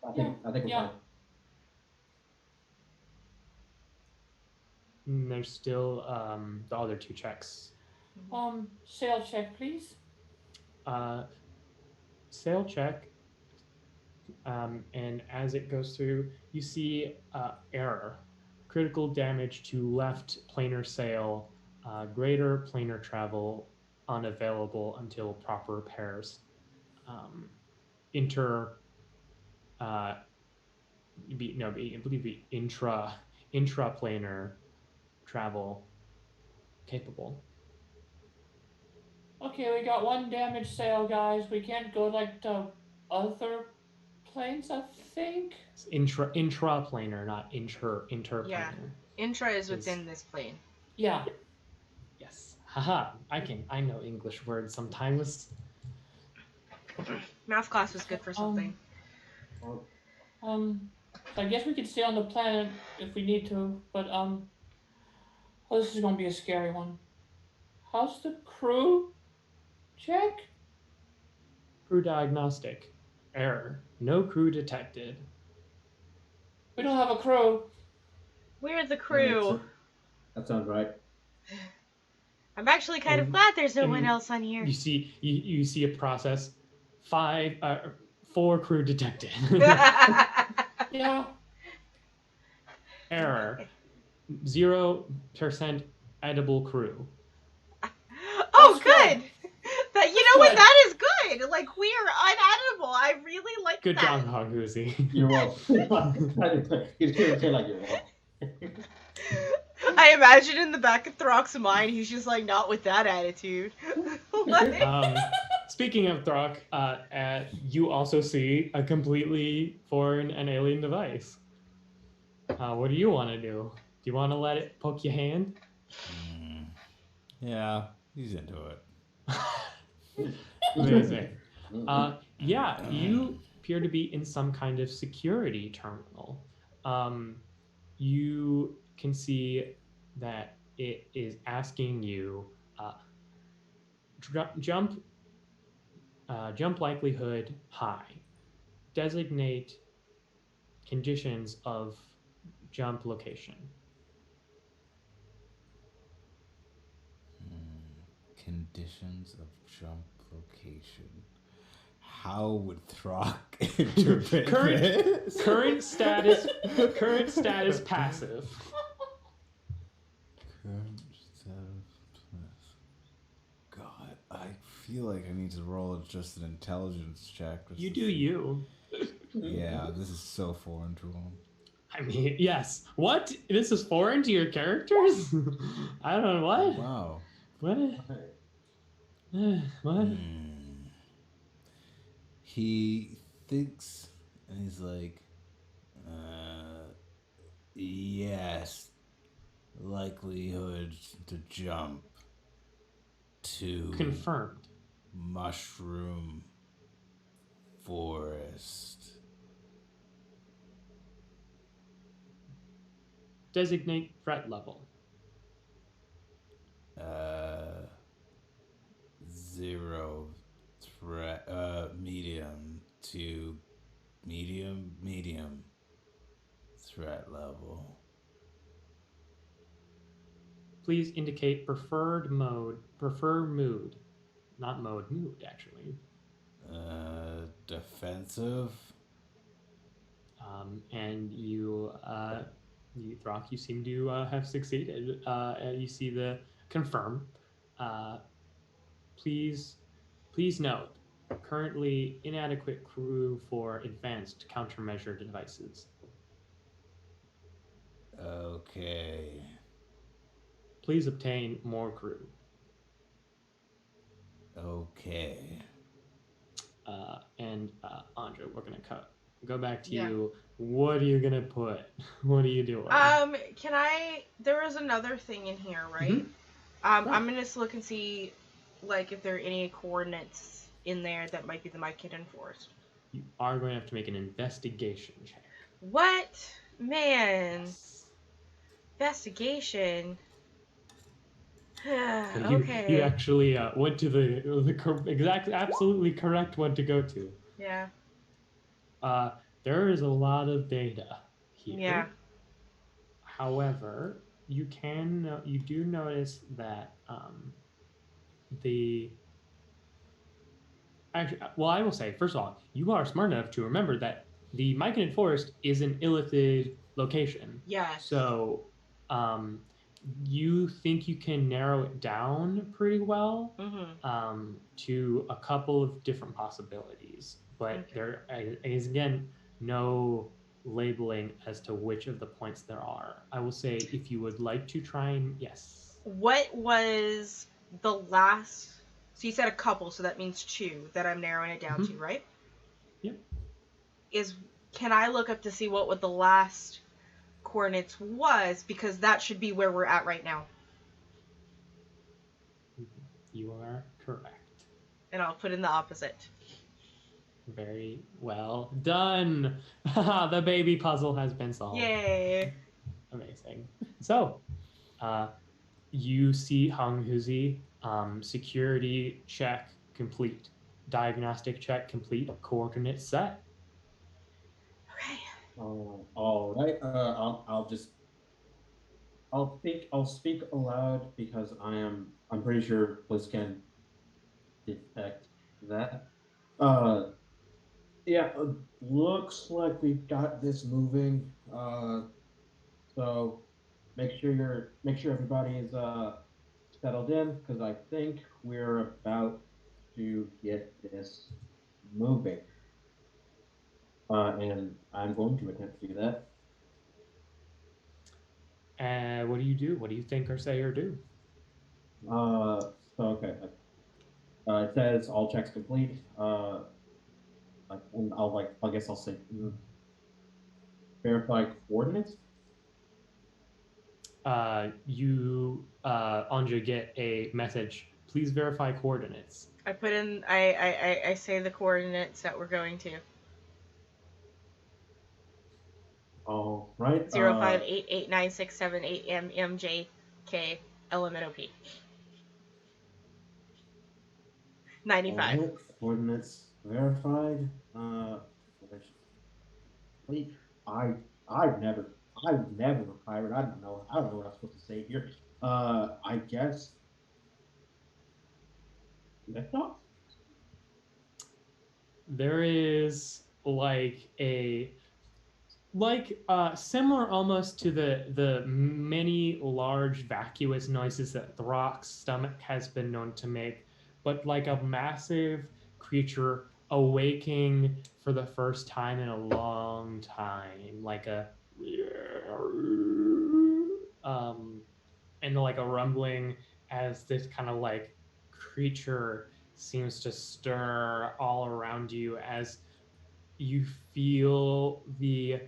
I think we're fine. And there's still the other two checks. Sail check, please. Sail check. And as it goes through, you see error. Critical damage to left planar sail. Greater planar travel unavailable until proper repairs. I believe intraplanar travel capable. Okay, we got one damaged sail, guys. We can't go like to other planes, I think. It's intraplanar, not interplanar. Yeah. Intra is within this plane. Yeah. Yes. Haha. I know English words sometimes. Math class was good for something. I guess we could stay on the planet if we need to, but this is gonna be a scary one. How's the crew check? Crew diagnostic. Error. No crew detected. We don't have a crew. We're the crew. That sounds right. I'm actually kind of glad there's no one else on here. You see a process. 4 crew detected. Yeah. Error. 0% edible crew. Oh, good. That what? That is good. we are unedible. I really like Good that. job, Hogoozy. You're welcome. You can't say like you're welcome. I imagine in the back of Throck's mind, he's just like, not with that attitude. Like- Speaking of Throck, you also see a completely foreign and alien device. What do you want to do? Do you want to let it poke your hand? Yeah, he's into it. Amazing. Yeah, you appear to be in some kind of security terminal. You can see that it is asking you jump likelihood high. Designate conditions of jump location. Conditions of jump location. How would Throck interpret this? Current status passive. Current status plus. God, I feel like I need to roll just an intelligence check. You do you. Yeah, this is so foreign to him. I mean, yes. What? This is foreign to your characters? I don't know what. Wow. What? What? He thinks, and he's like, yes, likelihood to jump to Confirmed. mushroom forest. Designate threat level. 0 threat, medium to medium threat level. Please indicate preferred mood, not mood actually. Defensive. And you Throck, you seem to have succeeded. You see the confirm. Please note, currently inadequate crew for advanced countermeasure devices. Okay. Please obtain more crew. Okay. And Andre, we're gonna go back to Yeah. you. What are you gonna put? What are you doing? There was another thing in here, right? Mhm. I'm gonna just look and see, like, if there are any coordinates in there that might be the Mike Hidden Forest. You are going to have to make an investigation check. What? Man. Investigation. Okay. You actually went to the absolutely correct one to go to. Yeah. There is a lot of data here. Yeah. However, you do notice that I will say, first of all, you are smart enough to remember that the Myconid Forest is an illithid location. Yes. So, you think you can narrow it down pretty well to a couple of different possibilities, but there is, again, no labeling as to which of the points there are. I will say, if you would like to try and What was the last? So you said a couple, so that means 2 that I'm narrowing it down to, right? Yep. Can I look up to see what the last coordinates was, because that should be where we're at right now. You are correct. And I'll put in the opposite. Very well done. The baby puzzle has been solved. Yay. Amazing. So, you see Hong Huzi, security check complete, diagnostic check complete, coordinate set. Okay. All right. I'll speak aloud because I'm pretty sure Bliss can detect that. Yeah, looks like we've got this moving. So make sure everybody is settled in, because I think we're about to get this moving. And I'm going to attempt to do that. And what do you do? What do you think or say or do? Okay. It says all checks complete. And I guess I'll say verify coordinates. You Anja get a message. Please verify coordinates. I put in. I say the coordinates that we're going to. All right. 05889678MMJK LMNOP. 95. All right. Coordinates verified. Wait, I I've never pirate. I don't know. I don't know what I'm supposed to say here. I guess liftoff. There is similar almost to the many large vacuous noises that Throck's stomach has been known to make, but like a massive creature awaking for the first time in a long time, like a and like a rumbling as this kind of like creature seems to stir all around you as you feel the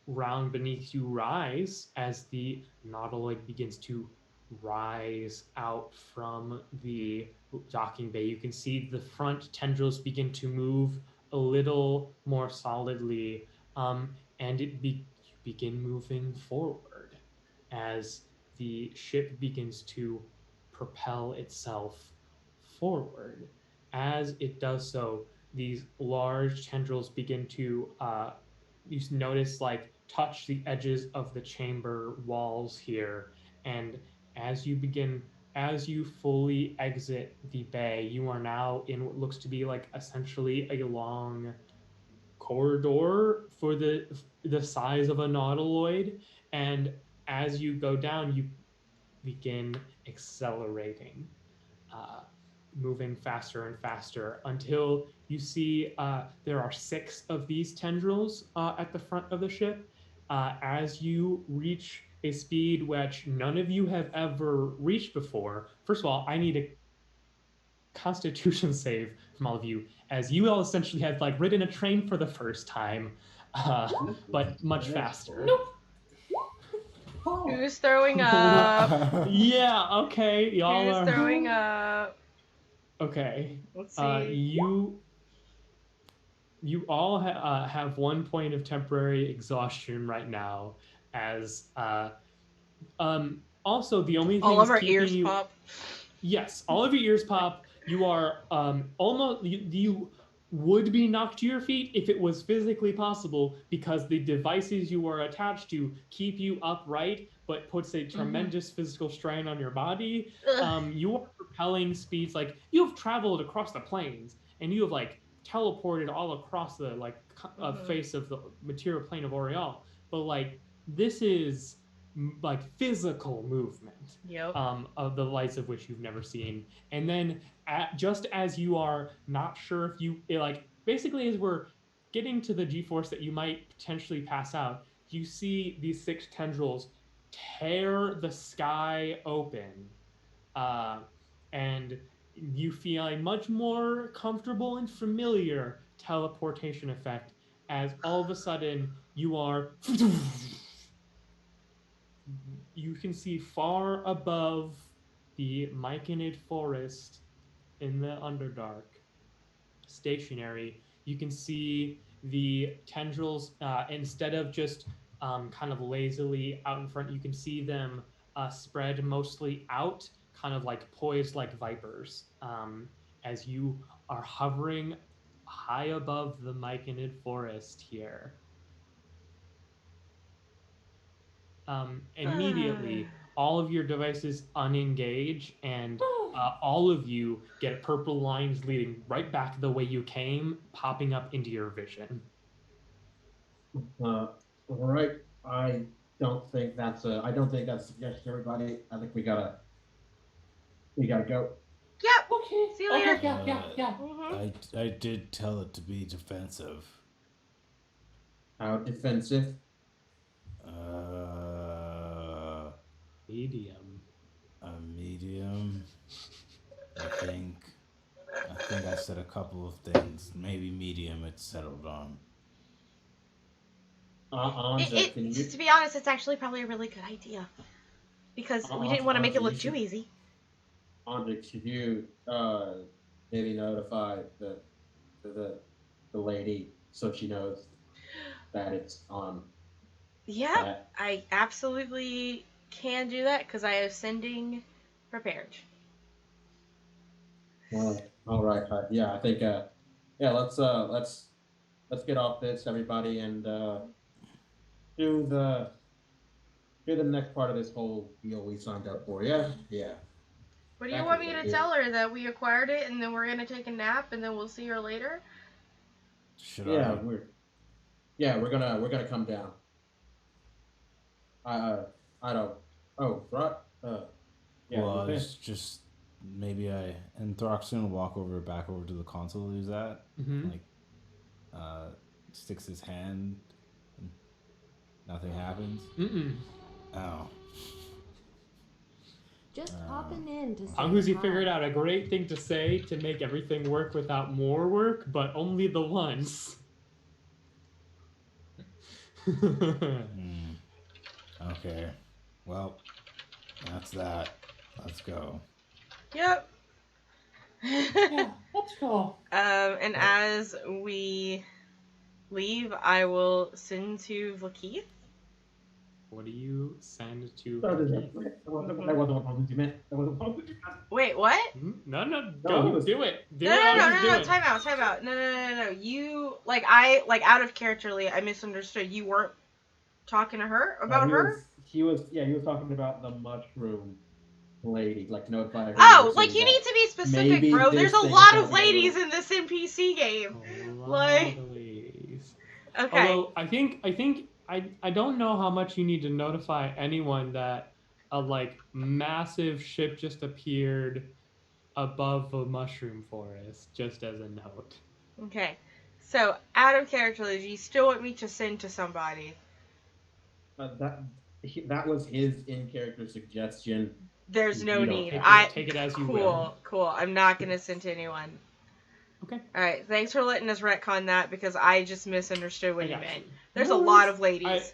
ground beneath you rise as the nautiloid begins to rise out from the docking bay. You can see the front tendrils begin to move a little more solidly, and you begin moving forward as the ship begins to propel itself forward. As it does so, these large tendrils begin to you notice like touch the edges of the chamber walls here, and as you begin as you fully exit the bay, you are now in what looks to be like essentially a long corridor for the size of a nautiloid, and as you go down you begin accelerating, uh, moving faster and faster until you see there are 6 of these tendrils at the front of the ship. As you reach a speed which none of you have ever reached before, first of all, I need a constitution save from all of you, as you all essentially have like ridden a train for the first time, but much faster. Nope. Who's throwing up? Yeah, okay, y'all Who's are throwing up? okay. Let's see. You all have 1 point of temporary exhaustion right now, as also the only All things of our keeping ears you pop. yes, all of your ears pop. You are almost you would be knocked to your feet if it was physically possible, because the devices you are attached to keep you upright but puts a tremendous physical strain on your body. Ugh. You are propelling speeds like you have traveled across the plains, and you have like teleported all across the like face of the material plane of Oriel, but like this is like physical movement, Yep. of the lights of which you've never seen. And then just as you are not sure if you like, basically as we're getting to the G-force that you might potentially pass out, you see these 6 tendrils tear the sky open, uh, and you feel a much more comfortable and familiar teleportation effect as all of a sudden you are you can see far above the myconid forest in the Underdark, stationary. You can see the tendrils, instead of just kind of lazily out in front, you can see them spread mostly out, kind of like poised like vipers, as you are hovering high above the myconid forest here. Immediately, all of your devices unengage, and all of you get purple lines leading right back the way you came, popping up into your vision. All right. I don't think that's a suggestion, everybody. I think we gotta go. Yep. Okay. See you later. Okay, yeah. Mhm. I did tell it to be defensive. How defensive? Medium. A medium. I think I said a couple of things. Maybe medium it's settled on. Anja, can you? To be honest, it's actually probably a really good idea because we didn't want to make it Anja, you look too should. easy. Anja, should you maybe notify the the lady so she knows that it's on Yep, that? I absolutely can do that because I have sending prepared. All right. Yeah, I think. Yeah, let's get off this, everybody, and do the do the next part of this whole deal we signed up for. Yeah, yeah. What do you Back want in me the to day. tell her, that we acquired it and then we're gonna take a nap and then we'll see her later? Should Yeah, I? we're gonna come down. I don't. Oh, right. Yeah, Well, okay. it's just maybe I and Throck's gonna walk back over to the console he was at, Mm-hmm. like, sticks his hand, and nothing happens. Mm-mm. Oh, Just popping in to say Anguzi hi. figured out a great thing to say to make everything work without more work, but only the once. Okay. Well, that's that. Let's go. Yep. Yeah, let's go. And as we leave, I will send to Vlakeith. What do you send to That Keith? wasn't what you meant. That wasn't what you meant. Wait, what? No, No, go he was- do it. Do No, what I was just no. doing. Time out. No. You out of characterly, I misunderstood. You weren't talking to her about her. He was talking about the mushroom lady, like notify her. Oh, like you need to be specific, maybe bro. this There's a thing lot is of gonna be a ladies little- in this NPC game. Like, Okay. although I think I don't know how much you need to notify anyone that a like massive ship just appeared above the mushroom forest, just as a note. Okay. So, out of characterly, do you still want me to send to somebody? That was his in character suggestion. There's no You don't need. take it as you cool, will. Cool. I'm not gonna send to anyone. Okay. All right. Thanks for letting us retcon that because I just misunderstood what I you got meant. you. There's a No lot worries. of ladies.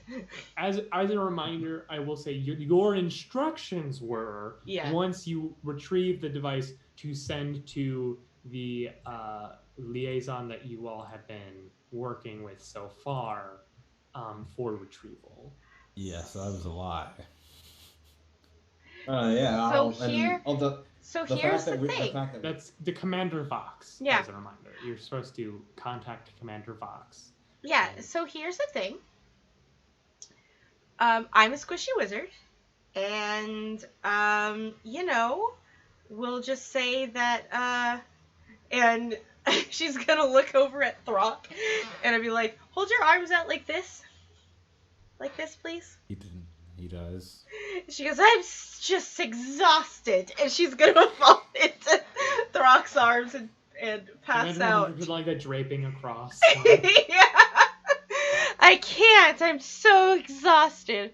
As a reminder, I will say your instructions were Yeah. once you retrieve the device to send to the liaison that you all have been working with so far for retrieval. Yes, that was a lie. Yeah. So here's the thing. That's the Commander Vox. Yeah. As a reminder, you're supposed to contact Commander Vox. Yeah. So here's the thing. I'm a squishy wizard, and we'll just say that and she's gonna look over at Throck, and I'll be like, hold your arms out like this, please. He didn't. He does. She goes, I'm just exhausted, and she's gonna fall into Throck's arms and pass out. Like that draping across. Yeah. I can't. I'm so exhausted.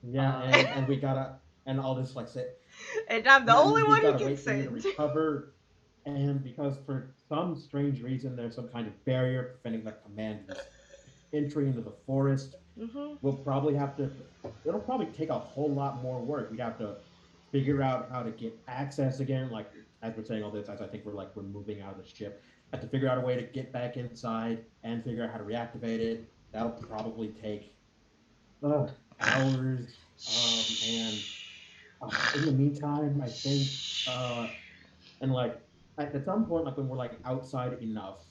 Yeah, and we gotta, and I'll just like say, And I'm the only we one who gotta can wait for you to send. recover, and because for some strange reason there's some kind of barrier preventing the commander's entry into the forest. Mm-hmm. We'll probably have to. It'll probably take a whole lot more work. We have to figure out how to get access again. Like as we're saying all this, as I think we're moving out of the ship. Have to figure out a way to get back inside and figure out how to reactivate it. That'll probably take hours. And in the meantime, I think, and like at some point, like when we're like outside enough,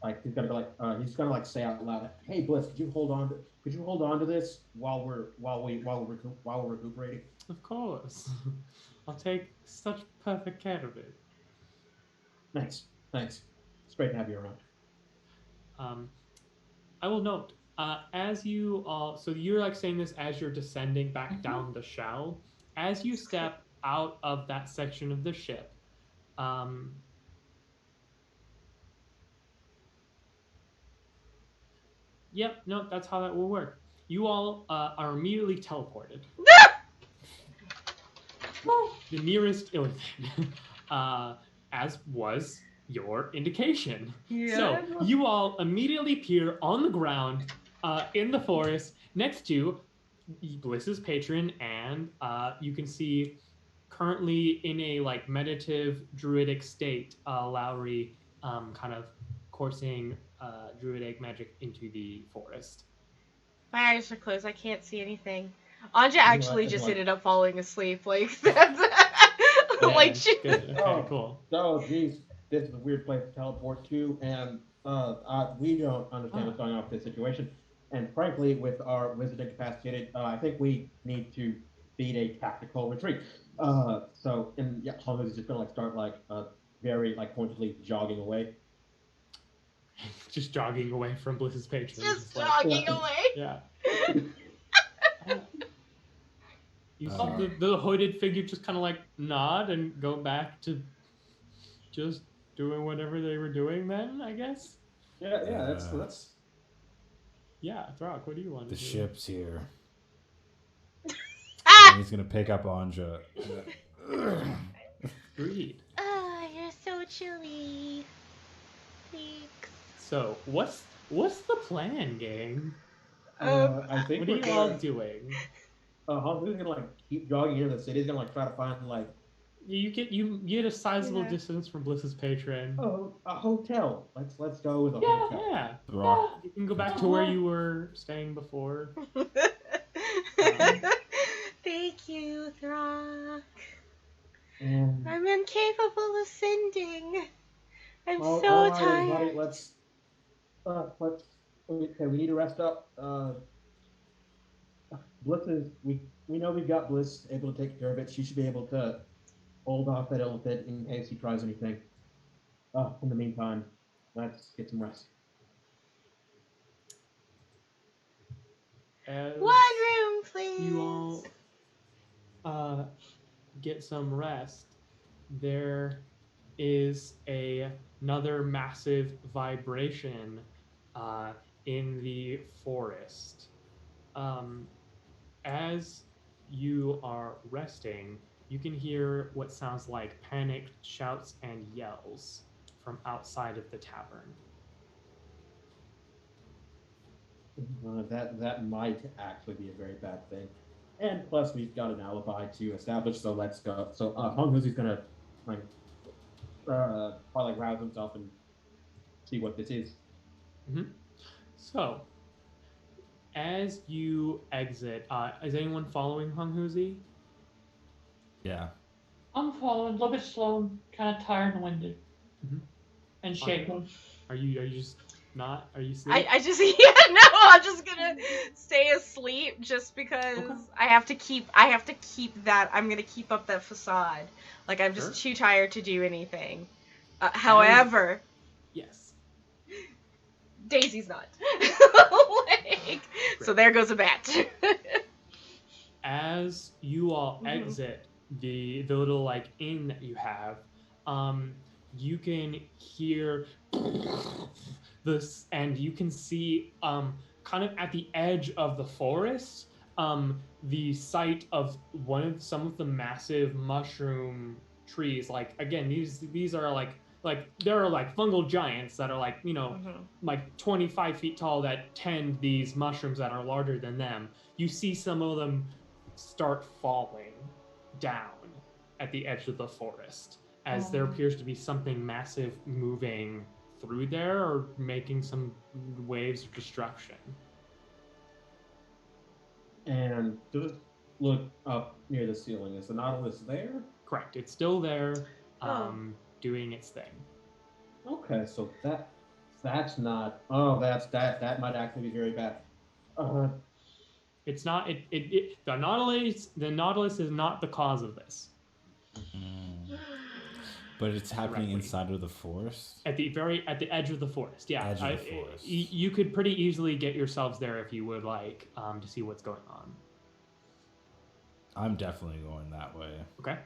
like he's gonna like say out loud, "Hey, Bliss, could you hold on to this while we're recuperating?" Of course. I'll take such perfect care of it. Thanks. It's great to have you around. I will note, as you all, so you're like saying this as you're descending back down the shell. As you step out of that section of the ship. Yep, no, that's how that will work. You all are immediately teleported. The nearest Illithid, as was your indication. Yeah. So you all immediately appear on the ground in the forest next to Bliss's patron, and you can see currently in a like meditative druidic state, Lowry kind of coursing druidic magic into the forest. My eyes are closed. I can't see anything. Anja actually just ended up falling asleep. Like that's like she. Good. Okay, cool. Oh, geez, this is a weird place to teleport to, and we don't understand what's going on with this situation. And frankly, with our wizard incapacitated, I think we need to beat a tactical retreat. And yeah, Holmes is just gonna like start like very like pointedly jogging away. Just jogging away from Bliss's patron. Just like, jogging away. Yeah. You see the hooded figure just kind of like nod and go back to just doing whatever they were doing then, I guess? Yeah, that's... Yeah, Throck, what do you want The to do? ship's here. Ah! And he's going to pick up Anja. Agreed. Oh, you're so chilly. Thanks. So, what's the plan, gang? I think What are you all doing? Holmes is gonna like keep jogging into the city. He's gonna like try to find like You get a sizable distance from Bliss's patron. a hotel. Let's go with a hotel. Yeah. Rock. You can go back to where you were staying before. Thank you, Throck. And I'm incapable of sending. I'm all so right, tired. everybody, let's okay. We need to rest up. Bliss is we know we've got Bliss able to take care of it. She should be able to hold off that elephant in case he tries anything. In the meantime, let's get some rest. As One room, please. you all get some rest, there is another massive vibration in the forest. As you are resting, you can hear what sounds like panicked shouts and yells from outside of the tavern. That might actually be a very bad thing. And plus, we've got an alibi to establish, so let's go. So, Hong Huzi's gonna like probably like rouse himself and see what this is. So, as you exit, is anyone following Hung Huzi? Yeah. I'm following, a little bit slow, kind of tired and winded. Mhm. And shaking. Are you just not? Are you asleep? I just I'm just gonna stay asleep just because Okay. I have to keep that. I'm gonna keep up that facade. Like I'm just too tired to do anything. However, Yes. Daisy's not. Like, so there goes a bat. As you all exit the little like inn that you have, you can hear this, and you can see kind of at the edge of the forest, the site of some of the massive mushroom trees. Like again, these are like there are like fungal giants that are like, like 25 feet tall that tend these mushrooms that are larger than them. You see some of them start falling down at the edge of the forest as there appears to be something massive moving through there or making some waves of destruction. And just look up near the ceiling. Is the Nautilus there? Correct. It's still there, doing its thing. Okay, so that's not. Oh, that might actually be very bad. It's not. The Nautilus is not the cause of this. But it's happening Directly. inside of the forest? At the edge of the forest. Yeah. Edge of the forest. You could pretty easily get yourselves there if you would like to see what's going on. I'm definitely going that way. Okay.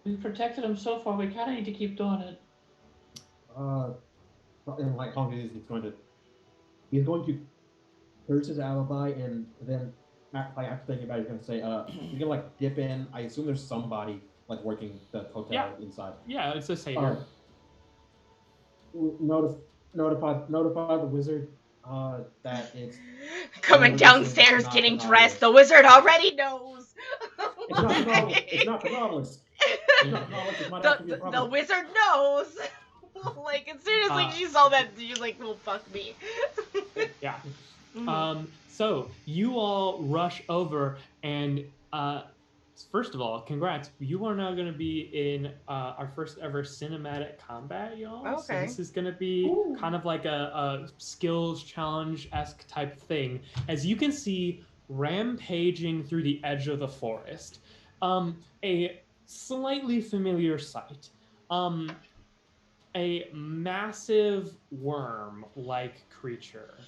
We protected him so far. We kind of need to keep doing it. And like Hong is he's going to curse his alibi, and then after thinking about it, he's going to say, he's going to like dip in. I assume there's somebody like working the hotel inside. Yeah, it's a savior. Notify the wizard that it's coming downstairs, getting dressed. The wizard already knows. It's not the novelist. It's not the novelist. It might have to be a problem. The wizard knows. Like, as soon as like she saw that, she's like, "Well, fuck me." Yeah. So you all rush over, and first of all, congrats! You are now going to be in our first ever cinematic combat, y'all. Okay. So this is going to be kind of like a skills challenge-esque type thing. As you can see, rampaging through the edge of the forest, a slightly familiar sight. A massive worm-like creature.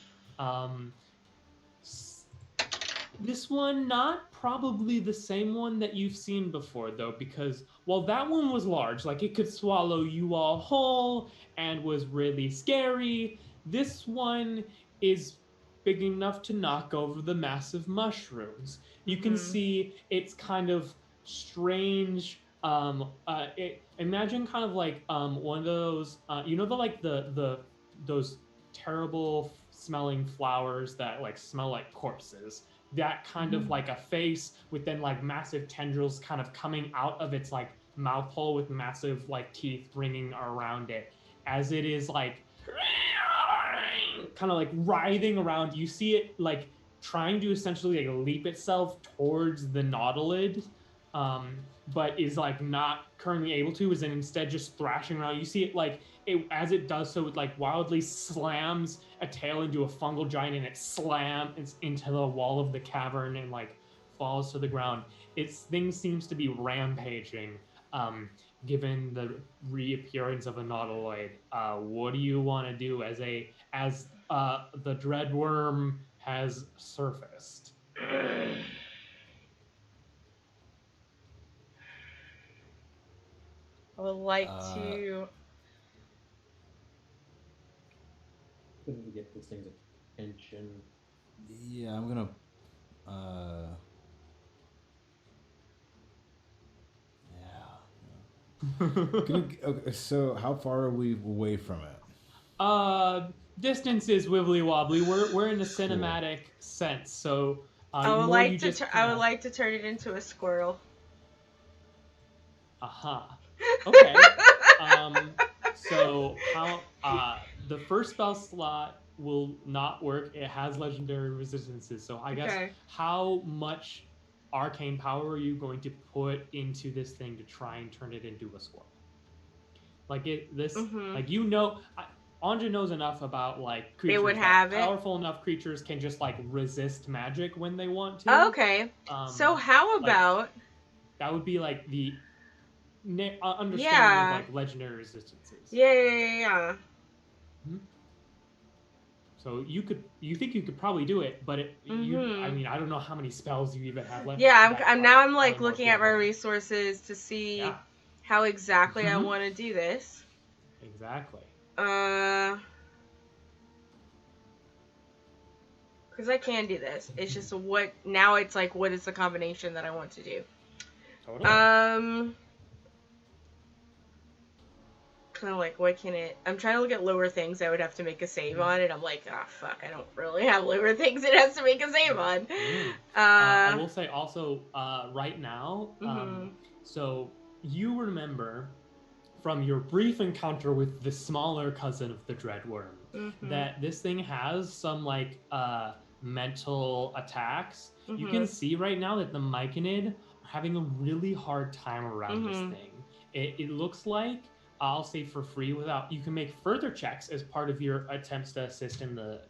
This one, not probably the same one that you've seen before, though, because while that one was large, like it could swallow you all whole and was really scary, this one is big enough to knock over the massive mushrooms. You can see it's kind of strange. Imagine kind of like one of those, those terrible smelling flowers that like smell like corpses. That kind of like a face with then like massive tendrils kind of coming out of its like mouth hole with massive like teeth ringing around it as it is like kind of like writhing around. You see it like trying to essentially like leap itself towards the nautilid, but is like not currently able to, is instead just thrashing around. You see it like as it does so, it like wildly slams a tail into a fungal giant, and it slams into the wall of the cavern and like falls to the ground. Its thing seems to be rampaging, given the reappearance of a nautiloid. What do you want to do as the dreadworm has surfaced? I would like to. To get this thing's attention. Yeah, I'm gonna. Okay, so how far are we away from it? Distance is wibbly wobbly. We're in a cinematic sense, so I would like to turn it into a squirrel. Okay. So how the first spell slot will not work. It has legendary resistances. So I guess how much arcane power are you going to put into this thing to try and turn it into a squirrel? Like Anja knows enough about like creatures. They would have powerful enough creatures can just like resist magic when they want to. Okay. So how about that would be like the understanding of like legendary resistances. Yeah. So you think you could probably do it, but I mean, I don't know how many spells you even have left. Yeah, I'm like looking at my resources to see how exactly I want to do this. Exactly. Because I can do this. It's just what is the combination that I want to do? Totally. Kind of like, what can it... I'm trying to look at lower things I would have to make a save on, and I'm like, fuck, I don't really have lower things it has to make a save on. I will say also, right now, so you remember from your brief encounter with the smaller cousin of the Dreadworm that this thing has some, like, mental attacks. You can see right now that the Myconid are having a really hard time around this thing. It looks like, I'll say for free, you can make further checks as part of your attempts to assist in the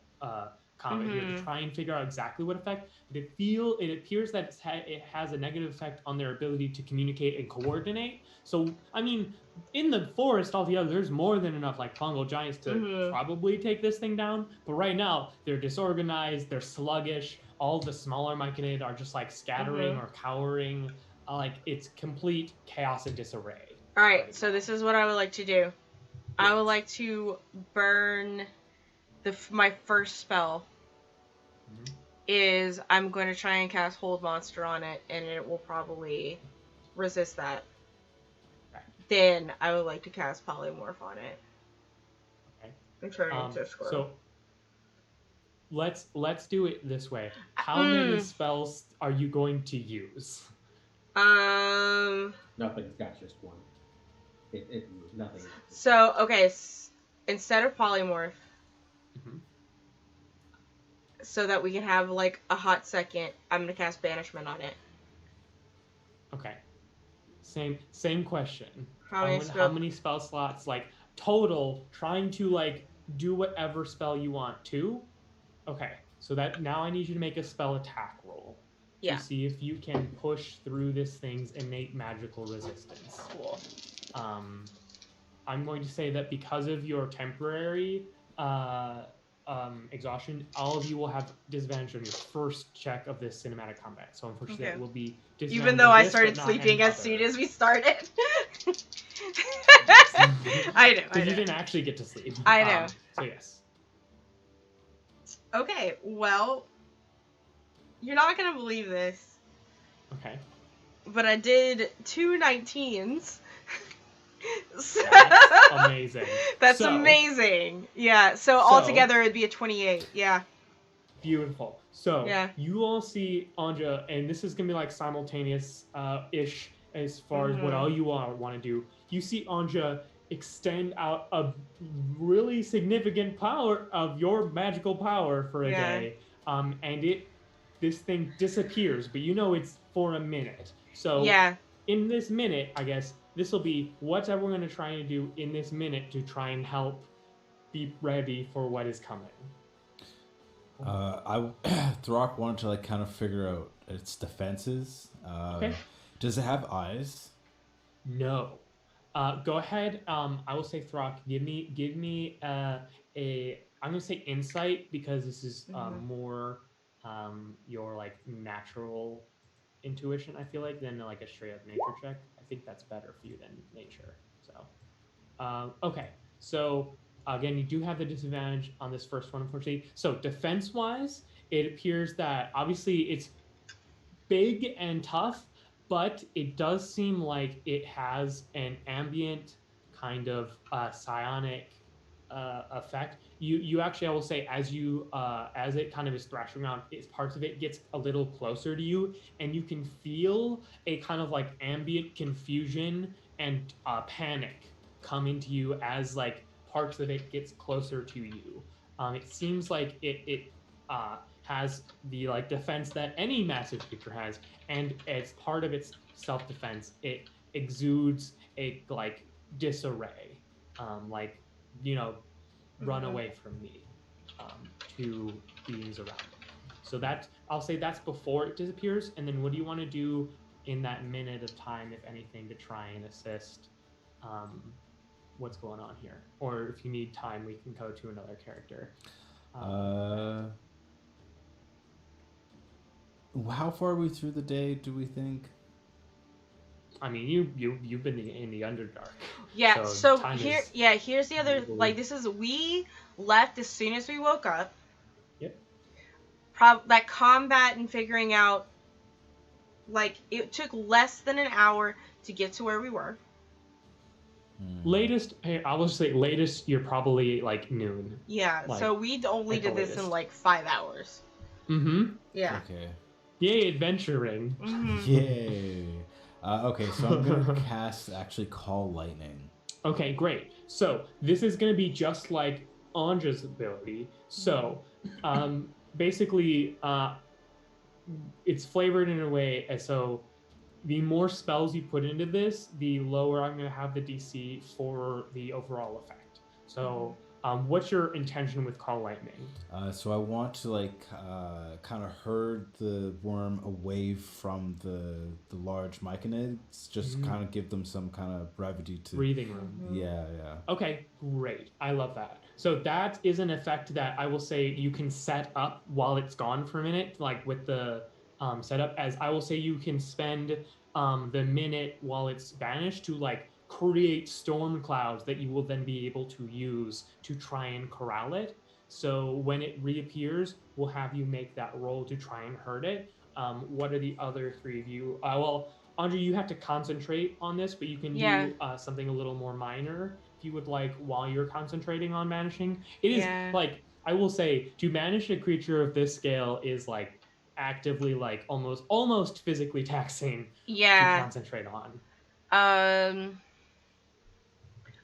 combat here to try and figure out exactly what effect. But it appears that it has a negative effect on their ability to communicate and coordinate. So, I mean, in the forest altogether, there's more than enough like fungal giants to probably take this thing down. But right now, they're disorganized, they're sluggish. all the smaller myconid are just like scattering or cowering. Like it's complete chaos and disarray. All right, so this is what I would like to do. I would Yes. like to burn my first spell. Mhm. Is I'm going to try and cast Hold Monster on it, and it will probably resist that. Okay. Then I would like to cast Polymorph on it. Okay. And turn it into a squirrel. So let's do it this way. How many spells are you going to use? Nothing. It's got just one. Nothing. So okay, instead of Polymorph, so that we can have like a hot second, I'm gonna cast Banishment on it. Okay. Same question. How many spell slots, like total, trying to like do whatever spell you want to? Okay. So that now I need you to make a spell attack roll to see if you can push through this thing's innate magical resistance. Cool. I'm going to say that because of your temporary exhaustion, all of you will have disadvantage on your first check of this cinematic combat. So unfortunately, it will be disadvantage. Even though I started sleeping as soon as we started. I know. Because you didn't actually get to sleep. I know. So yes. Okay, well, you're not gonna believe this. Okay. But I did 2 19s. That's amazing. That's amazing. Yeah, so altogether it'd be a 28. Yeah. Beautiful. So you all see Anja, and this is gonna be like simultaneous-ish as far as what all you all want to do. You see Anja extend out a really significant power of your magical power for a day, and this thing disappears, but you know it's for a minute. So in this minute, I guess this will be whatever we're going to try and do in this minute to try and help be ready for what is coming. Throck wanted to like kind of figure out its defenses. Okay. Does it have eyes? No. Go ahead. I will say, Throck, give me I'm gonna say insight because this is more your like natural intuition. I feel like than like a straight up nature check. I think that's better for you than nature. So, okay. So again, you do have the disadvantage on this first one, unfortunately. So defense wise, it appears that obviously it's big and tough, but it does seem like it has an ambient kind of psionic effect. You actually, I will say, as it kind of is thrashing around, parts of it gets a little closer to you, and you can feel a kind of like ambient confusion and panic come into you as like parts of it gets closer to you. It seems like it has the like defense that any massive creature has, and as part of its self-defense, it exudes a like disarray, like run away from me, to beings around it. So I'll say that's before it disappears. And then what do you want to do in that minute of time, if anything, to try and assist what's going on here? Or if you need time, we can go to another character. How far are we through the day, do we think? I mean, you've been in the Underdark. Yeah, so here's the other, like, we left as soon as we woke up. Yep. That combat and figuring out, like, it took less than an hour to get to where we were. Latest, I will say latest, you're probably, like, noon. Yeah, like, so we only did this in, like, 5 hours. Mm-hmm. Yeah. Okay. Yay, adventuring. Mm-hmm. Yay. Okay, so I'm going to cast, actually, Call Lightning. Okay, great. So, this is going to be just like Anja's ability. So, basically, it's flavored in a way, and so the more spells you put into this, the lower I'm going to have the DC for the overall effect. So, What's your intention with Call Lightning? So I want to kind of herd the worm away from the large myconids, just kind of give them some kind of brevity to breathing room. Yeah. Okay, great. I love that. So that is an effect that I will say you can set up while it's gone for a minute, like with the setup. As I will say, you can spend the minute while it's vanished to like create storm clouds that you will then be able to use to try and corral it. So when it reappears, we'll have you make that roll to try and hurt it. What are the other three of you? Well, Andre, you have to concentrate on this, but you can do something a little more minor if you would like while you're concentrating on banishing. It is like, I will say, to banish a creature of this scale is like actively like almost physically taxing to concentrate on.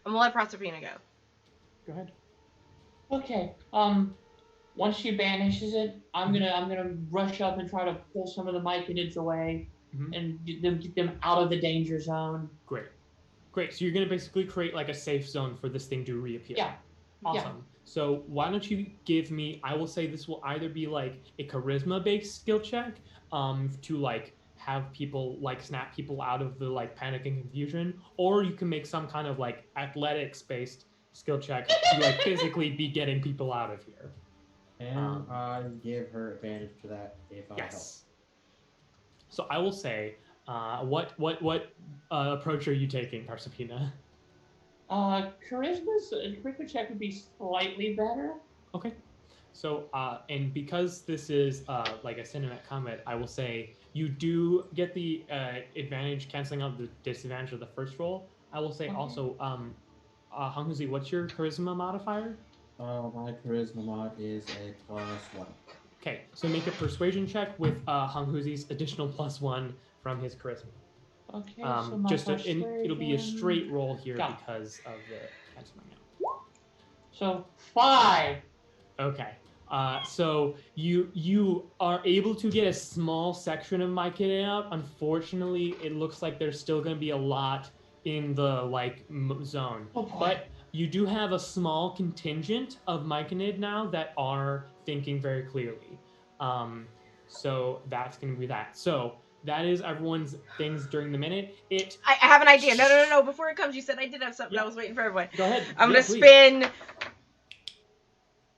I'm gonna let Proserpina go. Go ahead. Okay. Once she banishes it, I'm gonna rush up and try to pull some of the myconids away and get them out of the danger zone. Great. So you're gonna basically create like a safe zone for this thing to reappear. Yeah. Awesome. Yeah. So why don't you give me? I will say this will either be like a charisma-based skill check, to like have people like snap people out of the like panic and confusion, or you can make some kind of like athletics-based skill check to like physically be getting people out of here. And I give her advantage to that if I help. So I will say, what approach are you taking, Proserpina? Charisma's charisma check would be slightly better. Okay. So, and because this is like a cinematic combat, I will say you do get the advantage canceling out the disadvantage of the first roll. I will say also, Hanghuzi, what's your charisma modifier? My charisma mod is a +1. Okay, so make a persuasion check with Hanghuzi's additional +1 from his charisma. Okay, so my it'll be a straight roll here because of the canceling out. So 5. Okay. So you are able to get a small section of myconid out. Unfortunately, it looks like there's still going to be a lot in the like zone, but you do have a small contingent of myconid now that are thinking very clearly. So that's going to be that. So that is everyone's things during the minute. I have an idea. No. Before it comes, you said I did have something. I was waiting for everyone. Go ahead. I'm going to spin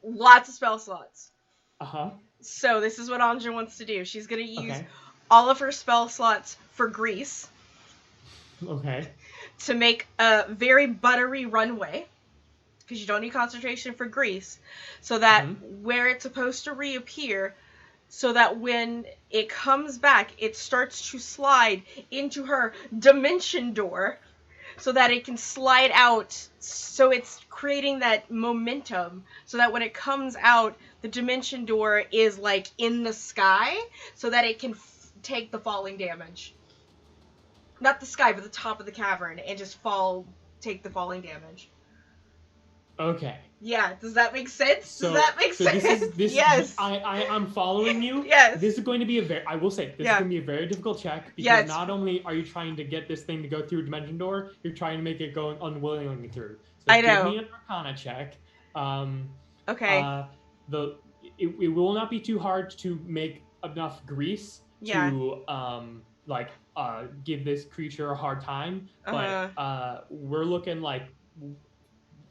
lots of spell slots. So this is what Anja wants to do. She's going to use all of her spell slots for grease. Okay. To make a very buttery runway. Because you don't need concentration for grease. So that where it's supposed to reappear, so that when it comes back, it starts to slide into her dimension door. So that it can slide out, so it's creating that momentum, so that when it comes out, the dimension door is like in the sky, so that it can take the falling damage. Not the sky, but the top of the cavern, and just take the falling damage. Okay. Yeah, does that make sense? Does that make sense? Yes. I'm following you. Yes. This is going to be is going to be a very difficult check, because not only are you trying to get this thing to go through a dimension door, you're trying to make it go unwillingly through. So I know. Give me an Arcana check. Okay. It will not be too hard to make enough grease to give this creature a hard time, but we're looking like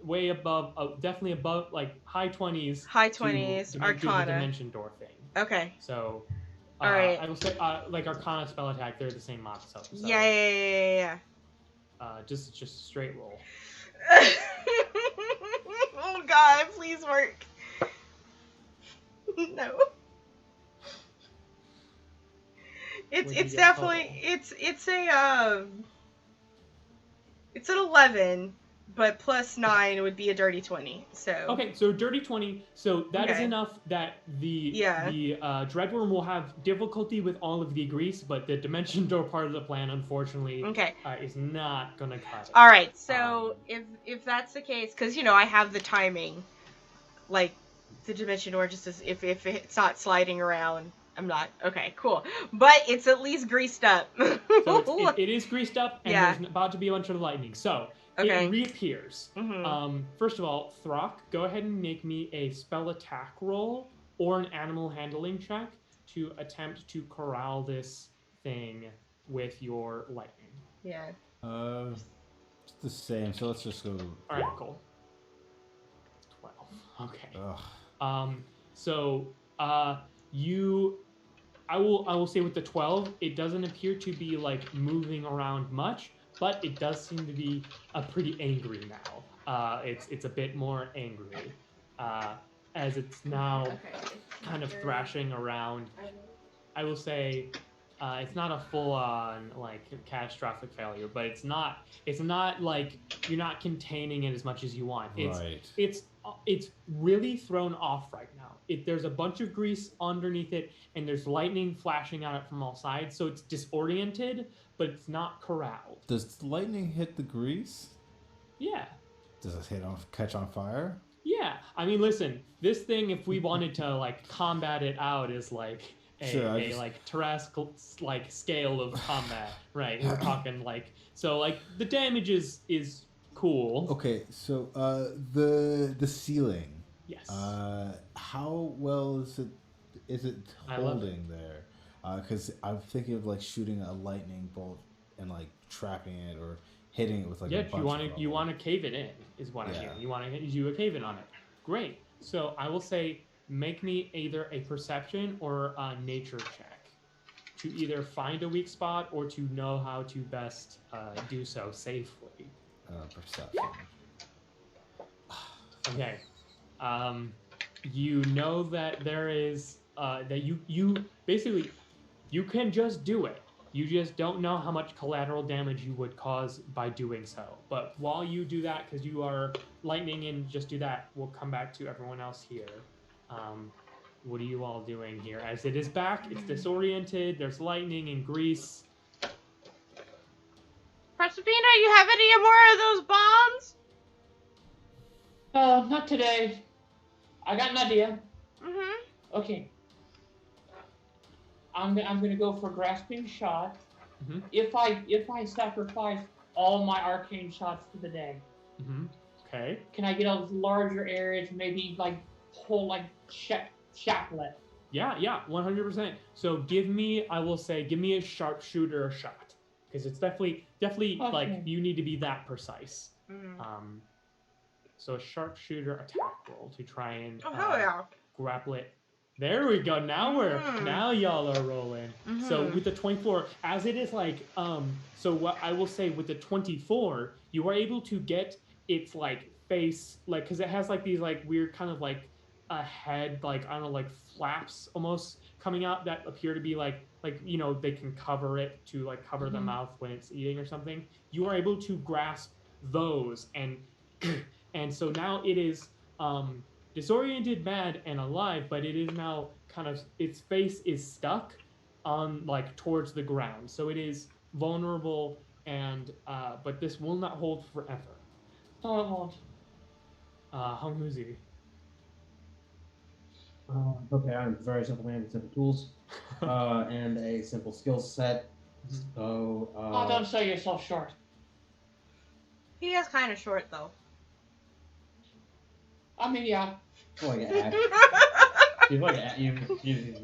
way above, definitely above, like high 20s. High 20s, Arcana. The dimension door thing. Okay. So, all right. I will say, like Arcana spell attack, they're the same mod. So yeah. Just straight roll. Oh God, please work. No. It's definitely it's an 11. But plus 9 would be a dirty 20. So okay, so dirty 20. So that is enough that the Dreadworm will have difficulty with all of the grease, but the dimension door part of the plan, unfortunately, is not gonna cut it. All right. So if that's the case, because I have the timing, like the dimension door, just as if it's not sliding around I'm not. Okay, cool. But it's at least greased up. So it is greased up, and Yeah. there's about to be a bunch of lightning. So Okay. it reappears. Mhm. First of all, Throck, go ahead and make me a spell attack roll or an animal handling check to attempt to corral this thing with your lightning. Yeah. It's the same. So let's just go. All right, cool. 12. Okay. Ugh. So you I will say with the 12, it doesn't appear to be like moving around much, but it does seem to be pretty angry now. It's a bit more angry, as it's now Okay. kind of thrashing around. I will say it's not a full-on like catastrophic failure, but it's not like you're not containing it as much as you want. It's really thrown off right now. There's a bunch of grease underneath it, and there's lightning flashing at it from all sides, so it's disoriented, but it's not corralled. Does the lightning hit the grease? Yeah. Does it catch on fire? Yeah. I mean, listen, this thing, if we wanted to like combat it out, is like like terrestrial like scale of combat, right? We're talking like the damage is cool. Okay, so the ceiling. Yes. How well is it holding there? Because I'm thinking of like shooting a lightning bolt and like trapping it or hitting it with like a bunch you want to cave it in is what I'm hearing. You want to do a cave in on it. Great. So I will say make me either a perception or a nature check to either find a weak spot or to know how to best do so safely. Perception. Okay. You know that there is that you basically you can just do it. You just don't know how much collateral damage you would cause by doing so. But while you do that, because you are lightning and just do that, we'll come back to everyone else here. What are you all doing here? As it is back, it's disoriented, there's lightning and grease. Proserpina, you have any more of those bombs? Not today. I got an idea. Mm-hmm. Okay. I'm gonna go for grasping shot. Mm-hmm. If I sacrifice all my arcane shots for the day, Okay. can I get a larger areas? Maybe like whole like chaplet. Yeah, 100%. So give me a sharpshooter shot, because it's definitely Okay. like you need to be that precise. Mm-hmm. So a sharpshooter attack roll to try and grapple it. There we go. Now y'all are rolling. So with the 24, as it is like so what I will say with the 24, you are able to get its like face, like, because it has like these like weird kind of like a head, like I don't know, like flaps almost coming out that appear to be like you know, they can cover it to like cover the mouth when it's eating or something. You are able to grasp those, and and so now it is disoriented, mad, and alive, but it is now kind of, its face is stuck on like towards the ground, so it is vulnerable, and but this will not hold forever. Oh, it won't. Honghuzi. Okay, I'm a very simple man with simple tools and a simple skill set. So. Don't sell yourself short. He is kind of short, though. I mean, yeah. Like apt. He's like he's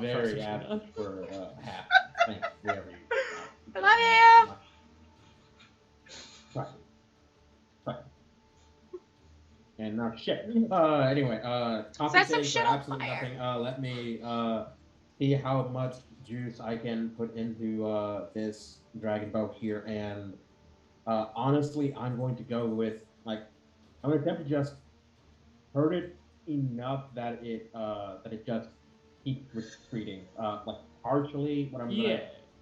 very apt for half. Thanks, whatever you. I love you. Right. And now shit. Anyway, compensating for absolutely nothing. Let me see how much juice I can put into this dragon bow here, and honestly, I'm going to go with I'm going to attempt to just hurt it enough that it just keeps retreating. Partially, what I'm gonna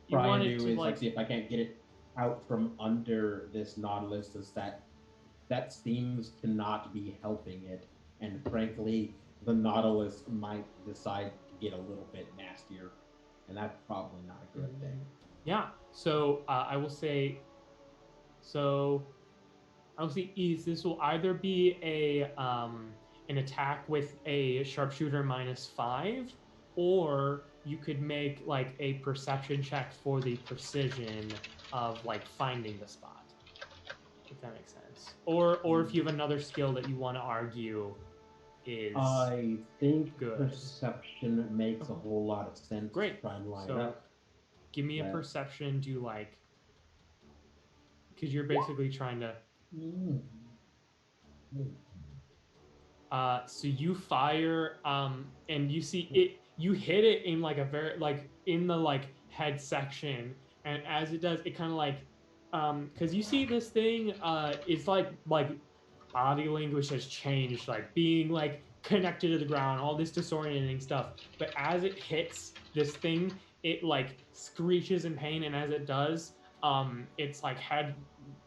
try and do is see if I can't get it out from under this nautilus. Is that seems to not be helping it, and frankly, the nautilus might decide to get a little bit nastier, and that's probably not a good thing. Yeah. So I will say. So obviously, this will either be an attack with a sharpshooter -5, or you could make like a perception check for the precision of like finding the spot, if that makes sense. Or if you have another skill that you want to argue is I think good. perception makes a whole lot of sense. Great. To try and line So, it up. give me a Right. perception. Do like, because you're basically trying to. So you fire, and you see it. You hit it in like a very like in the like head section, and as it does, it kind of like, because you see this thing, it's like body language has changed, like being like connected to the ground, all this disorienting stuff. But as it hits this thing, it like screeches in pain, and as it does, its like head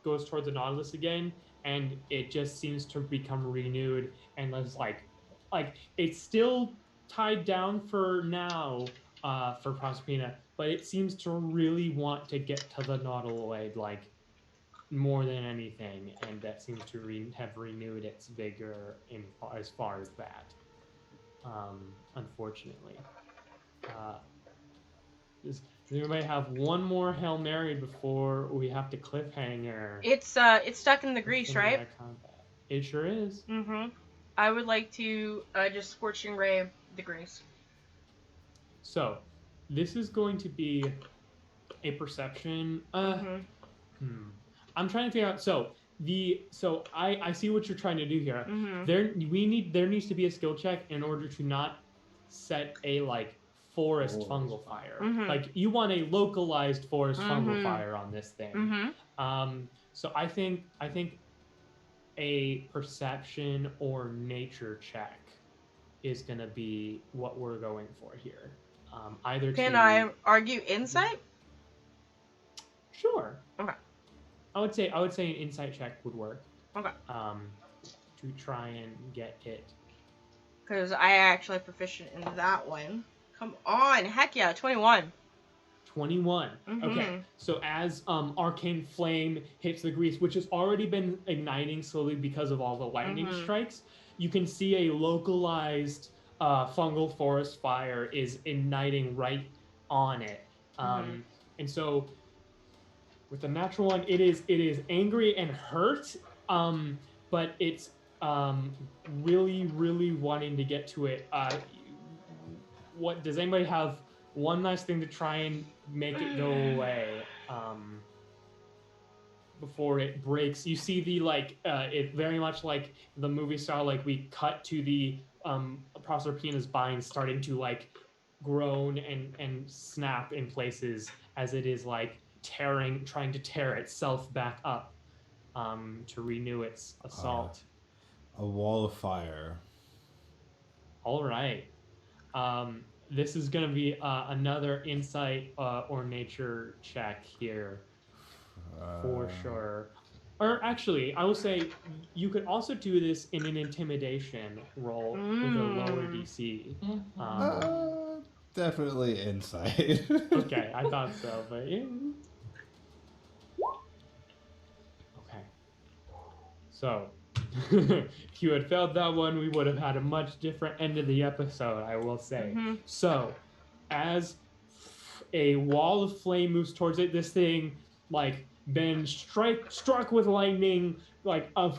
goes towards the Nautilus again, and it just seems to become renewed and is like it's still tied down for now, for Proserpina, but it seems to really want to get to the Nautiloid like more than anything, and that seems to have renewed its vigor as far as that. Unfortunately, does anybody have one more Hail Mary before we have to cliffhanger? It's stuck in the grease, right? It sure is. Mm-hmm. I would like to just Scorching Ray the grease. So, this is going to be a perception. I'm trying to figure out. So I see what you're trying to do here. Mm-hmm. There needs to be a skill check in order to not set a like forest fungal fire. Mm-hmm. Like you want a localized forest fungal fire on this thing. Mm-hmm. So I think a perception or nature check is going to be what we're going for here. Either Can I argue insight? Sure. Okay. I would say an insight check would work. Okay. To try and get it. Because I actually proficient in that one. Come on, heck yeah, 21. 21. Okay. So as arcane flame hits the grease, which has already been igniting slowly because of all the lightning strikes, you can see a localized fungal forest fire is igniting right on it. And so with the natural one, it is angry and hurt, but it's really, really wanting to get to it. What does anybody have? One nice thing to try and make it go away before it breaks. You see the it very much like the movie style. Like we cut to the Proserpina's spine starting to like groan and snap in places as it is like trying to tear itself back up to renew its assault. A wall of fire. All right. This is going to be another insight or nature check here for sure. Or actually, I will say you could also do this in an intimidation roll with a lower DC. Definitely insight. Okay, I thought so, but yeah. Okay. So, if you had failed that one, we would have had a much different end of the episode, I will say. So, as a wall of flame moves towards it, this thing, like, been struck with lightning, like a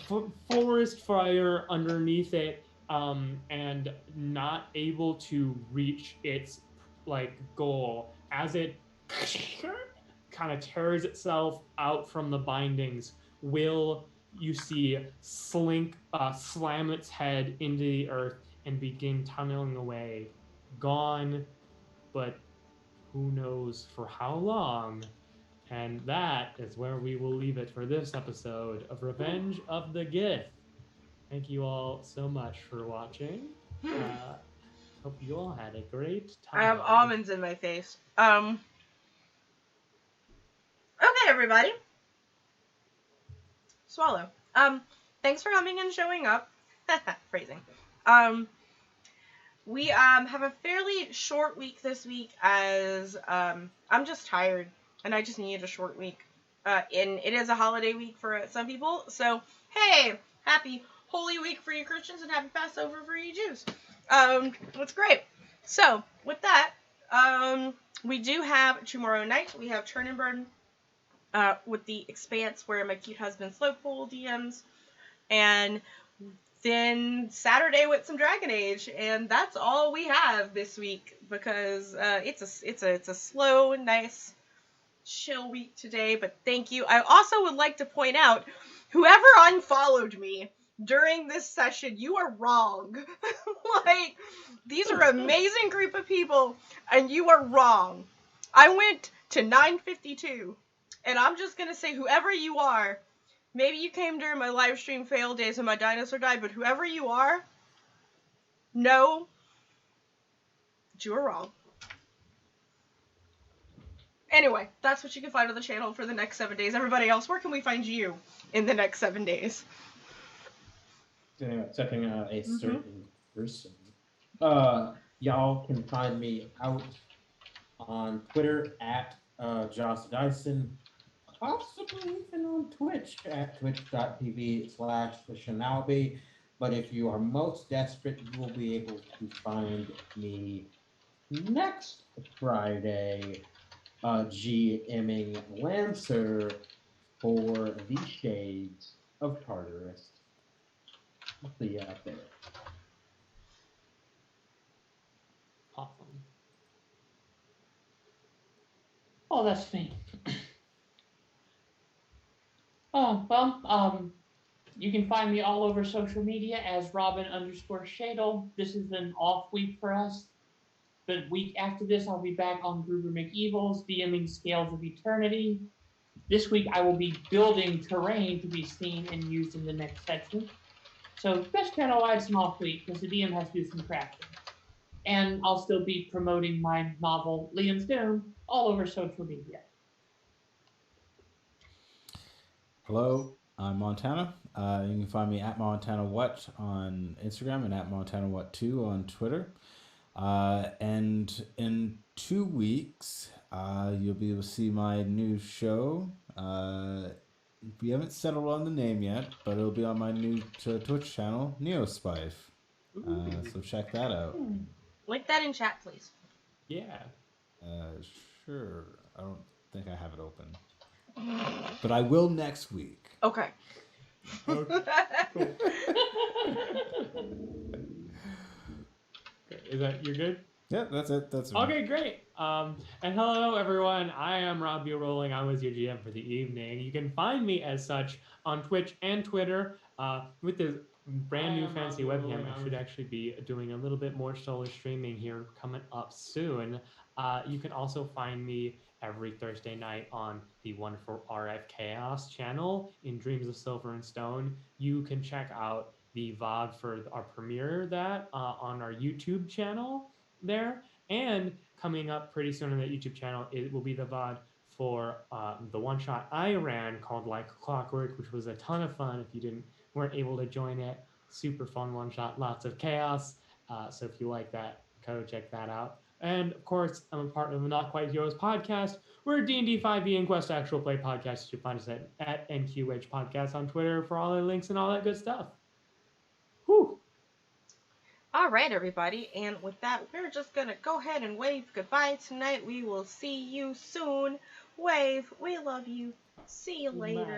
forest fire underneath it, and not able to reach its, like, goal. As it kind of tears itself out from the bindings, you see slam its head into the earth and begin tunneling away, gone, but who knows for how long. And that is where we will leave it for this episode of Revenge of the Gith. Thank you all so much for watching. Hope you all had a great time. I have almonds in my face. Okay, everybody. Swallow. Thanks for coming and showing up. Phrasing. We have a fairly short week this week as I'm just tired and I just needed a short week. And it is a holiday week for some people. So, hey, happy Holy Week for you Christians and happy Passover for you Jews. That's great. So, with that, We do have tomorrow night. We have Turn and Burn with the Expanse, where my cute husband Slowpool DMs, and then Saturday with some Dragon Age, and that's all we have this week because it's a slow, nice, chill week today. But thank you. I also would like to point out, whoever unfollowed me during this session, you are wrong. Like, these are an amazing group of people, and you are wrong. I went to 952, and I'm just gonna say, whoever you are, maybe you came during my live stream fail days and my dinosaur died, but whoever you are, know that you are wrong. Anyway, that's what you can find on the channel for the next 7 days. Everybody else, where can we find you in the next 7 days? Excepting a certain person. Y'all can find me out on Twitter at Joss Dyson, possibly even on Twitch at twitch.tv/TheShanabi. But if you are most desperate, you will be able to find me next Friday, GMing Lancer for the Shades of Tartarus. I'll see you out there. Awesome. Oh, that's me. Oh, well, you can find me all over social media as Robin_Shadle. This is an off week for us. The week after this, I'll be back on Gruber McEvil's DMing Scales of Eternity. This week, I will be building terrain to be seen and used in the next section. So that's kind of why it's an off week, because the DM has to do some crafting. And I'll still be promoting my novel, Liam's Doom, all over social media. Hello, I'm Montana. You can find me at MontanaWhat on Instagram and at MontanaWhat2 on Twitter. And in 2 weeks, you'll be able to see my new show. We haven't settled on the name yet, but it'll be on my new Twitch channel, Neospife. So check that out. Link that in chat, please. Yeah. Sure. I don't think I have it open. But I will next week. Okay. Okay. Cool. Is that, you're good? Yeah, that's it. That's it. Okay, great. And hello, everyone. I am Robbie Rolling. I was your GM for the evening. You can find me as such on Twitch and Twitter with this brand new fancy webcam. I should actually be doing a little bit more solo streaming here coming up soon. You can also find me every Thursday night on the wonderful RF Chaos channel in Dreams of Silver and Stone. You can check out the VOD for our premiere of that on our YouTube channel there. And coming up pretty soon on that YouTube channel, it will be the VOD for the one-shot I ran called Like Clockwork, which was a ton of fun. If you weren't able to join it, super fun one-shot, lots of chaos. So if you like that, go check that out. And of course, I'm a part of the Not Quite Heroes podcast. We're a D&D 5e and Quest Actual Play podcast. You should find us at NQH Podcast on Twitter for all the links and all that good stuff. Whew. All right, everybody. And with that, we're just going to go ahead and wave goodbye tonight. We will see you soon. Wave, we love you. See you later. Bye.